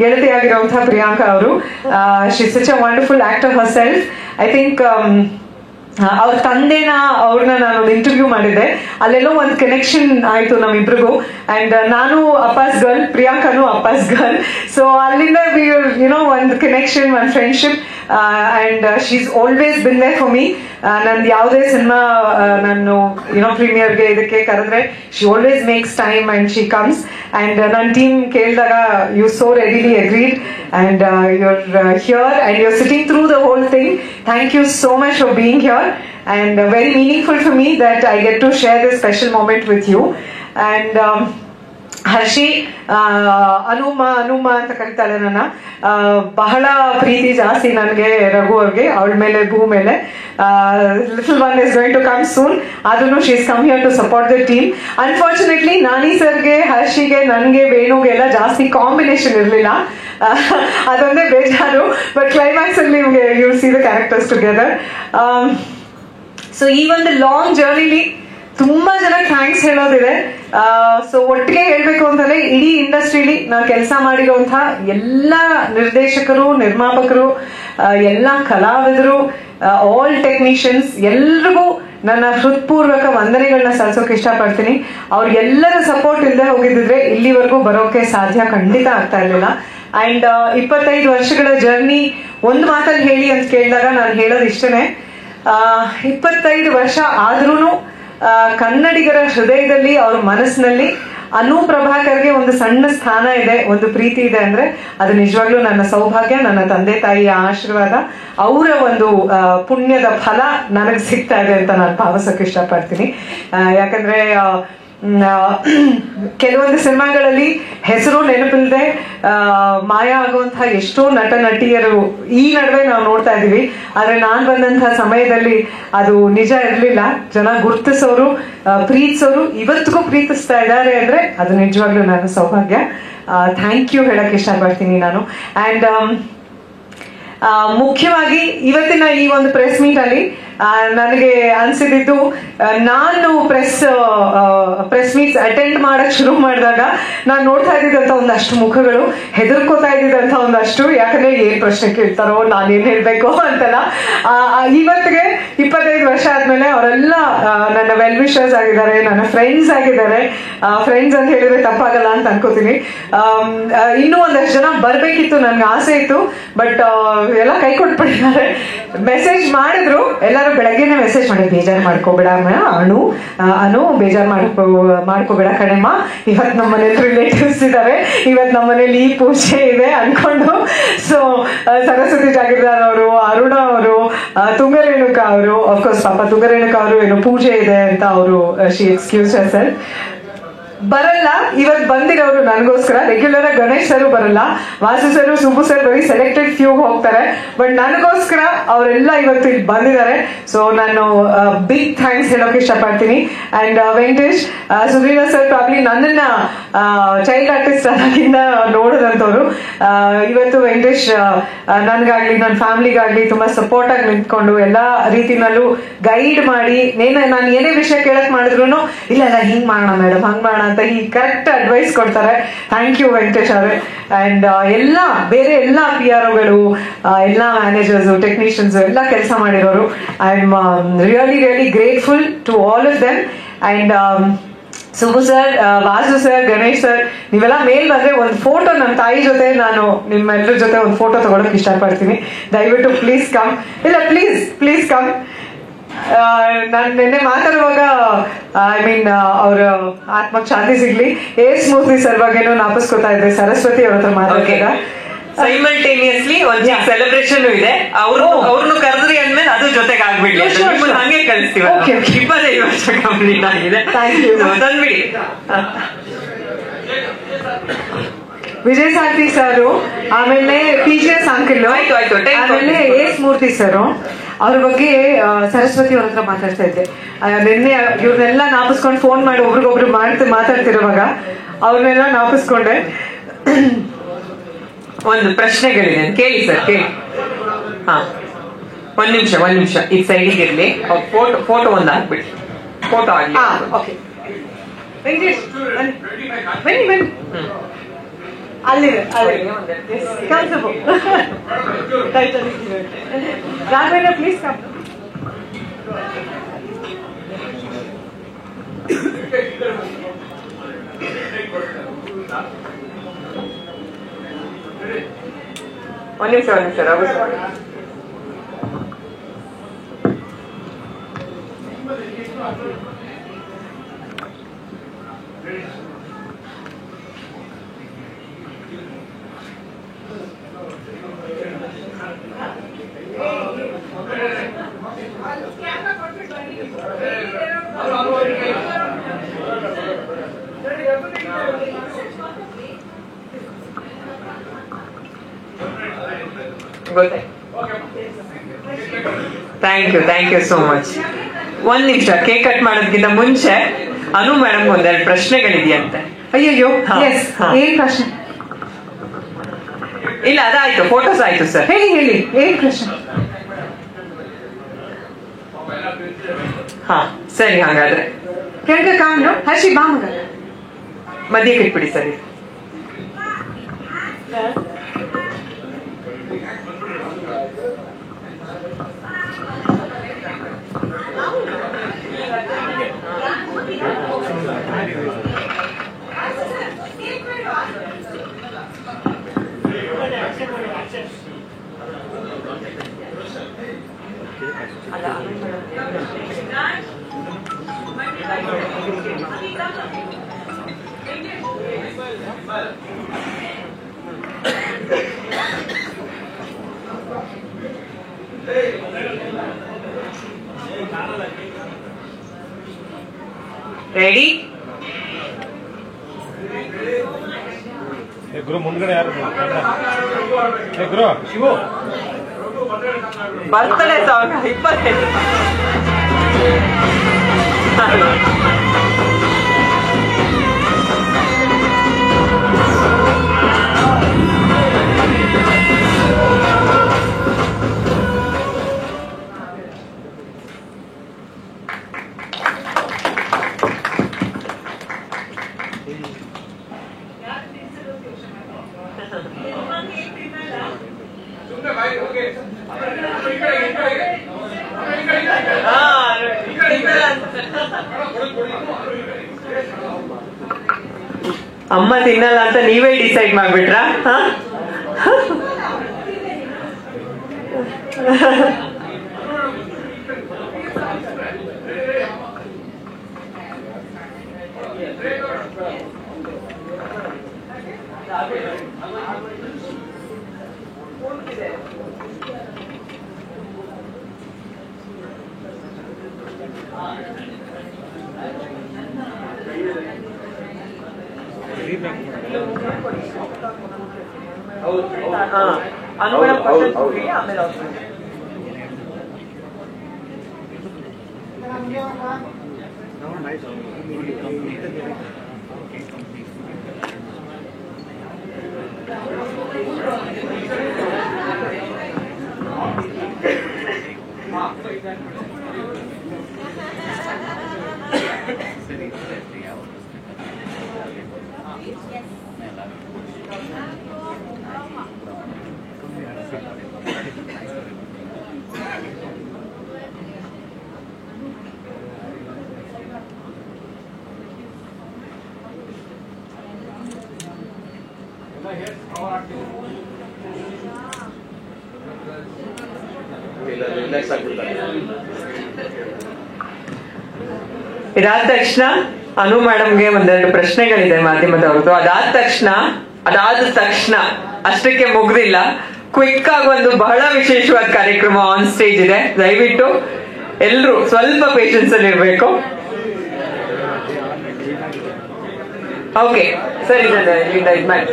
ಗೆಳತಿಯಾಗಿರುವಂತಹ ಪ್ರಿಯಾಂಕಾ ಅವರು, she is such a wonderful actor Har self. I think ಅವ್ರ ತಂದೆನ ಅವ್ರನ್ನ ನಾನು ಇಂಟರ್ವ್ಯೂ ಮಾಡಿದ್ದೆ, ಅಲ್ಲೆಲ್ಲೋ ಒಂದು ಕನೆಕ್ಷನ್ ಆಯ್ತು ನಮ್ಮಿಬ್ರಿಗೂ. ಅಂಡ್ ನಾನು ಅಪ್ಪಾಸ್ ಗರ್ಲ್, ಪ್ರಿಯಾಂಕಾನು ಅಪ್ಪಾಸ್ ಗರ್ಲ್. ಸೊ ಅಲ್ಲಿಂದ ಒಂದು ಕನೆಕ್ಷನ್, ಒಂದು friendship. And she's always been there for me. ನಂದು ಯಾವುದೇ ಸಿನಿಮಾ ನಾನು ಪ್ರೀಮಿಯರ್ಗೆ ಇದಕ್ಕೆ ಕರೆದ್ರೆ she always makes time and she comes. And ನನ್ನ ಟೀಮ್ ಕೇಳಿದಾಗ you so readily agreed and you're here and you're sitting through the whole thing. Thank you so much for being here and very meaningful for me that I get to share this special moment with you. And Hershey, ಅನುಮ ಅಂತ ಕರೀತಾಳೆ ನನ್ನ. ಬಹಳ ಪ್ರೀತಿ ಜಾಸ್ತಿ ನನಗೆ ರಘು ಅವ್ರಿಗೆ, ಅವಳ ಮೇಲೆ, ಭೂ ಮೇಲೆ. Little one is going to come soon. ಆದ್ರೂ she is come here to support the team. Unfortunately Nani ಸರ್ಗೆ, ಹರ್ಷಿಗೆ, ನನಗೆ, ವೇಣುಗೆ ಎಲ್ಲ ಜಾಸ್ತಿ ಕಾಂಬಿನೇಷನ್ ಇರಲಿಲ್ಲ, ಅದೊಂದೇ ಬೇಜಾರು. ಬಟ್ ಕ್ಲೈಮ್ಯಾಕ್ಸ್ ಅಲ್ಲಿ ನಿಮ್ಗೆ U C the characters together. So ಈ ಒಂದು ಲಾಂಗ್ ಜರ್ನಿಲಿ ತುಂಬಾ ಜನ ಥ್ಯಾಂಕ್ಸ್ ಹೇಳೋದಿದೆ. ಸೊ ಒಟ್ಟಿಗೆ ಹೇಳ್ಬೇಕು ಅಂತಂದ್ರೆ ಇಡೀ ಇಂಡಸ್ಟ್ರಿಲಿ ನಾವು ಕೆಲಸ ಮಾಡಿರುವಂತಹ ಎಲ್ಲ ನಿರ್ದೇಶಕರು, ನಿರ್ಮಾಪಕರು, ಎಲ್ಲ ಕಲಾವಿದರು, ಆಲ್ ಟೆಕ್ನಿಷಿಯನ್ಸ್ ಎಲ್ರಿಗೂ ನನ್ನ ಹೃತ್ಪೂರ್ವಕ ವಂದನೆಗಳನ್ನ ಸಲ್ಲಿಸೋಕೆ ಇಷ್ಟಪಡ್ತೀನಿ. ಅವ್ರಿಗೆಲ್ಲರ ಸಪೋರ್ಟ್ ಇಲ್ಲದೆ ಹೋಗಿದ್ರೆ ಇಲ್ಲಿವರೆಗೂ ಬರೋಕೆ ಸಾಧ್ಯ ಖಂಡಿತ ಆಗ್ತಾ ಇರಲಿಲ್ಲ. ಅಂಡ್ 25 ವರ್ಷಗಳ ಜರ್ನಿ ಒಂದು ಮಾತಲ್ಲಿ ಹೇಳಿ ಅಂತ ಕೇಳಿದಾಗ ನಾನು ಹೇಳೋದು ಇಷ್ಟನೇ, 25 ವರ್ಷ ಆದ್ರೂ ಕನ್ನಡಿಗರ ಹೃದಯದಲ್ಲಿ, ಅವ್ರ ಮನಸ್ಸಿನಲ್ಲಿ ಅನು ಪ್ರಭಾಕರ್ಗೆ ಒಂದು ಸಣ್ಣ ಸ್ಥಾನ ಇದೆ, ಒಂದು ಪ್ರೀತಿ ಇದೆ ಅಂದ್ರೆ ಅದು ನಿಜವಾಗ್ಲೂ ನನ್ನ ಸೌಭಾಗ್ಯ, ನನ್ನ ತಂದೆ ತಾಯಿಯ ಆಶೀರ್ವಾದ, ಅವರ ಒಂದು ಪುಣ್ಯದ ಫಲ ನನಗೆ ಸಿಗ್ತಾ ಇದೆ ಅಂತ ನಾನು ಭಾವಿಸೋಕೆ ಇಷ್ಟಪಡ್ತೀನಿ. ಯಾಕಂದ್ರೆ ಕೆಲವೊಂದು ಸಿನಿಮಾಗಳಲ್ಲಿ ಹೆಸರು ನೆನಪಿಲ್ಲದೆ ಮಾಯ ಆಗುವಂತಹ ಎಷ್ಟೋ ನಟ ನಟಿಯರು ಈ ನಡುವೆ ನಾವು ನೋಡ್ತಾ ಇದೀವಿ. ಆದ್ರೆ ನಾನ್ ಬಂದಂತಹ ಸಮಯದಲ್ಲಿ ಅದು ನಿಜ ಇರ್ಲಿಲ್ಲ. ಜನ ಗುರ್ತಿಸೋರು, ಪ್ರೀತಿಸೋರು, ಇವತ್ತಿಗೂ ಪ್ರೀತಿಸ್ತಾ ಇದ್ದಾರೆ ಅಂದ್ರೆ ಅದು ನಿಜವಾಗ್ಲೂ ನನ್ನ ಸೌಭಾಗ್ಯ. ಥ್ಯಾಂಕ್ ಯು ಹೇಳಕ್ ಇಷ್ಟಪಡ್ತೀನಿ ನಾನು. ಅಂಡ್ ಮುಖ್ಯವಾಗಿ ಇವತ್ತಿನ ಈ ಒಂದು ಪ್ರೆಸ್ ಮೀಟ್ ಅಲ್ಲಿ ನನಗೆ ಅನ್ಸಿದ್ದು ನಾನು ಪ್ರೆಸ್ ಮೀಟ್ಸ್ ಅಟೆಂಡ್ ಮಾಡಕ್ ಶುರು ಮಾಡಿದಾಗ ನಾನು ನೋಡ್ತಾ ಇದ್ದಿದ್ದಂತ ಒಂದಷ್ಟು ಮುಖಗಳು ಹೆದರ್ಕೋತಾ ಇದ್ದಿದ್ದಂತ ಒಂದಷ್ಟು, ಯಾಕಂದ್ರೆ ಏನ್ ಪ್ರಶ್ನೆ ಕೇಳ್ತಾರೋ ನಾನೇನ್ ಹೇಳ್ಬೇಕು ಅಂತೆಲ್ಲ. ಇವತ್ತಿಗೆ 25 ವರ್ಷ ಆದ್ಮೇಲೆ ಅವರೆಲ್ಲ ನನ್ನ ವೆಲ್ ವಿಶರ್ಸ್ ಆಗಿದ್ದಾರೆ, ನನ್ನ ಫ್ರೆಂಡ್ಸ್ ಆಗಿದ್ದಾರೆ. ಫ್ರೆಂಡ್ಸ್ ಅಂತ ಹೇಳಿದ್ರೆ ತಪ್ಪಾಗಲ್ಲ ಅಂತ ಅನ್ಕೋತೀನಿ. ಇನ್ನೂ ಒಂದಷ್ಟು ಜನ ಬರ್ಬೇಕಿತ್ತು, ನನ್ಗೆ ಆಸೆ ಇತ್ತು, ಬಟ್ ಎಲ್ಲ ಕೈ ಕೊಟ್ಬಿಟ್ಟಿದ್ದಾರೆ. ಮೆಸೇಜ್ ಮಾಡಿದ್ರು ಎಲ್ಲರೂ, ಬೆಳಗ್ಗೆನೆ ಮೆಸೇಜ್ ಮಾಡಿ, ಬೇಜಾರು ಮಾಡ್ಕೋಬೇಡ ಅನು ಬೇಜಾರು ಮಾಡ್ಕೋಬೇಡ ಕಣೆಮ್ಮ, ಇವತ್ತು ನಮ್ಮ ಮನೇಲಿ ರಿಲೇಟಿವ್ಸ್ ಇದ್ದಾರೆ, ಇವತ್ತು ನಮ್ಮ ಮನೇಲಿ ಈ ಪೂಜೆ ಇದೆ ಅನ್ಕೊಂಡು. ಸೊ ಸರಸ್ವತಿ ಜಾಗೀರ್ದಾರ್ ಅವರು, ಅರುಣ ಅವರು, ತುಂಗರೇಣುಕಾ ಅವರು, ಅಫ್ಕೋರ್ಸ್ ಪಾಪ ತುಂಗರೇಣುಕಾ ಅವರು ಏನು ಪೂಜೆ ಇದೆ ಅಂತ ಅವರು ಶಿ ಎಕ್ಸ್ಕ್ಯೂಸ್ ಸರ್ ಬರಲ್ಲ. ಇವತ್ತು ಬಂದಿರೋರು ನನಗೋಸ್ಕರ. ರೆಗ್ಯುಲರ್ ಆಗಿ ಗಣೇಶ್ ಸರ್ ಬರಲ್ಲ, ವಾಸು ಸರ್, ಸುಬ್ಬು ಸರ್ ಬರೀ ಸೆಲೆಕ್ಟೆಡ್ ಫ್ಯೂ ಹೋಗ್ತಾರೆ, ಬಟ್ ನನಗೋಸ್ಕರ ಅವರೆಲ್ಲ ಇವತ್ತು ಇಲ್ಲಿ ಬಂದಿದ್ದಾರೆ. ಸೊ ನಾನು ಬಿಗ್ ಥ್ಯಾಂಕ್ಸ್ ಹೇಳೋಕೆ ಇಷ್ಟಪಡ್ತೀನಿ. And Venkatesh, Sudhira sir probably ನನ್ನನ್ನ ಚೈಲ್ಡ್ ಆರ್ಟಿಸ್ಟ್ ಆಗಿಂದ ನೋಡಿದಂಥವ್ರು. ಇವತ್ತು ವೆಂಕಟೇಶ್ ನನ್ಗಾಗ್ಲಿ ನನ್ನ ಫ್ಯಾಮಿಲಿಗಾಗ್ಲಿ ತುಂಬಾ ಸಪೋರ್ಟ್ ಆಗಿ ನಿಂತ್ಕೊಂಡು ಎಲ್ಲಾ ರೀತಿನಲ್ಲೂ ಗೈಡ್ ಮಾಡಿ, ನಾನು ಏನೇ ವಿಷಯ ಕೇಳಕ್ ಮಾಡಿದ್ರು ಇಲ್ಲ ಹಿಂಗ್ ಮಾಡೋಣ ಮೇಡಮ್, ಹಂಗ್ ಮಾಡೋಣ ಅಂತ ಈ ಕರೆಕ್ಟ್ ಅಡ್ವೈಸ್ ಕೊಡ್ತಾರೆ. ಥ್ಯಾಂಕ್ ಯು ವೆಂಕಟೇಶ್ ಅವರೇ. ಅಂಡ್ ಬೇರೆ ಎಲ್ಲ PROಗಳು, ಎಲ್ಲ ಮ್ಯಾನೇಜರ್ಸ್, ಟೆಕ್ನಿಷಿಯನ್ಸ್ ಎಲ್ಲ ಕೆಲಸ ಮಾಡಿರೋರು. I am really grateful to all of them. And Subbu sir, Vasu sir, Ganesh sir, ನೀವೆಲ್ಲ ಮೇಲ್ ಬಂದ್ರೆ ಒಂದು ಫೋಟೋ ನನ್ನ ತಾಯಿ ಜೊತೆ ನಾನು ನಿಮ್ಮೆಲ್ಲರ ಜೊತೆ ಒಂದು ಫೋಟೋ ತಗೊಳಕ್ ಇಷ್ಟಪಡ್ತೀನಿ. ದಯವಿಟ್ಟು ಪ್ಲೀಸ್ ಕಮ್. ಇಲ್ಲ ಪ್ಲೀಸ್ ಕಮ್. ನಾನು ನಿನ್ನೆ ಮಾತಾಡುವಾಗ ಐ ಮೀನ್ ಅವ್ರ ಆತ್ಮಕ್ ಶಾಂತಿ ಸಿಗ್ಲಿ, ಮೂರ್ತಿ ಸರ್ ಬಗ್ಗೆನೂ ನಾಪಿಸ್ಕೊತಾ ಇದ್ರೆ ಸರಸ್ವತಿ ಅವ್ರ ಹತ್ರ ಮಾತಾಡ್ತೀರಾ. ಸೈಮಲ್ಟೇನಿಯಸ್ಲಿ ಒಂದು ಸೆಲೆಬ್ರೇಷನ್ ಇದೆ, ಅವ್ರನ್ನು ಕರೆದ್ರಿ ಅಂದ್ಮೇಲೆ ಅದು ಜೊತೆಗೆ ಆಗ್ಬಿಡ್ಲಿ, ಹಂಗೆ ಕಳಿಸ್ತೀವಿ. 25 ವರ್ಷ ಕಂಪ್ಲೀಟ್ ಆಗಿದೆ. ತಂದ್ಬಿಡಿ. ವಿಜಯ್ ಸಾರ್ಥಿ ಸರ್, ಆಮೇಲೆ PGS ಅಂಕಲ್, ಆಮೇಲೆ ಮೂರ್ತಿ ಸರ್, ಅವ್ರ ಬಗ್ಗೆ ಸರಸ್ವತಿ ಅವ್ರ ಹತ್ರ ಮಾತಾಡ್ತಾ ಇದ್ದೆ ನಿನ್ನೆ. ಇವ್ರನ್ನೆಲ್ಲ ನಾಪಿಸ್ಕೊಂಡು ಫೋನ್ ಮಾಡಿ ಒಬ್ರಿಗೊಬ್ರು ಮಾತಾಡ್ತಿರುವಾಗ ಅವ್ರನ್ನೆಲ್ಲ ನಾಪಿಸ್ಕೊಂಡೆ. ಒಂದು ಪ್ರಶ್ನೆಗಳಿದೆ, ಕೇಳಿ ಸರ್, ಕೇಳಿ. ಹಾ, ಒಂದ್ ನಿಮಿಷ ಈ ಸೈಡಿಗೆ ಇರ್ಲಿ. ಫೋಟೋ ಒಂದು ಹಾಕ್ಬಿಡಿ, ಫೋಟೋ ಆಗ್ಲಿ. ಓಕೆ ವೆಂಕಟೇಶ್ ಬನ್ನಿ. ಅಲ್ಲಿದೆ ರಾಘವೇಂದ್ರ, ಪ್ಲೀಸ್ ಕಮ್. ಒಂದ್ ನಿಮಿಷ Raghu. Thank you so much. ಒಂದ್ ನಿಮಿಷ, ಕೇಕ್ ಕಟ್ ಮಾಡೋದಕ್ಕಿಂತ ಮುಂಚೆ ಅನು ಮೇಡಮ್ ಒಂದೆರಡು ಪ್ರಶ್ನೆಗಳಿದೆಯಂತೆ. ಅಯ್ಯೋ, ಏನ್ ಪ್ರಶ್ನೆ? ಇಲ್ಲ, ಅದಾಯ್ತು, ಫೋಟೋಸ್ ಆಯ್ತು ಸರ್. ಹೇಳಿ ಏನ್ ಪ್ರಶ್ನೆ? ಹಾ ಸರಿ, ಹಾಗಾದ್ರೆ ಕೆಳಗೆ ಕಾಣು. ಹರ್ಷಿ ಬಾ ಮಗ, ಮಧ್ಯಕ್ಕೆ ಇಟ್ಬಿಡಿ ಸರಿ. ರೆಡಿ? ಗುರು ಮುಂದ್ಗಡೆ ಯಾರು? ಗುರು ಶಿವು ಬರ್ತಡೆ 25. ಅಮ್ಮ ತಿನ್ನಲ್ಲ ಅಂತ ನೀವೇ ಡಿಸೈಡ್ ಮಾಡ್ಬಿಟ್ರಾ? ಇದಾದ ತಕ್ಷಣ ಅನು ಮೇಡಮ್ಗೆ ಒಂದೆರಡು ಪ್ರಶ್ನೆಗಳಿದೆ ಮಾಧ್ಯಮದವ್ರದ್ದು. ಅದಾದ ತಕ್ಷಣ ಅಷ್ಟಕ್ಕೆ ಮುಗ್ದಿಲ್ಲ, ಕ್ವಿಕ್ ಆಗಿ ಒಂದು ಬಹಳ ವಿಶೇಷವಾದ ಕಾರ್ಯಕ್ರಮ ಆನ್ ಸ್ಟೇಜ್ ಇದೆ. ದಯವಿಟ್ಟು ಎಲ್ರು ಸ್ವಲ್ಪ ಪೇಷನ್ಸ್ ಅಲ್ಲಿ ಇರ್ಬೇಕು. ಓಕೆ ಸರಿ, ಇಲ್ಲಿಂದ ಇದು ಮಾಡಿ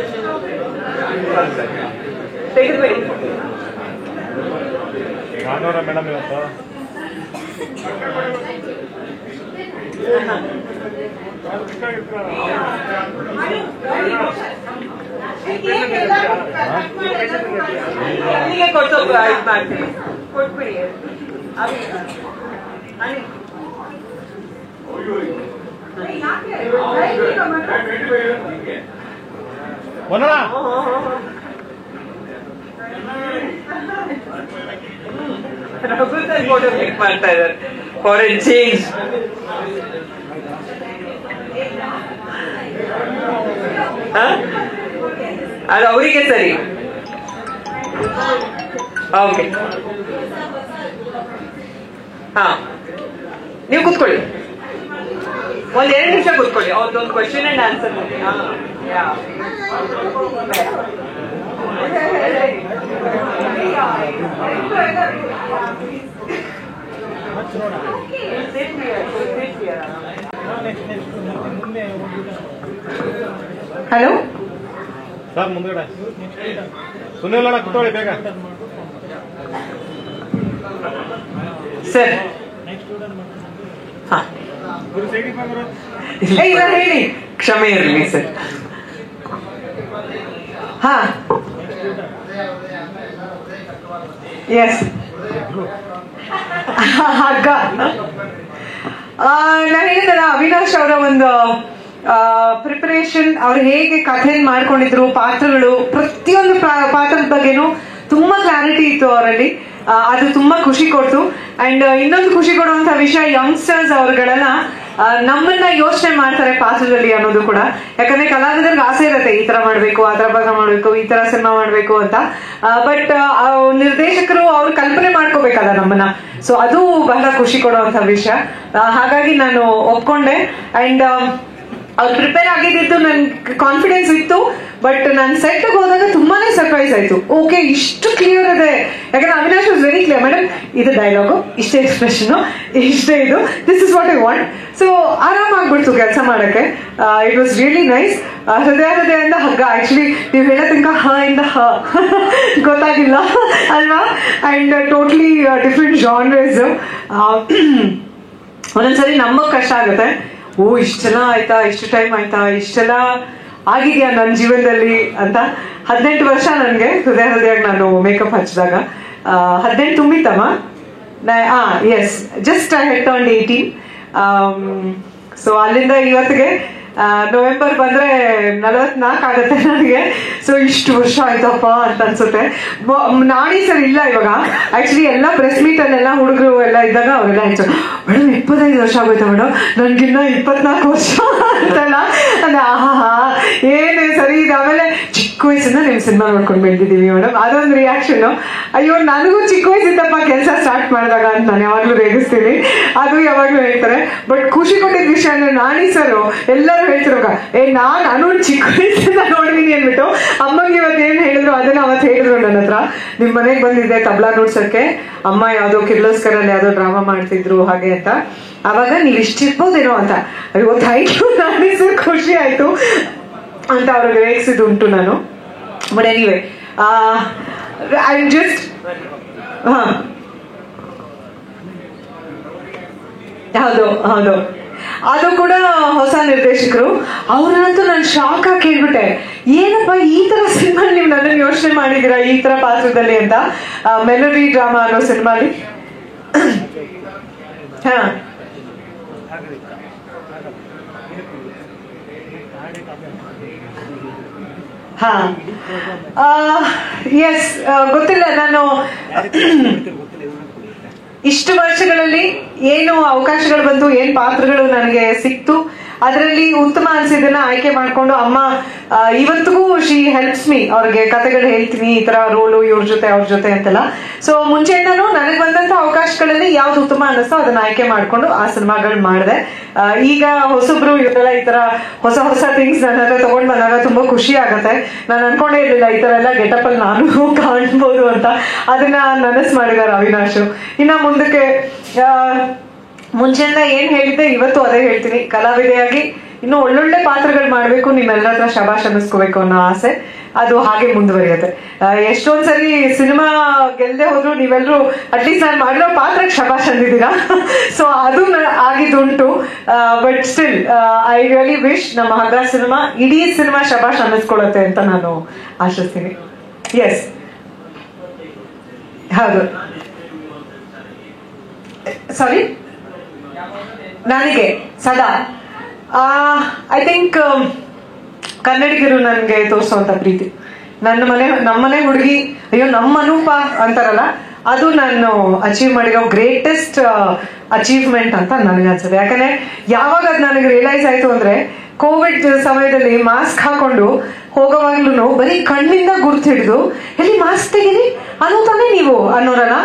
ತೆಗೆದ್ಬಿಡಿ. ಮೇಡಮ್ ಇವತ್ತು ಮಾಡ್ತೀನಿ, ಕೊಟ್ಬಿಡಿ. ರಘು ಸರ್ ಫೋಟೋ ಕ್ಲಿಕ್ ಮಾಡ್ತಾ ಇದ್ದಾರೆ ಫಾರ್ ಎ ಚೇಂಜ್. ಅದು ಅವರಿಗೆ ಸರಿ. ಓಕೆ, ಹಾ ನೀವು ಕೂತ್ಕೊಳ್ಳಿ, ಒಂದ್ 2 ನಿಮಿಷ ಕೂತ್ಕೊಳ್ಳಿ. ಅವ್ರದ್ದೊಂದು question and answer. Hello sir, ಮುಂದ್ಗಡೆ ಸುನಿಲ್ ಅಣ್ಣ ಕೂತ್ಕೊಳ್ಳಿ ಬೇಗ. ಸರ್ ಇಲ್ಲ ಹೇಳಿ, ಕ್ಷಮೆ ಇರಲಿ ಸರ್. ಹಾ ಎಸ್ ಹಗ್ಗ. ನಾನು ಹೇಳಿದಲ್ಲ, ಅವಿನಾಶ್ ಅವರ ಒಂದು ಪ್ರಿಪರೇಷನ್, ಅವ್ರು ಹೇಗೆ ಕಥೆಯನ್ನು ಮಾಡ್ಕೊಂಡಿದ್ರು, ಪಾತ್ರಗಳು, ಪ್ರತಿಯೊಂದು ಪಾತ್ರದ ಬಗ್ಗೆನೂ ತುಂಬಾ ಕ್ಲಾರಿಟಿ ಇತ್ತು ಅವರಲ್ಲಿ. ಅದು ತುಂಬಾ ಖುಷಿ ಕೊಡ್ತು. ಅಂಡ್ ಇನ್ನೊಂದು ಖುಷಿ ಕೊಡುವಂತ ವಿಷಯ, ಯಂಗ್ಸ್ಟರ್ಸ್ ಅವ್ರುಗಳೆಲ್ಲ ನಮ್ಮನ್ನ ಯೋಚನೆ ಮಾಡ್ತಾರೆ ಪಾತ್ರದಲ್ಲಿ ಅನ್ನೋದು ಕೂಡ. ಯಾಕಂದ್ರೆ ಕಲಾವಿದರಿಗೆ ಆಸೆ ಇರುತ್ತೆ, ಈ ತರ ಮಾಡ್ಬೇಕು, ಆ ತರ ಭಾಗ ಮಾಡ್ಬೇಕು, ಈ ತರ ಸಿನಿಮಾ ಮಾಡ್ಬೇಕು ಅಂತ. ಬಟ್ ನಿರ್ದೇಶಕರು ಅವ್ರು ಕಲ್ಪನೆ ಮಾಡ್ಕೋಬೇಕಲ್ಲ ನಮ್ಮನ್ನ. ಸೊ ಅದು ಬಹಳ ಖುಷಿ ಕೊಡುವಂತ ವಿಷಯ. ಹಾಗಾಗಿ ನಾನು ಒಪ್ಕೊಂಡೆ. ಅಂಡ್ ಅವ್ರು ಪ್ರಿಪೇರ್ ಆಗಿದ್ದು ನನ್ಗೆ ಕಾನ್ಫಿಡೆನ್ಸ್ ಇತ್ತು. ಬಟ್ ನಾನು ಸೆಟ್ ಹೋದಾಗ ತುಂಬಾನೇ ಸರ್ಪ್ರೈಸ್ ಆಯ್ತು. ಓಕೆ, ಇಷ್ಟು ಕ್ಲಿಯರ್ ಇದೆ. ಯಾಕಂದ್ರೆ Avinash was very clear, madam ಇದು ಡೈಲಾಗು, ಇಷ್ಟೇ ಎಕ್ಸ್ಪ್ರೆಷನ್, ಇಷ್ಟೇ ಇದು, this is what I want. So ಆರಾಮಾಗ್ಬಿಡ್ತು ಕೆಲಸ ಮಾಡಕ್ಕೆ. It was really nice. ಹೃದಯದಿಂದ ಹಗ್ಗ, ಆಕ್ಚುಲಿ ನೀವು ಹೇಳೋ ತನಕ ಹ ಇಂದ ಹ ಗೊತ್ತಾಗಿಲ್ಲ ಅಲ್ವಾ. And totally different genres. ಒಂದೊಂದ್ಸರಿ ನಮಗ್ ಕಷ್ಟ ಆಗುತ್ತೆ, ಓ ಇಷ್ಟೆಲ್ಲ ಆಯ್ತಾ, ಇಷ್ಟು ಟೈಮ್ ಆಯ್ತಾ, ಇಷ್ಟೆಲ್ಲ ಆಗಿದ್ಯಾ ನನ್ನ ಜೀವನದಲ್ಲಿ ಅಂತ. 18 ವರ್ಷ ನನಗೆ ಹೃದಯಕ್ಕೆ ನಾನು ಮೇಕಪ್ ಹಚ್ಚಿದಾಗ. 18 ತುಂಬಿತ್ತಮ್ಮ. Yes, just I had turned 18. So ಅಲ್ಲಿಂದ ಇವತ್ತಿಗೆ ನವೆಂಬರ್ ಬಂದ್ರೆ 44 ಆಗತ್ತೆ ನನಗೆ. ಸೊ ಇಷ್ಟು ವರ್ಷ ಆಯ್ತಪ್ಪ ಅಂತ ಅನ್ಸುತ್ತೆ. ನಾಣಿ ಸರ್ ಇಲ್ಲ ಇವಾಗ. ಆಕ್ಚುಲಿ ಎಲ್ಲ ಪ್ರೆಸ್ ಮೀಟ್ ಅಲ್ಲೆಲ್ಲ ಹುಡುಗರು ಎಲ್ಲ ಇದ್ದಾಗ ಅವರೆಲ್ಲ ಹೆಚ್ಚು ಮೇಡಮ್ 25 ವರ್ಷ ಆಗೋಯ್ತಾ ಮೇಡಮ್, ನನ್ಗಿನ್ನ 24 ವರ್ಷ ಅಂತಲ್ಲ. ಆಹಾ ಏನೇ ಸರಿ ಇದೆ. ಆಮೇಲೆ ಚಿಕ್ಕ ವಯಸ್ಸಿಂದ ನೀವು ಸಿನಿಮಾ ನೋಡ್ಕೊಂಡು ಬೆಳೆದಿದ್ದೀವಿ ಮೇಡಮ್, ಅದೊಂದು ರಿಯಾಕ್ಷನ್. ಅಯ್ಯೋ ನನಗೂ ಚಿಕ್ಕ ವಯಸ್ಸಿದ್ದಪ್ಪ ಕೆಲಸ ಸ್ಟಾರ್ಟ್ ಮಾಡಿದಾಗ ಅಂತ ನಾನು ಯಾವಾಗ್ಲೂ ರೇಗಿಸ್ತೀನಿ, ಅದು ಯಾವಾಗ್ಲೂ ಹೇಳ್ತಾರೆ. ಬಟ್ ಖುಷಿ ಕೊಟ್ಟಿದ್ದ ವಿಷಯ ಅಂದ್ರೆ ನಾಣಿ ಸರ್ ಎಲ್ಲರೂ ಹೇಳ್ತಿರುವಾಗ ನಾನು ಚಿಕ್ಕ ವಯಸ್ಸಿಂದ ನೋಡಿದೀನಿ ಅಂದ್ಬಿಟ್ಟು ಅಮ್ಮಂಗೆ ಇವತ್ತು ಏನ್ ಹೇಳಿದ್ರು ಅದನ್ನ ಅವತ್ತು ಹೇಳಿದ್ರು ನನ್ನ ಹತ್ರ. ನಿಮ್ ಮನೆಗೆ ಬಂದಿದ್ದೆ ತಬ್ಲಾ ನುಡ್ಸಕ್ಕೆ, ಅಮ್ಮ ಯಾವ್ದೋ ಕಿರ್ಲೋಸ್ಕರಲ್ಲಿ ಯಾವ್ದೋ ಡ್ರಾಮಾ ಮಾಡ್ತಿದ್ರು ಹಾಗೆ ಅಂತ. ಅವಾಗ ನೀವ್ ಇಷ್ಟಿರ್ಬೋದೇನೋ ಅಂತ. ಅಯ್ಯೋ ಥ್ಯಾಂಕ್ ಯು ನಾಣಿ ಸರ್, ಖುಷಿ ಆಯ್ತು ಅಂತ ಅವ್ರಿಗೆ ರೇಗಿಸಿದ್ದು ಉಂಟು ನಾನು. ಬಟ್ ಎನಿವೇ ಐ ಜಸ್ಟ್ ಹೌದು ಹೌದು, ಅದು ಕೂಡ ಹೊಸ ನಿರ್ದೇಶಕರು. ಅವ್ರನ್ನಂತೂ ನಾನು ಶಾಕ್ ಆಗಿ ಕೇಳ್ಬಿಟ್ಟೆ, ಏನಪ್ಪ ಈ ತರ ಸಿನಿಮಾ ನೀವು ನನ್ನನ್ನು ಯೋಚನೆ ಮಾಡಿದೀರಾ ಈ ತರ ಪಾತ್ರದಲ್ಲಿ ಅಂತ. ಮೆಲೋಡಿ ಡ್ರಾಮಾ ಅನ್ನೋ ಸಿನಿಮಾಲಿ ಎಸ್ ಗೊತ್ತಿಲ್ಲ. ನಾನು ಇಷ್ಟು ವರ್ಷಗಳಲ್ಲಿ ಏನು ಅವಕಾಶಗಳು ಬಂತು, ಏನ್ ಪಾತ್ರಗಳು ನನಗೆ ಸಿಕ್ತು, ಅದರಲ್ಲಿ ಉತ್ತಮ ಅನ್ಸಿದ್ದನ್ನ ಆಯ್ಕೆ ಮಾಡ್ಕೊಂಡು ಅಮ್ಮ ಇವತ್ತಿಗೂ ಶಿ ಹೆಲ್ಪ್ಸ್ ಮೀ. ಅವ್ರಿಗೆ ಕತೆಗಳು ಹೇಳ್ತೀನಿ, ಈ ತರ ರೋಲು ಇವ್ರ ಜೊತೆ ಅವ್ರ ಜೊತೆ ಅಂತೆಲ್ಲ. ಸೊ ಮುಂಚೆಯಿಂದಾನು ನನಗೆ ಬಂದಂತ ಅವಕಾಶಗಳಲ್ಲಿ ಯಾವ್ದು ಉತ್ತಮ ಅನ್ನಿಸ್ತೋ ಅದನ್ನ ಆಯ್ಕೆ ಮಾಡ್ಕೊಂಡು ಆ ಸಿನಿಮಾಗಳು ಮಾಡಿದೆ. ಈಗ ಹೊಸಬ್ರು ಇವರೆಲ್ಲ ಈ ತರ ಹೊಸ ಹೊಸ ಥಿಂಗ್ಸ್ ನನ್ನ ಹತ್ರ ತಗೊಂಡ್ ಬಂದಾಗ ತುಂಬಾ ಖುಷಿ ಆಗತ್ತೆ. ನಾನು ಅನ್ಕೊಂಡೇ ಇರ್ಲಿಲ್ಲ ಈ ತರ ಎಲ್ಲ ಗೆಟಪ್ ಅಲ್ಲಿ ನಾನು ಕಾಣ್ಬೋದು ಅಂತ. ಅದನ್ನ ನನಸ್ ಮಾಡಿದಾರೆ ಅವಿನಾಶ್. ಇನ್ನ ಮುಂದಕ್ಕೆ ಮುಂಚೆಯಿಂದ ಏನ್ ಹೇಳಿದ್ದೆ ಇವತ್ತು ಅದೇ ಹೇಳ್ತೀನಿ, ಕಲಾವಿದೆಯಾಗಿ ಇನ್ನು ಒಳ್ಳೊಳ್ಳೆ ಪಾತ್ರಗಳು ಮಾಡ್ಬೇಕು, ನಿಮ್ಮೆಲ್ಲರ ಹತ್ರ ಶಬಾಷ್ ಅನ್ನಿಸ್ಕೋಬೇಕು ಅನ್ನೋ ಆಸೆ. ಅದು ಹಾಗೆ ಮುಂದುವರಿಯುತ್ತೆ. ಎಷ್ಟೊಂದ್ಸರಿ ಸಿನಿಮಾ ಗೆಲ್ದೆ ಹೋದ್ರು ನೀವೆಲ್ಲರೂ ಅಟ್ಲೀಸ್ಟ್ ನಾನು ಮಾಡಿರೋ ಪಾತ್ರಕ್ಕೆ ಶಬಾಷ್ ಅಂದಿದ್ದೀರಾ. ಸೊ ಅದು ಆಗಿದ್ದುಂಟು. But still I really wish ನಮ್ಮ ಹಗ್ಗ ಸಿನಿಮಾ ಇಡೀ ಸಿನಿಮಾ ಶಬಾಷ್ ಅನ್ನಿಸ್ಕೊಳತ್ತೆ ಅಂತ ನಾನು ಆಶಿಸ್ತೀನಿ. ಎಸ್ ಹೌದು. ಸಾರಿ, ನನಗೆ ಸದಾ ಐ ಥಿಂಕ್ ಕನ್ನಡಿಗರು ನನಗೆ ತೋರಿಸುವಂತ ಪ್ರೀತಿ, ನಮ್ಮನೆ ಹುಡುಗಿ, ಅಯ್ಯೋ ನಮ್ಮ ಅನೂಪ ಅಂತಾರಲ್ಲ, ಅದು ನಾನು ಅಚೀವ್ ಮಾಡಿರೋ ಗ್ರೇಟೆಸ್ಟ್ ಅಚೀವ್ಮೆಂಟ್ ಅಂತ ನನಗೆ ಅನ್ಸುತ್ತೆ. ಯಾಕಂದ್ರೆ ಯಾವಾಗ ಅದು ನನಗೆ ರಿಯಲೈಸ್ ಆಯ್ತು ಅಂದ್ರೆ, ಕೋವಿಡ್ ಸಮಯದಲ್ಲಿ ಮಾಸ್ಕ್ ಹಾಕೊಂಡು ಹೋಗೋವಾಗ್ಲೂ ಬರೀ ಕಣ್ಣಿಂದ ಗುರ್ತು ಹಿಡಿದು ಎಲ್ಲಿ ಮಾಸ್ಕ್ ತೆಗೀರಿ ಅನ್ನೋ ತಾನೇ ನೀವು ಅನ್ನೋರಲ್ಲ,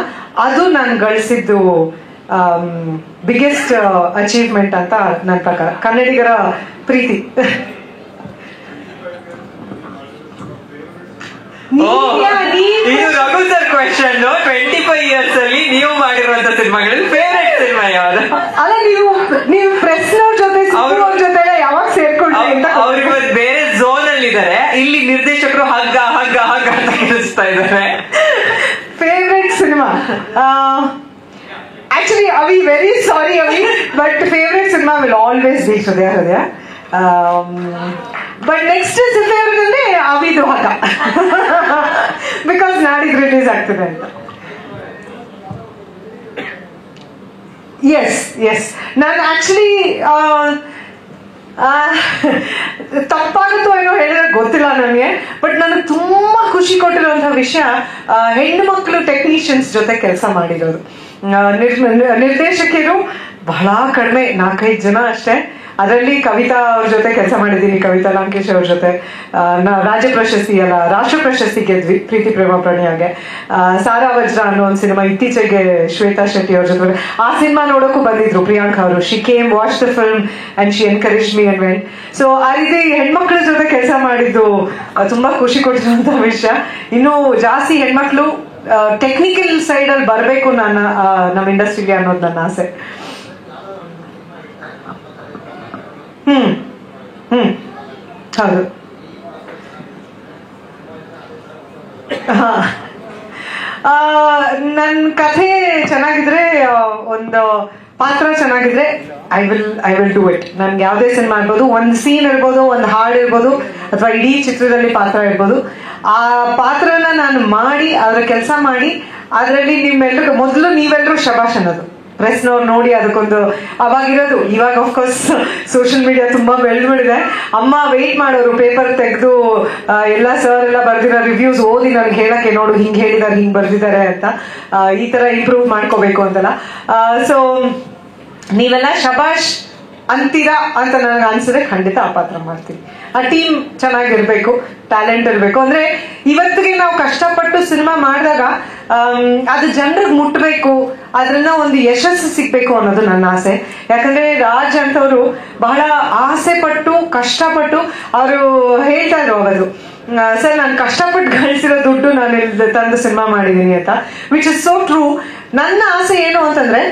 ಅದು ನಾನು ಗಳಿಸಿದ್ದು ಬಿಗ್ಗೆಸ್ಟ್ ಅಚೀವ್ಮೆಂಟ್ ಅಂತ ನನ್ನ ಪ್ರಕಾರ. ಕನ್ನಡಿಗರ ಪ್ರೀತಿ. ಇದು ರಘು ಸರ್ ಕ್ವೆಶ್ಚನ್. 25 years ಅಲ್ಲಿ ನೀವು ಮಾಡಿರುವಂತ ಸಿನಿಮಾಗಳಲ್ಲಿ ಫೇವರೇಟ್ ಸಿನಿಮಾ ಯಾವ್ದು? ಅಲ್ಲ, ನೀವು ಪ್ರೆಸ್ನವ್ರ ಜೊತೆ ಅವ್ರ ಜೊತೆ ಯಾವಾಗ ಸೇರ್ಕೊಂಡ್ರಿ ಅಂತ. ಅವ್ರಿಗೆ ಬೇರೆ ಝೋನ್ ಅಲ್ಲಿ ಇದಾರೆ, ಇಲ್ಲಿ ನಿರ್ದೇಶಕರು ಹಗ್ಗ ಹಗ್ಗ ಹಗ್ಗ ಅಂತ ಕಳಿಸ್ತಾ ಇದ್ದಾರೆ. Favourite cinema actually Avi, very sorry Avi, but favorite cinema will always be Hridaya. But next is favorite ಅಂದ್ರೆ ಅವಿದು ಹಠ, ಬಿಕಾಸ್ ನಾಡಿಗೆ ರಿಲೀಸ್ ಆಗ್ತದೆ ಅಂತ. ಎಸ್ ನಾನು ಆಕ್ಚುಲಿ ತಪ್ಪಾಗುತ್ತೋ ಏನೋ ಹೇಳಿದ್ರೆ ಗೊತ್ತಿಲ್ಲ ನನಗೆ, ಬಟ್ ನನಗೆ ತುಂಬಾ ಖುಷಿ ಕೊಟ್ಟಿರುವಂತಹ ವಿಷಯ ಹೆಣ್ಣು ಮಕ್ಕಳು ಟೆಕ್ನಿಷಿಯನ್ಸ್ ಜೊತೆ ಕೆಲಸ ಮಾಡಿರೋದು. ನಿರ್ದೇಶಕರು ಬಹಳ ಕಡಿಮೆ, 4-5 ಜನ ಅಷ್ಟೇ. ಅದರಲ್ಲಿ ಕವಿತಾ ಅವ್ರ ಜೊತೆ ಕೆಲಸ ಮಾಡಿದ್ದೀನಿ, ಕವಿತಾ ಲಂಕೇಶ್ ಅವ್ರ ಜೊತೆ ರಾಜ್ಯ ಪ್ರಶಸ್ತಿ ಅಲ್ಲ ರಾಷ್ಟ್ರ ಪ್ರಶಸ್ತಿ ಗೆದ್ವಿ ಪ್ರೀತಿ ಪ್ರೇಮ ಪ್ರಣಯಾಗೆ. ಸಾರಾ ವಜ್ರ ಅನ್ನೋ ಒಂದು ಸಿನಿಮಾ ಇತ್ತೀಚೆಗೆ ಶ್ವೇತಾ ಶೆಟ್ಟಿ ಅವ್ರ ಜೊತೆ ಆ ಸಿನಿಮಾ ನೋಡೋಕ್ಕೂ ಬಂದಿದ್ರು ಪ್ರಿಯಾಂಕಾ ಅವರು. She came watch the film and she encourage me and went. So ಆ ರೀತಿ ಹೆಣ್ಮಕ್ಳ ಜೊತೆ ಕೆಲಸ ಮಾಡಿದ್ದು ತುಂಬಾ ಖುಷಿ ಕೊಟ್ಟಿರುವಂತ ವಿಷಯ. ಇನ್ನು ಜಾಸ್ತಿ ಹೆಣ್ಮಕ್ಳು ಟೆಕ್ನಿಕಲ್ ಸೈಡ್ ಅಲ್ಲಿ ಬರಬೇಕು ನಮ್ಮ ಇಂಡಸ್ಟ್ರಿಗೆ ಅನ್ನೋದು ನನ್ನ ಆಸೆ. ಹೌದು. ನನ್ ಕಥೆ ಚೆನ್ನಾಗಿದ್ರೆ, ಒಂದು ಪಾತ್ರ ಚೆನ್ನಾಗಿದ್ರೆ ಐ ವಿಲ್ ಡೂ ಇಟ್. ನನ್ಗೆ ಯಾವ್ದೇ ಸಿನಿಮಾ ಇರ್ಬೋದು, ಒಂದು ಸೀನ್ ಇರ್ಬೋದು, ಒಂದು ಹಾಡು ಇರ್ಬೋದು, ಅಥವಾ ಇಡೀ ಚಿತ್ರದಲ್ಲಿ ಪಾತ್ರ ಇರ್ಬೋದು, ಆ ಪಾತ್ರನ ನಾನು ಮಾಡಿ ಅದರ ಕೆಲಸ ಮಾಡಿ ಅದರಲ್ಲಿ ನಿಮ್ಮೆಲ್ಲರೂ ಮೊದಲು ನೀವೆಲ್ಲರೂ ಶಬಾಷ್ ಅನ್ನೋದು ಪ್ರೆಸ್ನವ್ರು ನೋಡಿ ಅದಕ್ಕೊಂದು ಅವಾಗಿರೋದು. ಇವಾಗ ಆಫ್ಕೋರ್ಸ್ ಸೋಷಿಯಲ್ ಮೀಡಿಯಾ ತುಂಬಾ ಬೆಳೆದ್ಬಿಡಿದೆ. ಅಮ್ಮ ವೆಯ್ಟ್ ಮಾಡೋರು, ಪೇಪರ್ ತೆಗೆದು ಎಲ್ಲ ಸರ್ ಎಲ್ಲ ಬರ್ದಿರೋ ರಿವ್ಯೂಸ್ ಓದಿ ನನ್ಗೆ ಹೇಳಕ್ಕೆ, ನೋಡು ಹಿಂಗ್ ಹೇಳಿದಾರೆ, ಹಿಂಗ್ ಬರ್ದಿದ್ದಾರೆ ಅಂತ, ಈ ತರ ಇಂಪ್ರೂವ್ ಮಾಡ್ಕೋಬೇಕು ಅಂತಲ್ಲ. ಸೊ ನೀವೆಲ್ಲ ಶಬಾಷ್ ಅಂತೀರಾ ಅಂತ ನನಗೆ ಅನ್ಸಿದ್ರೆ ಖಂಡಿತ ಆ ಪಾತ್ರ ಮಾಡ್ತೀನಿ. ಆ ಟೀಮ್ ಚೆನ್ನಾಗಿರ್ಬೇಕು, ಟ್ಯಾಲೆಂಟ್ ಇರಬೇಕು. ಅಂದ್ರೆ ಇವತ್ತಿಗೆ ನಾವು ಕಷ್ಟಪಟ್ಟು ಸಿನಿಮಾ ಮಾಡಿದಾಗ ಅದು ಜನರಿಗೆ ಮುಟ್ಬೇಕು, ಅದ್ರಿಂದ ಒಂದು ಯಶಸ್ಸು ಸಿಗ್ಬೇಕು ಅನ್ನೋದು ನನ್ನ ಆಸೆ. ಯಾಕಂದ್ರೆ ರಾಜ್ ಅಂತವ್ರು ಬಹಳ ಆಸೆ ಪಟ್ಟು ಕಷ್ಟಪಟ್ಟು ಅವರು ಹೇಳ್ತಾ ಇದ್ರು ಅವತ್ತು, ಸರ್ ನಾನು ಕಷ್ಟಪಟ್ಟು ಗಳಿಸಿರೋ ದುಡ್ಡು ನಾನು ಇಲ್ಲಿ ತಂದು ಸಿನಿಮಾ ಮಾಡಿದೀನಿ ಅಂತ, ವಿಚ್ ಇಸ್ ಸೋ ಟ್ರೂ. ನನ್ನ ಆಸೆ ಏನು ಅಂತಂದ್ರೆ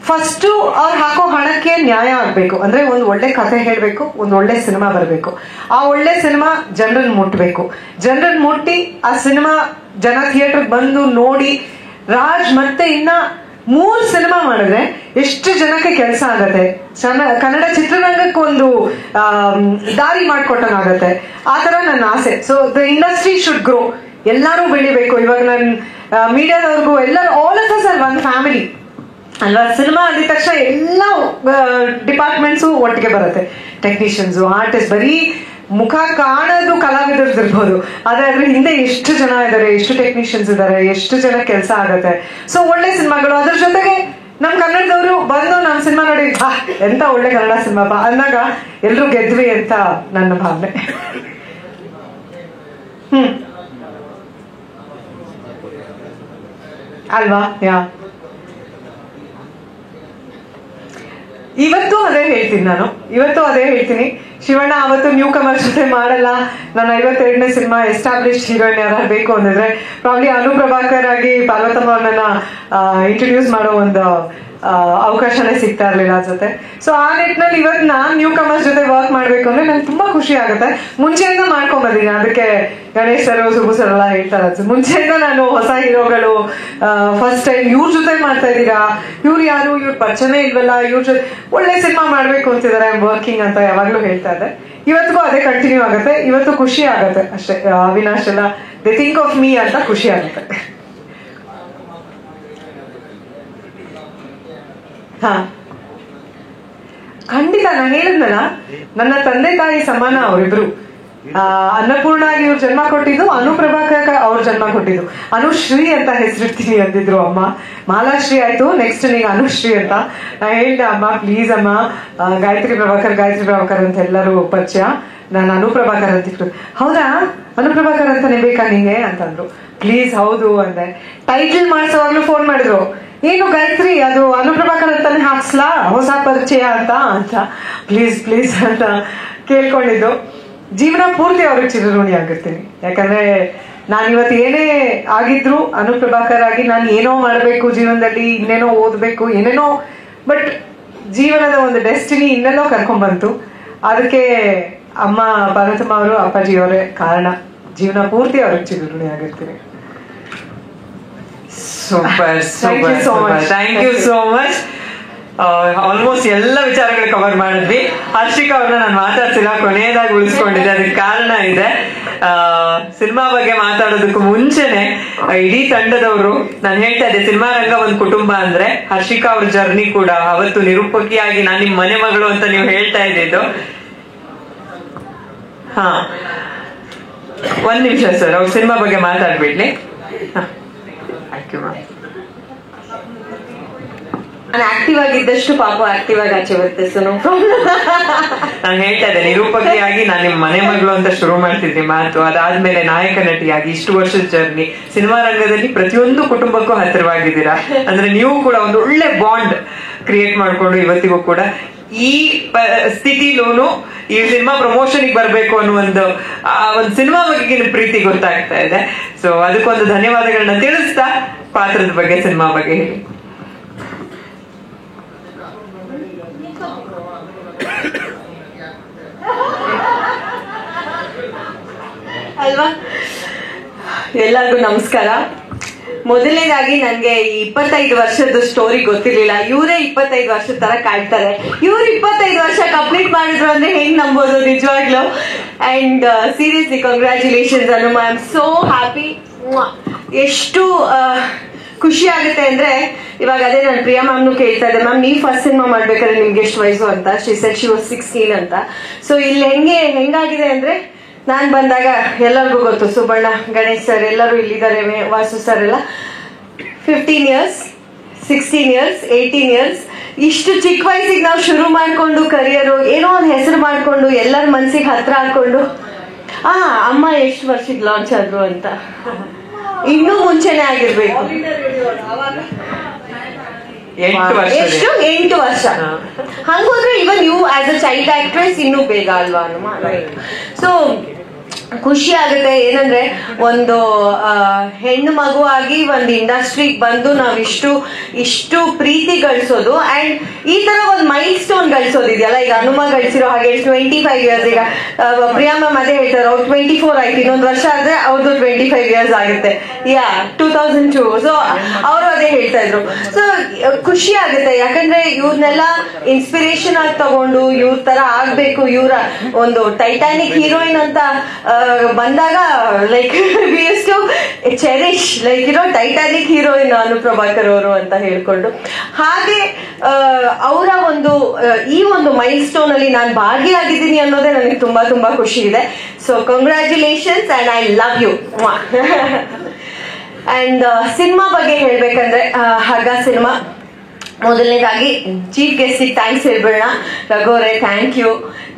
ಫಸ್ಟ್ ಅವ್ರು ಹಾಕೋ ಹಣಕ್ಕೆ ನ್ಯಾಯ ಆಗ್ಬೇಕು. ಅಂದ್ರೆ ಒಂದು ಒಳ್ಳೆ ಕಥೆ ಹೇಳ್ಬೇಕು, ಒಂದು ಒಳ್ಳೆ ಸಿನಿಮಾ ಬರಬೇಕು, ಆ ಒಳ್ಳೆ ಸಿನಿಮಾ ಜನರನ್ನ ಮುಟ್ಬೇಕು. ಜನರನ್ನ ಮುಟ್ಟಿ ಆ ಸಿನಿಮಾ ಜನ ಥಿಯೇಟರ್ ಬಂದು ನೋಡಿ ರಾಜ್ ಮತ್ತೆ ಇನ್ನ 3 ಸಿನಿಮಾ ಮಾಡಿದ್ರೆ ಎಷ್ಟು ಜನಕ್ಕೆ ಕೆಲಸ ಆಗತ್ತೆ, ಕನ್ನಡ ಚಿತ್ರರಂಗಕ್ಕೆ ಒಂದು ದಾರಿ ಮಾಡ್ಕೊಟ್ಟಂಗಾಗತ್ತೆ. ಆ ತರ ನನ್ನ ಆಸೆ. So the industry should grow, ಎಲ್ಲರೂ ಬೆಳಿಬೇಕು. ಇವಾಗ ನಾನು ಮೀಡಿಯಾದವ್ರಿಗೂ ಎಲ್ಲರೂ all of us are one family ಅಲ್ವಾ. ಸಿನಿಮಾ ಅಂದಿದ ತಕ್ಷಣ ಎಲ್ಲ ಡಿಪಾರ್ಟ್ಮೆಂಟ್ಸು ಒಟ್ಟಿಗೆ ಬರುತ್ತೆ, ಟೆಕ್ನಿಷಿಯನ್ಸ್, ಆರ್ಟಿಸ್ಟ್, ಬರೀ ಮುಖ ಕಾಣೋದು ಕಲಾವಿದರ್ದಿರ್ಬೋದು, ಆದ್ರೆ ಅದ್ರ ಹಿಂದೆ ಎಷ್ಟು ಜನ ಇದ್ದಾರೆ, ಎಷ್ಟು ಟೆಕ್ನಿಷಿಯನ್ಸ್ ಇದ್ದಾರೆ, ಎಷ್ಟು ಜನ ಕೆಲಸ ಆಗತ್ತೆ. ಸೊ ಒಳ್ಳೆ ಸಿನಿಮಾಗಳು, ಅದ್ರ ಜೊತೆಗೆ ನಮ್ ಕನ್ನಡದವರು ಬಂದು ನಮ್ ಸಿನಿಮಾ ನೋಡಿ ಎಂತ ಒಳ್ಳೆ ಕನ್ನಡ ಸಿನಿಮಾ ಅಂದಾಗ ಎಲ್ರು ಗೆದ್ವಿ ಅಂತ ನನ್ನ ಭಾವನೆ. ಅಲ್ವಾ? ಇವತ್ತು ಅದೇ ಹೇಳ್ತೀನಿ ಶಿವಣ್ಣ ಅವತ್ತು ನ್ಯೂ ಕಮರ್ ಜೊತೆ ಮಾಡಲ್ಲ, ನಾನು 52ನೇ ಸಿನಿಮಾ ಎಸ್ಟಾಬ್ಲಿಷ್ ಹೀರೋಯಿನ್ ಯಾರು ಬೇಕು ಅಂದಿದ್ರೆ ಪ್ರಾಬ್ಲಿ ಅನುಪ್ರಭಾಕರ್ ಆಗಿ ಪಾರ್ವತಮ್ಮ ಅವ್ರನ್ನ ಇಂಟ್ರೊಡ್ಯೂಸ್ ಮಾಡೋ ಒಂದು ಅವಕಾಶನೇ ಸಿಗ್ತಾ ಇರ್ಲಿಲ್ಲ ಜೊತೆ. ಸೊ ಆ ನಿಟ್ಟಿನಲ್ಲಿ ಇವತ್ತು ನಾನ್ ನ್ಯೂ ಕಮರ್ಸ್ ಜೊತೆ ವರ್ಕ್ ಮಾಡ್ಬೇಕು ಅಂದ್ರೆ ನಂಗೆ ತುಂಬಾ ಖುಷಿ ಆಗುತ್ತೆ. ಮುಂಚೆಯಿಂದ ಮಾಡ್ಕೊಂಡ್ ಬಂದಿದ್ದೀನಿ, ಅದಕ್ಕೆ ಗಣೇಶ್ ಸರ್, ಸುಬು ಸರ್ ಎಲ್ಲ ಹೇಳ್ತಾರೆ, ಮುಂಚೆಯಿಂದ ನಾನು ಹೊಸ ಹೀರೋಗಳು ಫಸ್ಟ್ ಟೈಮ್ ಇವ್ರ ಜೊತೆ ಮಾಡ್ತಾ ಇದ್ದೀರಾ, ಇವ್ರು ಯಾರು, ಇವ್ರ ಪರಿಚಯನೇ ಇಲ್ವಲ್ಲ, ಇವ್ರ ಜೊತೆ ಒಳ್ಳೆ ಸಿನಿಮಾ ಮಾಡ್ಬೇಕು ಅಂತಿದ್ದಾರೆ, ವರ್ಕಿಂಗ್ ಅಂತ ಯಾವಾಗ್ಲೂ ಹೇಳ್ತಾ ಇದ್ದೆ. ಇವತ್ತಿಗೂ ಅದೇ ಕಂಟಿನ್ಯೂ ಆಗುತ್ತೆ. ಇವತ್ತು ಖುಷಿ ಆಗುತ್ತೆ ಅಷ್ಟೇ. ಅವಿನಾಶ್ ಎಲ್ಲ ದೇ ಥಿಂಕ್ ಆಫ್ ಮೀ ಅಂತ ಖುಷಿ ಆಗುತ್ತೆ. ಹಾ, ಖಂಡಿತ. ನಾನು ಹೇಳಿದ್ನಲ್ಲ, ನನ್ನ ತಂದೆ ತಾಯಿ ಸಮಾನ ಅವರಿಬ್ರು. ಅನ್ನಪೂರ್ಣ ಆಗಿ ಇವ್ರು ಜನ್ಮ ಕೊಟ್ಟಿದ್ದು, ಅನುಪ್ರಭಾಕರ್ ಅವ್ರು ಜನ್ಮ ಕೊಟ್ಟಿದ್ದು. ಅನುಶ್ರೀ ಅಂತ ಹೆಸರಿಡ್ತೀನಿ ಅಂದಿದ್ರು ಅಮ್ಮ. ಮಾಲಾಶ್ರೀ ಆಯ್ತು, ನೆಕ್ಸ್ಟ್ ನೀಗ ಅನುಶ್ರೀ ಅಂತ. ನಾ ಹೇಳ್ದೆ, ಅಮ್ಮ ಪ್ಲೀಸ್ ಅಮ್ಮ, ಗಾಯತ್ರಿ ಪ್ರಭಾಕರ್ ಅಂತ ಎಲ್ಲರೂ ಪರಿಚಯ, ನಾನು ಅನುಪ್ರಭಾಕರ್ ಅಂತಿದ್ರು. ಹೌದಾ, ಅನುಪ್ರಭಾಕರ್ ಅಂತಾನೆ ಬೇಕಾ ನಿಂಗೆ ಅಂತಂದ್ರು. ಪ್ಲೀಸ್ ಹೌದು ಅಂದೆ. ಟೈಟಲ್ ಮಾಡಿಸೋವಾಗ್ಲೂ ಫೋನ್ ಮಾಡಿದ್ರು, ಏನು ಗಾಯತ್ರಿ ಅದು ಅನುಪ್ರಭಾಕರ್ ಅಂತಾನೆ ಹಾಕ್ಸ್ಲಾ, ಹೊಸ ಪರಿಚಯ ಅಂತ ಪ್ಲೀಸ್ ಅಂತ ಕೇಳ್ಕೊಂಡಿದ್ದು. ಜೀವನ ಪೂರ್ತಿ ಅವ್ರಿಗೆ ಚಿರಋಣಿ ಆಗಿರ್ತೀನಿ. ಯಾಕಂದ್ರೆ ನಾನಿವತ್ತು ಏನೇ ಆಗಿದ್ರು ಅನುಪ್ರಭಾಕರ್ ಆಗಿ ನಾನು ಏನೋ ಮಾಡ್ಬೇಕು ಜೀವನದಲ್ಲಿ, ಇನ್ನೇನೋ ಓದ್ಬೇಕು, ಏನೇನೋ, ಬಟ್ ಜೀವನದ ಒಂದು ಡೆಸ್ಟಿನಿ ಇನ್ನೆಲ್ಲೋ ಕರ್ಕೊಂಡ್ ಬಂತು. ಅದಕ್ಕೆ ಅಮ್ಮ ಪಾರ್ವತಮ್ಮ ಅವರು, ಅಪ್ಪಾಜಿ ಅವರೇ ಕಾರಣ. ಜೀವನ ಪೂರ್ತಿ ಅವ್ರಿಗೆ ಚಿರಋಣಿ ಆಗಿರ್ತೀನಿ. Super, thank you so much. Almost ಎಲ್ಲ ವಿಚಾರಗಳು ಕವರ್ ಮಾಡಿದ್ವಿ. ಹರ್ಷಿಕಾ ಅವ್ರನ್ನ ನಾನು ಮಾತಾಡ್ಸಿಲ್ಲ, ಕೊನೆಯದಾಗಿ ಉಳಿಸ್ಕೊಂಡಿದ್ದೆ. ಅದಕ್ಕೆ ಕಾರಣ ಇದೆ. ಸಿನಿಮಾ ಬಗ್ಗೆ ಮಾತಾಡೋದಕ್ಕೂ ಮುಂಚೆನೆ ಇಡೀ ತಂಡದವರು, ನಾನು ಹೇಳ್ತಾ ಇದ್ದೆ ಸಿನಿಮಾ ರಂಗ ಒಂದು ಕುಟುಂಬ ಅಂದ್ರೆ, ಹರ್ಷಿಕಾ ಅವ್ರ ಜರ್ನಿ ಕೂಡ ಅವತ್ತು ನಿರೂಪಕಿಯಾಗಿ ನಾನು ನಿಮ್ ಮನೆ ಮಗಳು ಅಂತ ನೀವು ಹೇಳ್ತಾ ಇದ್ದಿದ್ದು. ಹಾ, 1 ನಿಮಿಷ ಸರ್, ಅವ್ರ ಸಿನಿಮಾ ಬಗ್ಗೆ ಮಾತಾಡ್ಬಿಡ್ಲಿ. ನಾನು ಆಕ್ಟಿವ್ ಆಗಿದ್ದಷ್ಟು ಪಾಪ ಆಕ್ಟಿವ್ ಆಗಿ ಆಚೆ ಬರುತ್ತೆ. So no problem. ನಾನು ಹೇಳ್ತಾ ಇದ್ದೆ, ನಿರೂಪಕಿಯಾಗಿ ನಾನು ನಿಮ್ ಮನೆ ಮಗಳು ಅಂತ ಶುರು ಮಾಡ್ತಿದ್ದೆ ಮಾತು. ಅದಾದ್ಮೇಲೆ ನಾಯಕ ನಟಿಯಾಗಿ ಇಷ್ಟು ವರ್ಷದ ಜರ್ನಿ, ಸಿನಿಮಾ ರಂಗದಲ್ಲಿ ಪ್ರತಿಯೊಂದು ಕುಟುಂಬಕ್ಕೂ ಹತ್ತಿರವಾಗಿದ್ದೀರಾ. ಅಂದ್ರೆ ನೀವು ಕೂಡ ಒಂದು ಒಳ್ಳೆ ಬಾಂಡ್ ಕ್ರಿಯೇಟ್ ಮಾಡ್ಕೊಂಡು ಇವತ್ತಿಗೂ ಕೂಡ ಈ ಸ್ಥಿತಿಲೂನು ಈ ಸಿನಿಮಾ ಪ್ರಮೋಷನ್ ಬರ್ಬೇಕು ಅನ್ನೋ ಒಂದು ಸಿನಿಮಾ ಬಗ್ಗೆ ಪ್ರೀತಿ ಗೊತ್ತಾಗ್ತಾ ಇದೆ. ಸೊ ಅದಕ್ಕೊಂದು ಧನ್ಯವಾದಗಳನ್ನ ತಿಳಿಸ್ತಾ ಪಾತ್ರದ ಬಗ್ಗೆ, ಸಿನಿಮಾ ಬಗ್ಗೆ ಹೇಳಿ. ಅಲ್ವಾ? ಎಲ್ಲರಿಗೂ ನಮಸ್ಕಾರ. ಮೊದಲನೇದಾಗಿ ನನ್ಗೆ ಈ 25 ವರ್ಷದ ಸ್ಟೋರಿ ಗೊತ್ತಿರ್ಲಿಲ್ಲ. ಇವರೇ 25 ವರ್ಷದ ತರ ಕಾಡ್ತಾರೆ. ಇವ್ರು 25 ವರ್ಷ ಕಂಪ್ಲೀಟ್ ಮಾಡಿದ್ರು ಅಂದ್ರೆ ಹೆಂಗ್ ನಂಬೋದು ನಿಜವಾಗ್ಲು. And seriously congratulations Anuma, I am so happy. ಎಷ್ಟು ಖುಷಿ ಆಗುತ್ತೆ ಅಂದ್ರೆ ಇವಾಗ ಅದೇ ನಾನು ಪ್ರಿಯಾ ಮ್ಯಾಮ್ನು ಕೇಳ್ತಾ ಇದ್ದೆ, ಮ್ಯಾಮ್ ನೀವು ಫಸ್ಟ್ ಸಿನಿಮಾ ಮಾಡ್ಬೇಕಾದ್ರೆ ನಿಮ್ಗೆ ಎಷ್ಟು ವಯಸ್ಸು ಅಂತ. ಶಿ ವಾಸ್ 16 ಅಂತ. ಸೊ ಇಲ್ಲಿ ಹೆಂಗಾಗಿದೆ ಅಂದ್ರೆ ನಾನ್ ಬಂದಾಗ ಎಲ್ಲರಿಗೂ ಗೊತ್ತು, ಸುಬಣ್ಣ, ಗಣೇಶ್ ಸರ್ ಎಲ್ಲರೂ ಇಲ್ಲಿದ್ದಾರೆ, ವಾಸು ಸರ್ ಎಲ್ಲ 15 years 16 years 18 years ಇಷ್ಟು ಚಿಕ್ಕ ವಯಸ್ಸಿಗೆ ನಾವು ಶುರು ಮಾಡ್ಕೊಂಡು ಕರಿಯರು ಏನೋ ಒಂದು ಹೆಸರು ಮಾಡ್ಕೊಂಡು ಎಲ್ಲರ ಮನ್ಸಿಗೆ ಹತ್ರ ಹಾಕೊಂಡು ಅಮ್ಮ ಎಷ್ಟು ವರ್ಷಕ್ಕೆ ಲಾಂಚ್ ಆದ್ರು ಅಂತ ಇನ್ನೂ ಮುಂಚೆನೆ ಆಗಿರ್ಬೇಕು. ಎಷ್ಟು 8 ವರ್ಷ. ಹಂಗೋದ್ರೆ even you as a child actress ಇನ್ನೂ ಬೇಗ ಅಲ್ವಾ ಅನುಮ. ಸೊ ಖುಷಿ ಆಗುತ್ತೆ. ಏನಂದ್ರೆ ಒಂದು ಹೆಣ್ಣು ಮಗುವಾಗಿ ಒಂದು ಇಂಡಸ್ಟ್ರಿಗೆ ಬಂದು ನಾವ್ ಇಷ್ಟು ಪ್ರೀತಿ ಗಳಿಸೋದು ಅಂಡ್ ಈ ತರ ಒಂದು ಮೈಲ್ ಸ್ಟೋನ್ ಗಳಿಸೋದಿದೆಯಲ್ಲ. ಈಗ ಹನುಮ ಗಳಿಸಿರೋ ಹಾಗೆ 25 years. ಈಗ ಪ್ರಿಯಾ ಮ್ಯಾಮ್ ಅದೇ ಹೇಳ್ತಾರೆ, ಅವ್ರು 24 ಆಯ್ತು, ಇನ್ನೊಂದು ವರ್ಷ ಆದ್ರೆ ಅವ್ರದ್ದು 25 years ಆಗುತ್ತೆ. 2002. ಸೊ ಅವರು ಅದೇ ಹೇಳ್ತಾ ಇದ್ರು. ಸೊ ಖುಷಿ ಆಗುತ್ತೆ, ಯಾಕಂದ್ರೆ ಇವ್ರನ್ನೆಲ್ಲ ಇನ್ಸ್ಪಿರೇಷನ್ ಆಗಿ ತಗೊಂಡು ಇವ್ರ ತರ ಆಗ್ಬೇಕು, ಇವ್ರ ಒಂದು ಟೈಟಾನಿಕ್ ಹೀರೋಯಿನ್ ಅಂತ ಬಂದಾಗ like we use to cherish like Titanic heroine Anu Prabhakar ಅವರು ಅಂತ ಹೇಳ್ಕೊಂಡು. ಹಾಗೆ ಅವರ ಒಂದು ಈ ಒಂದು ಮೈಲ್ ಸ್ಟೋನ್ ಅಲ್ಲಿ ನಾನು ಭಾಗಿಯಾಗಿದ್ದೀನಿ ಅನ್ನೋದೇ ನನಗೆ ತುಂಬಾ ತುಂಬಾ ಖುಷಿ ಇದೆ. So congratulations and I love you. And cinema ಬಗ್ಗೆ ಹೇಳ್ಬೇಕಂದ್ರೆ ಹಗ್ಗ ಸಿನಿಮಾ, ಮೊದಲನೇದಾಗಿ ಚೀಫ್ ಗೆಸ್ಟಿಗೆ ಥ್ಯಾಂಕ್ಸ್ ಹೇಳ್ಬೇಡ. ರಘೋರೆ ಥ್ಯಾಂಕ್ ಯು,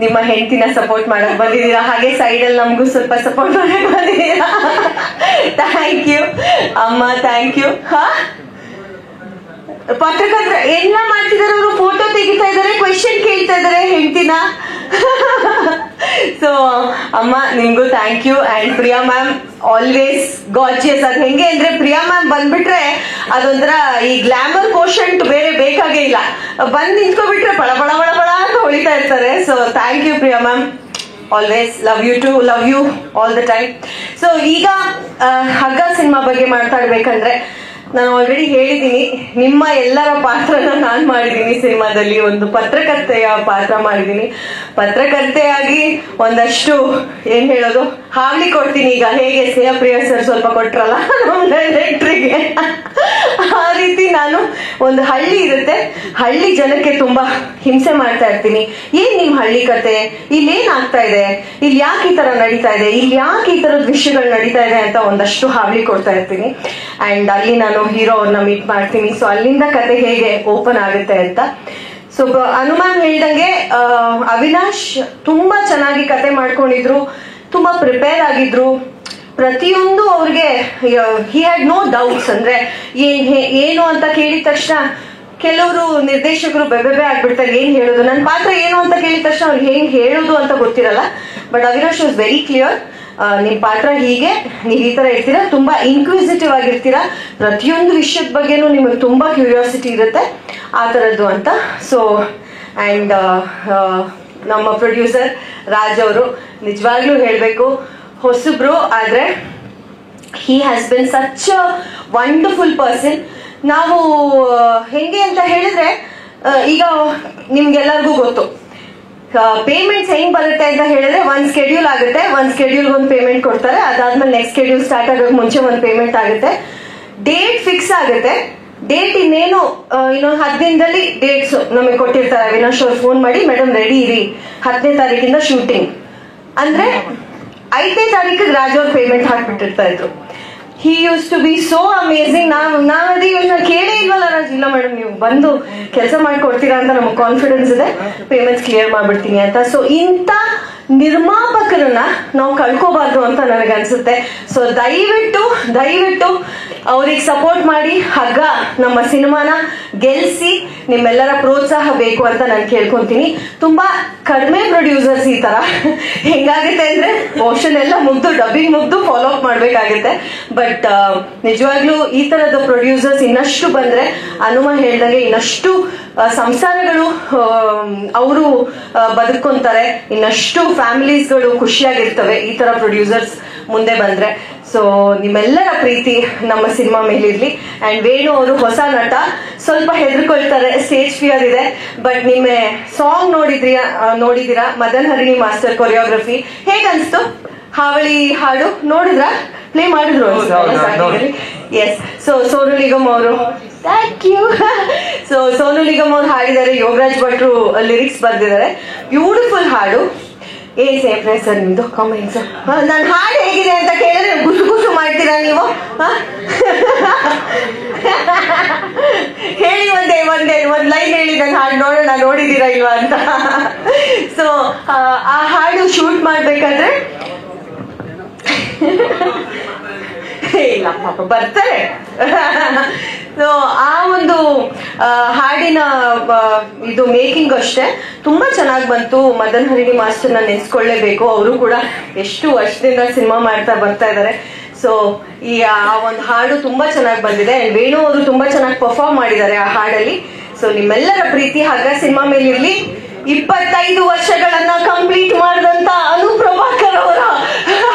ನಿಮ್ಮ ಹೆಂಡತಿನ ಸಪೋರ್ಟ್ ಮಾಡಕ್ ಬಂದಿದ್ದೀರಾ, ಹಾಗೆ ಸೈಡಲ್ಲಿ ನಮಗೂ ಸ್ವಲ್ಪ ಸಪೋರ್ಟ್ ಮಾಡಕ್ ಬಂದಿದ್ದೀರಾ. ಥ್ಯಾಂಕ್ ಯು ಅಮ್ಮ, ಥ್ಯಾಂಕ್ ಯು. ಪತ್ರಕರ್ತ ಎಲ್ಲ ಮಾಡ್ತಿದ್ದಾರೆ, ಅವರು ಫೋಟೋ ತೆಗಿತಾ ಇದಾರೆ, ಕ್ವೆಶ್ಚನ್ ಕೇಳ್ತಾ ಇದಾರೆ ಹೆಂಡತಿನ. ಸೊ ಅಮ್ಮ ನಿಮ್ಗೂ thank you. And Priya ma'am always gorgeous. ಅದ್ ಹೆಂಗೆ ಅಂದ್ರೆ ಪ್ರಿಯಾ ಮ್ಯಾಮ್ ಬಂದ್ಬಿಟ್ರೆ ಅದೊಂಥರ ಈ ಗ್ಲಾಮರ್ ಕೋಶಂಟ್ ಬೇರೆ ಬೇಕಾಗೇ ಇಲ್ಲ, ಬಂದ್ ನಿಂತ್ಕೊಬಿಟ್ರೆ ಬಳ ಬಳ ಬಳ ಬಳ ಅಂತ ಹೊಳಿತಾ ಇರ್ತಾರೆ. So thank you Priya ma'am, always love you too, love you all the time. So ಈಗ ಹಗ್ಗ ಸಿನಿಮಾ ಬಗ್ಗೆ ಮಾತಾಡ್ಬೇಕಂದ್ರೆ ನಾನು ಆಲ್ರೆಡಿ ಹೇಳಿದ್ದೀನಿ, ನಿಮ್ಮ ಎಲ್ಲರ ಪಾತ್ರನ ನಾನು ಮಾಡಿದ್ದೀನಿ ಸಿನಿಮಾದಲ್ಲಿ. ಒಂದು ಪತ್ರಕರ್ತೆಯ ಪಾತ್ರ ಮಾಡಿದ್ದೀನಿ. ಪತ್ರಕರ್ತೆಯಾಗಿ ಒಂದಷ್ಟು ಏನ್ ಹೇಳೋದು ಹಾವಳಿ ಕೊಡ್ತೀನಿ. ಈಗ ಹೇಗೆ ಸ್ನೇಹಪ್ರಿಯ ಸರ್ ಸ್ವಲ್ಪ ಕೊಟ್ರಲ್ಲ ಡೈರೆಕ್ಟ್ರಿಗೆ, ಆ ರೀತಿ ನಾನು ಒಂದು ಹಳ್ಳಿ ಇರುತ್ತೆ, ಹಳ್ಳಿ ಜನಕ್ಕೆ ತುಂಬಾ ಹಿಂಸೆ ಮಾಡ್ತಾ ಇರ್ತೀನಿ. ಏನ್ ನಿಮ್ ಹಳ್ಳಿ ಕತೆ, ಇಲ್ಲಿ ಏನ್ ಆಗ್ತಾ ಇದೆ, ಇಲ್ಲಿ ಯಾಕೆ ಈ ತರ ನಡೀತಾ ಇದೆ, ಇಲ್ಲಿ ಯಾಕೆ ಈ ತರದ ವಿಷಯಗಳು ನಡೀತಾ ಇದೆ ಅಂತ ಒಂದಷ್ಟು ಹಾವಳಿ ಕೊಡ್ತಾ ಇರ್ತೀನಿ. ಅಂಡ್ ಅಲ್ಲಿ ನಾನು ಹೀರೋ ಅವ್ರನ್ನ ಮೀಟ್ ಮಾಡ್ತೀನಿ. ಸೊ ಅಲ್ಲಿಂದ ಕತೆ ಹೇಗೆ ಓಪನ್ ಆಗುತ್ತೆ ಅಂತ. ಸೊ ಹನುಮಾನ್ ಹೇಳ್ದಂಗೆ ಅವಿನಾಶ್ ತುಂಬಾ ಚೆನ್ನಾಗಿ ಕತೆ ಮಾಡ್ಕೊಂಡಿದ್ರು, ತುಂಬಾ ಪ್ರಿಪೇರ್ ಆಗಿದ್ರು. ಪ್ರತಿಯೊಂದು ಅವ್ರಿಗೆ ಹಿ ಹ್ಯಾಡ್ ನೋ ಡೌಟ್ಸ್. ಅಂದ್ರೆ ಏನು ಅಂತ ಕೇಳಿದ ತಕ್ಷಣ ಕೆಲವರು ನಿರ್ದೇಶಕರು ಬೆಬೆಬೆ ಆಗ್ಬಿಡ್ತಾರೆ, ಏನ್ ಹೇಳೋದು, ನನ್ನ ಪಾತ್ರ ಏನು ಅಂತ ಕೇಳಿದ ತಕ್ಷಣ ಅವ್ರಿಗೆ ಹೆಂಗ್ ಹೇಳೋದು ಅಂತ ಗೊತ್ತಿರಲ್ಲ. But Avinash was very clear. ನಿಮ್ ಪಾತ್ರ ಹೀಗೆ, ನೀವ್ ಈ ತರ ಇರ್ತೀರಾ, ತುಂಬಾ ಇನ್ಕ್ವಿಸಿಟಿವ್ ಆಗಿರ್ತೀರಾ, ಪ್ರತಿಯೊಂದು ವಿಷಯದ ಬಗ್ಗೆನೂ ನಿಮಗೆ ತುಂಬಾ ಕ್ಯೂರಿಯಾಸಿಟಿ ಇರುತ್ತೆ ಆ ತರದ್ದು ಅಂತ. ಸೊ ಅಂಡ್ ನಮ್ಮ ಪ್ರೊಡ್ಯೂಸರ್ ರಾಜ್ ಅವರು ನಿಜವಾಗ್ಲೂ ಹೇಳ್ಬೇಕು, ಹೊಸಬ್ರು ಆದ್ರೆ he has been such a wonderful person. ನಾವು ಹೆಂಗೆ ಅಂತ ಹೇಳಿದ್ರೆ ಈಗ ನಿಮ್ಗೆಲ್ಲರಿಗೂ ಗೊತ್ತು ಪೇಮೆಂಟ್ಸ್ ಹೆಂಗ್ ಬರುತ್ತೆ ಅಂತ ಹೇಳಿದ್ರೆ ಒಂದ್ ಸ್ಕೆಡ್ಯೂಲ್ ಆಗುತ್ತೆ, ಒಂದ್ ಸ್ಕೆಡ್ಯೂಲ್ ಒಂದು ಪೇಮೆಂಟ್ ಕೊಡ್ತಾರೆ, ಅದಾದ್ಮೇಲೆ ನೆಕ್ಸ್ಟ್ ಸ್ಕೆಡ್ಯೂಲ್ ಸ್ಟಾರ್ಟ್ ಆಗೋಕೆ ಮುಂಚೆ ಒಂದು ಪೇಮೆಂಟ್ ಆಗುತ್ತೆ, ಡೇಟ್ ಫಿಕ್ಸ್ ಆಗುತ್ತೆ. ಡೇಟ್ ಇನ್ನೇನು ಇನ್ನೊಂದು 10 ದಿನದಲ್ಲಿ ಡೇಟ್ಸ್ ನಮಗೆ ಕೊಟ್ಟಿರ್ತಾರೆ. ಅವಿನಾಶ್ ಅವ್ರು ಫೋನ್ ಮಾಡಿ, ಮೇಡಮ್ ರೆಡಿ ಇರಿ, 10ನೇ ತಾರೀಕಿಂದ ಶೂಟಿಂಗ್ ಅಂದ್ರೆ 5ನೇ ತಾರೀಕಿಗೆ ರಾಜ್ ಅವ್ರ ಪೇಮೆಂಟ್ ಹಾಕ್ಬಿಟ್ಟಿರ್ತಾ ಇದ್ರು. He used to be so amazing. ನಾವದೇ ಇವನ್ನ ಕೇಳೇ ಇಲ್ವಲ್ಲ ರಾಜ್, ಇಲ್ಲ ಮೇಡಮ್ ನೀವು ಬಂದು ಕೆಲಸ ಮಾಡ್ಕೊಡ್ತೀರಾ ಅಂತ ನಮಗೆ ಕಾನ್ಫಿಡೆನ್ಸ್ ಇದೆ, ಪೇಮೆಂಟ್ಸ್ ಕ್ಲಿಯರ್ ಮಾಡ್ಬಿಡ್ತೀನಿ ಅಂತ. ಸೊ ಇಂಥ ನಿರ್ಮಾಪಕರನ್ನ ನಾವು ಕಳ್ಕೋಬಾರ್ದು ಅಂತ ನನಗನ್ಸುತ್ತೆ. ಸೊ ದಯವಿಟ್ಟು ಅವ್ರಿಗೆ ಸಪೋರ್ಟ್ ಮಾಡಿ, ಹಗ್ಗ ನಮ್ಮ ಸಿನಿಮಾನ ಗೆಲ್ಸಿ, ನಿಮ್ಮೆಲ್ಲರ ಪ್ರೋತ್ಸಾಹ ಬೇಕು ಅಂತ ನಾನು ಕೇಳ್ಕೊಂತೀನಿ. ತುಂಬಾ ಕಡಿಮೆ ಪ್ರೊಡ್ಯೂಸರ್ಸ್ ಈ ತರ ಹೆಂಗಾಗುತ್ತೆ ಅಂದ್ರೆ ಪೋರ್ಷನ್ ಎಲ್ಲ ಮುಗ್ದು ಡಬ್ಬಿಂಗ್ ಮುಗ್ದು ಫಾಲೋ ಅಪ್ ಮಾಡ್ಬೇಕಾಗುತ್ತೆ. ಬಟ್ ನಿಜವಾಗ್ಲೂ ಈ ತರದ ಪ್ರೊಡ್ಯೂಸರ್ಸ್ ಇನ್ನಷ್ಟು ಬಂದ್ರೆ ಹನುಮ ಹೇಳ್ದಂಗೆ ಇನ್ನಷ್ಟು ಸಂಸಾರಗಳು ಅವರು ಬದುಕೊಂತಾರೆ, ಇನ್ನಷ್ಟು ಫ್ಯಾಮಿಲೀಸ್ಗಳು ಖುಷಿಯಾಗಿರ್ತವೆ ಈ ತರ ಪ್ರೊಡ್ಯೂಸರ್ಸ್ ಮುಂದೆ ಬಂದ್ರೆ. ಸೊ ನಿಮ್ಮೆಲ್ಲರ ಪ್ರೀತಿ ನಮ್ಮ ಸಿನಿಮಾ ಮೇಲಿರ್ಲಿ. ಅಂಡ್ ವೇಣು ಅವರು ಹೊಸ ನಟ, ಸ್ವಲ್ಪ ಹೆದರ್ಕೊಳ್ತಾರೆ, ಸ್ಟೇಜ್ ಫಿಯರ್ ಇದೆ. ಬಟ್ ನಿಮ್ಮ ಸಾಂಗ್ ನೋಡಿದಿರಾ, ಮದನ್ ಹರಿಣಿ ಮಾಸ್ಟರ್ ಕೊರಿಯೋಗ್ರಫಿ ಹೇಗನ್ಸ್ತು? ಹಾವಳಿ ಹಾಡು ನೋಡಿದ್ರ ಪ್ಲೇ ಮಾಡಿದ್ರು ಎಸ್. ಸೊ ಸೋನು ನಿಗಮ್ ಅವರು thank you. So Sonu Nigam ಅವ್ರು ಹಾಡಿದ್ದಾರೆ, ಯೋಗರಾಜ್ ಭಟ್ರು ಲಿರಿಕ್ಸ್ ಬರ್ದಿದ್ದಾರೆ. ಬ್ಯೂಟಿಫುಲ್ ಹಾಡು. ಏನ್ ಸೇಫ್ರೆ ಸರ್ ನಿಮ್ದು ಕಾಮೆಂಟ್ಸ್? ನನ್ನ ಹಾಡು ಹೇಗಿದೆ ಅಂತ ಕೇಳಿದ್ರೆ ಗುಸು ಗುಸು ಮಾಡ್ತೀರಾ ನೀವು? ಹೇಳಿ ಒಂದ್ ಲೈನ್ ಹೇಳಿ ನನ್ನ ಹಾಡು ನೋಡೋಣ, ನೋಡಿದೀರಾ ಇಲ್ವಾ ಅಂತ. ಸೊ ಆ ಹಾಡು ಶೂಟ್ ಮಾಡ್ಬೇಕಾದ್ರೆ ಇಲ್ಲ ಪಾಪ ಬರ್ತಾರೆ. ಸೊ ಆ ಒಂದು ಹಾಡಿನ ಇದು ಮೇಕಿಂಗ್ ಅಷ್ಟೇ ತುಂಬಾ ಚೆನ್ನಾಗಿ ಬಂತು. ಮದನ್ ಹರಿಣಿ ಮಾಸ್ಟರ್ನ ನೆನ್ಸ್ಕೊಳ್ಳೇಬೇಕು. ಅವರು ಕೂಡ ಎಷ್ಟು ವರ್ಷದಿಂದ ಸಿನಿಮಾ ಮಾಡ್ತಾ ಬರ್ತಾ ಇದ್ದಾರೆ. ಸೊ ಈ ಆ ಒಂದು ಹಾಡು ತುಂಬಾ ಚೆನ್ನಾಗಿ ಬಂದಿದೆ. ವೇಣು ಅವರು ತುಂಬಾ ಚೆನ್ನಾಗಿ ಪರ್ಫಾರ್ಮ್ ಮಾಡಿದ್ದಾರೆ ಆ ಹಾಡಲ್ಲಿ. ಸೊ ನಿಮ್ಮೆಲ್ಲರ ಪ್ರೀತಿ ಹಗ್ಗ ಸಿನಿಮಾ ಮೇಲಿರ್ಲಿ. 25 ವರ್ಷಗಳನ್ನ ಕಂಪ್ಲೀಟ್ ಮಾಡಿದಂತ ಅನು ಪ್ರಭಾಕರ್ ಅವರ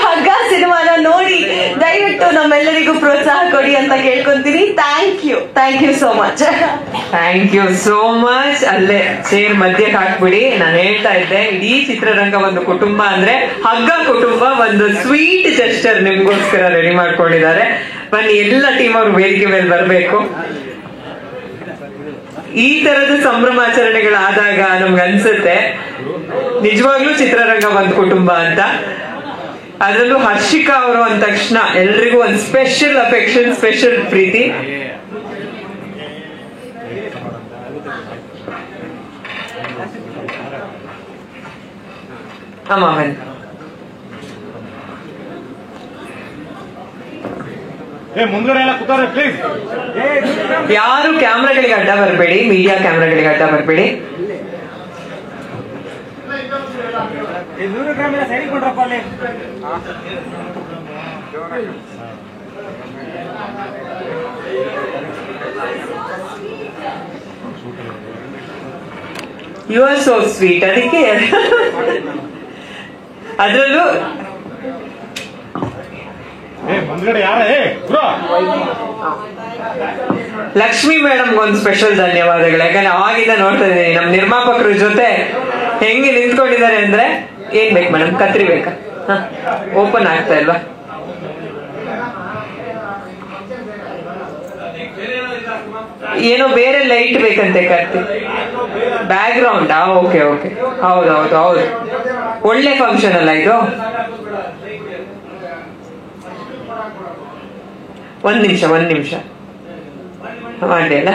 ಹಗ್ಗ ಸಿನಿಮಾನ ನೋಡಿ ದಯವಿಟ್ಟು ನಮ್ಮೆಲ್ಲರಿಗೂ ಪ್ರೋತ್ಸಾಹ ಕೊಡಿ ಅಂತ ಕೇಳ್ಕೊಂತೀನಿ. Thank you so much. Thank you so much. ಅಲ್ಲೇ ಚೇರ್ ಮಧ್ಯಕ್ಕೆ ಹಾಕ್ಬಿಡಿ. ನಾನು ಹೇಳ್ತಾ ಇದ್ದೆ, ಇಡೀ ಚಿತ್ರರಂಗ ಒಂದು ಕುಟುಂಬ ಅಂದ್ರೆ ಹಗ್ಗ ಕುಟುಂಬ ಒಂದು ಸ್ವೀಟ್ ಜೆಸ್ಚರ್ ನಿಮ್ಗೋಸ್ಕರ ರೆಡಿ ಮಾಡ್ಕೊಂಡಿದ್ದಾರೆ. ಬನ್ನಿ ಎಲ್ಲ ಟೀಮ್ ಅವ್ರು ವೇದಿಕೆ ಮೇಲೆ ಬರಬೇಕು. ಈ ತರದ ಸಂಭ್ರಮಾಚರಣೆಗಳಾದಾಗ ನಮ್ಗೆ ಅನ್ಸುತ್ತೆ ನಿಜವಾಗ್ಲೂ ಚಿತ್ರರಂಗ ಒಂದು ಕುಟುಂಬ ಅಂತ. ಅದರಲ್ಲೂ ಹರ್ಷಿಕಾ ಅವರು ಅಂದ ತಕ್ಷಣ ಎಲ್ರಿಗೂ ಒಂದು ಸ್ಪೆಷಲ್ ಅಫೆಕ್ಷನ್, ಸ್ಪೆಷಲ್ ಪ್ರೀತಿ. ಅಮ್ಮನ್ ಮುಂದ್ಗಡೆ ಎಲ್ಲ ಕೂತಾರೆ ಪ್ಲೀಸ್. ಯಾರು ಕ್ಯಾಮ್ರಾಗಳಿಗೆ ಅಡ್ಡ ಬರಬೇಡಿ, ಮೀಡಿಯಾ ಕ್ಯಾಮ್ರಾಗಳಿಗೆ ಅಡ್ಡ ಬರಬೇಡಿ. You are so sweet. ಅದಕ್ಕೆ ಅದರಲ್ಲೂ ಲಕ್ಷ್ಮಿ ಮೇಡಮ್ ಒಂದು ಸ್ಪೆಷಲ್ ಧನ್ಯವಾದಗಳು. ಯಾಕಂದ್ರೆ ಅವಾಗಿಂದ ನೋಡ್ತಾ ಇದ್ದೀನಿ ನಮ್ ನಿರ್ಮಾಪಕರ ಜೊತೆ ಹೆಂಗೆ ನಿಂತ್ಕೊಂಡಿದ್ದಾರೆ ಅಂದ್ರೆ, ಏನ್ ಬೇಕು ಮೇಡಮ್, ಕತ್ರಿ ಬೇಕಾ? ಓಪನ್ ಆಗ್ತಾ ಇಲ್ವಾ? ಏನೋ ಬೇರೆ ಲೈಟ್ ಬೇಕಂತೆ ಕತ್ತಿ, ಬ್ಯಾಕ್ ಗ್ರೌಂಡ್. ಓಕೆ ಓಕೆ, ಹೌದು. ಒಳ್ಳೆ ಫಂಕ್ಷನ್ ಅಲ್ಲ ಇದು. ಒಂದ್ ನಿಮಿಷ ಮಾಡಿ ಅಲ್ಲ.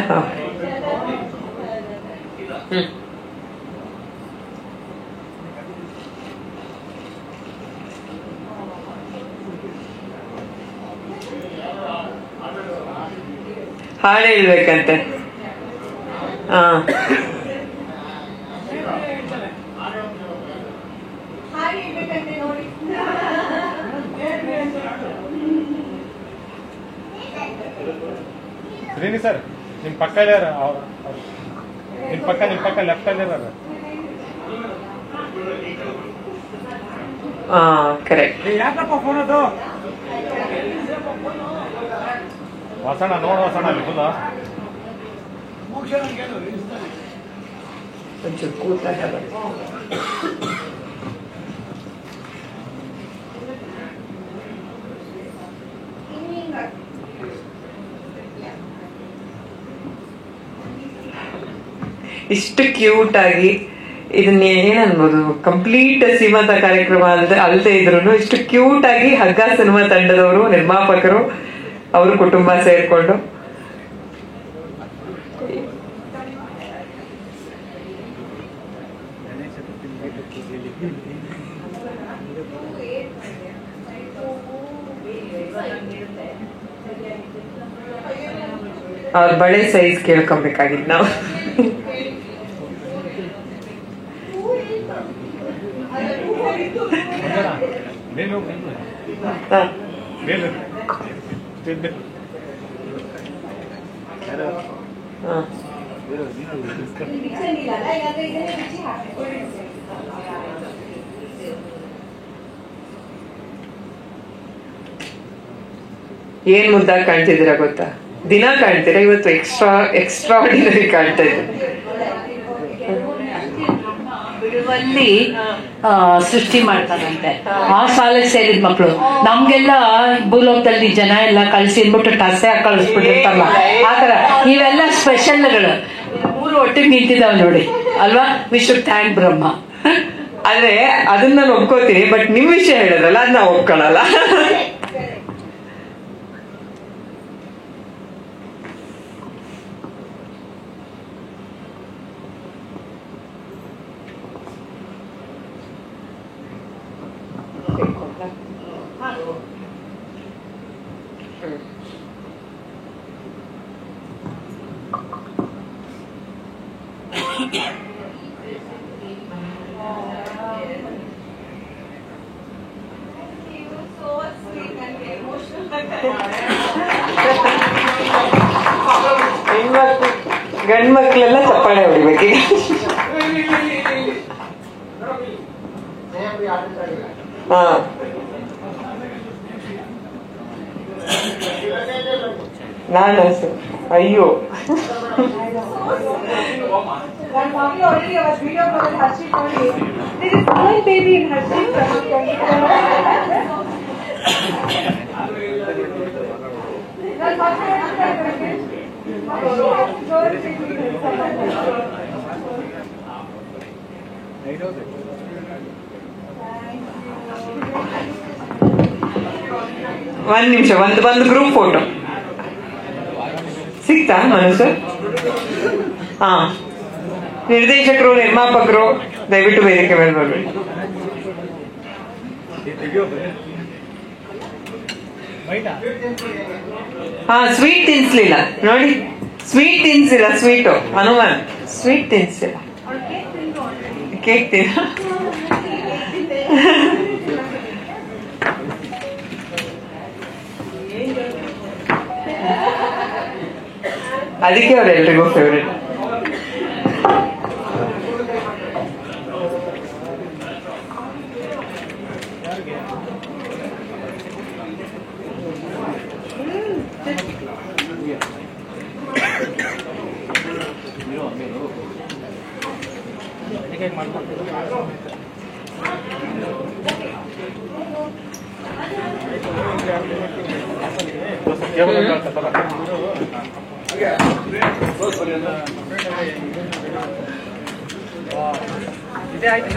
ಹಾಡು ಹೇಳ್ಬೇಕಂತೆ. ಶ್ರೀನಿ ಸರ್ ನಿಮ್ ಪಕ್ಕ ಇದಾರ, ನಿಮ್ ಪಕ್ಕ ಲೆಫ್ಟ್ ಅಲ್ಲಿ ಇದಾರ. ಕರೆಕ್ಟ್. ಯಾಕಪ್ಪ ಫೋನ್ ಅದು? ವಸಣ ನೋಡು, ವಸಣ ಫುಲ್ ಒಂಚೂರು ಕೂತಾಗ ಇಷ್ಟು ಕ್ಯೂಟ್ ಆಗಿ ಇದನ್ನ ಏನನ್ಬೋದು, ಕಂಪ್ಲೀಟ್ ಸೀಮಂತ ಕಾರ್ಯಕ್ರಮ ಅಲ್ಲದೆ ಇದ್ರು ಇಷ್ಟು ಕ್ಯೂಟ್ ಆಗಿ ಹಗ್ಗ ಸಿನಿಮಾ ತಂಡದವರು, ನಿರ್ಮಾಪಕರು, ಅವರು ಕುಟುಂಬ ಸೇರ್ಕೊಂಡು ಅವ್ರ ಬಳೆ ಸೈಜ್ ಕೇಳ್ಕೊಬೇಕಾಗಿತ್ತು ನಾವು. ಏನ್ ಮುದ್ದಾಗಿ ಕಾಣ್ತಿದ್ದೀರಾ ಗೊತ್ತಾ? ದಿನ ಕಾಣ್ತೀರಾ, ಇವತ್ತು ಎಕ್ಸ್ಟ್ರಾರ್ಡಿನರಿ ಕಾಣ್ತಾ ಇದ್ದೀರಾ. ಅಲ್ಲಿ ಸೃಷ್ಟಿ ಮಾಡ್ತಾರಂತೆ. ಆ ಶಾಲೆಗೆ ಸೇರಿದ ಮಕ್ಕಳು. ನಮ್ಗೆಲ್ಲ ಭೂಲೋಕದಲ್ಲಿ ಜನ ಎಲ್ಲ ಕಳ್ಸಿ ಅಂದ್ಬಿಟ್ಟು ಟಸೆ ಕಳಿಸ್ಬಿಟ್ಟಿರ್ತಾರಲ್ಲ ಆತರ. ಇವೆಲ್ಲ ಸ್ಪೆಷಲ್ಗಳು 3 ಒಟ್ಟಿಗೆ ನಿಂತಿದ್ದಾವೆ ನೋಡಿ ಅಲ್ವಾ. ವಿ ಶುಡ್ ಥ್ಯಾಂಕ್ ಬ್ರಹ್ಮ. ಆದ್ರೆ ಅದನ್ನ ನಾನು ಒಪ್ಕೋತೀನಿ, ಬಟ್ ನಿಮ್ ವಿಷಯ ಹೇಳಿದ್ರಲ್ಲ ಅದನ್ನ ಒಪ್ಕೊಳ್ಳಲ್ಲ. ಗಂಡ್ಮಕ್ಳೆಲ್ಲ ಚಪ್ಪಾಳೆ ಹೊಡಿಬೇಕೀಗ. ಹಾ ನಾನು ಅಯ್ಯೋ ಒಂದ್ ನಿಮಿಷ, ಒಂದು ಗ್ರೂಪ್ ಫೋಟೋ ಸಿಗ್ತಾ ಮನಸ್ಸು? ಹಾ, ನಿರ್ದೇಶಕರು, ನಿರ್ಮಾಪಕರು ದಯವಿಟ್ಟು ವೇದಿಕೆ ಮೇಲೆ ಬರ್ಬೇಕು. ಹಾ, ಸ್ವೀಟ್ ತಿನ್ಸ್ಲಿಲ್ಲ ನೋಡಿ, ಸ್ವೀಟ್ ತಿನ್ಸಿಲ್ಲ. ಸ್ವೀಟು ಹನುಮಾನ್ ಸ್ವೀಟ್ ತಿನ್ಸಿಲ್ಲ, ಕೇಕ್ ತಿನ್ನ. ಅದಕ್ಕೆ ಅವರೆಲ್ರಿಗೂ ಫೇವ್ರೇಟ್. ಇದೇ ಆಯ್ತು.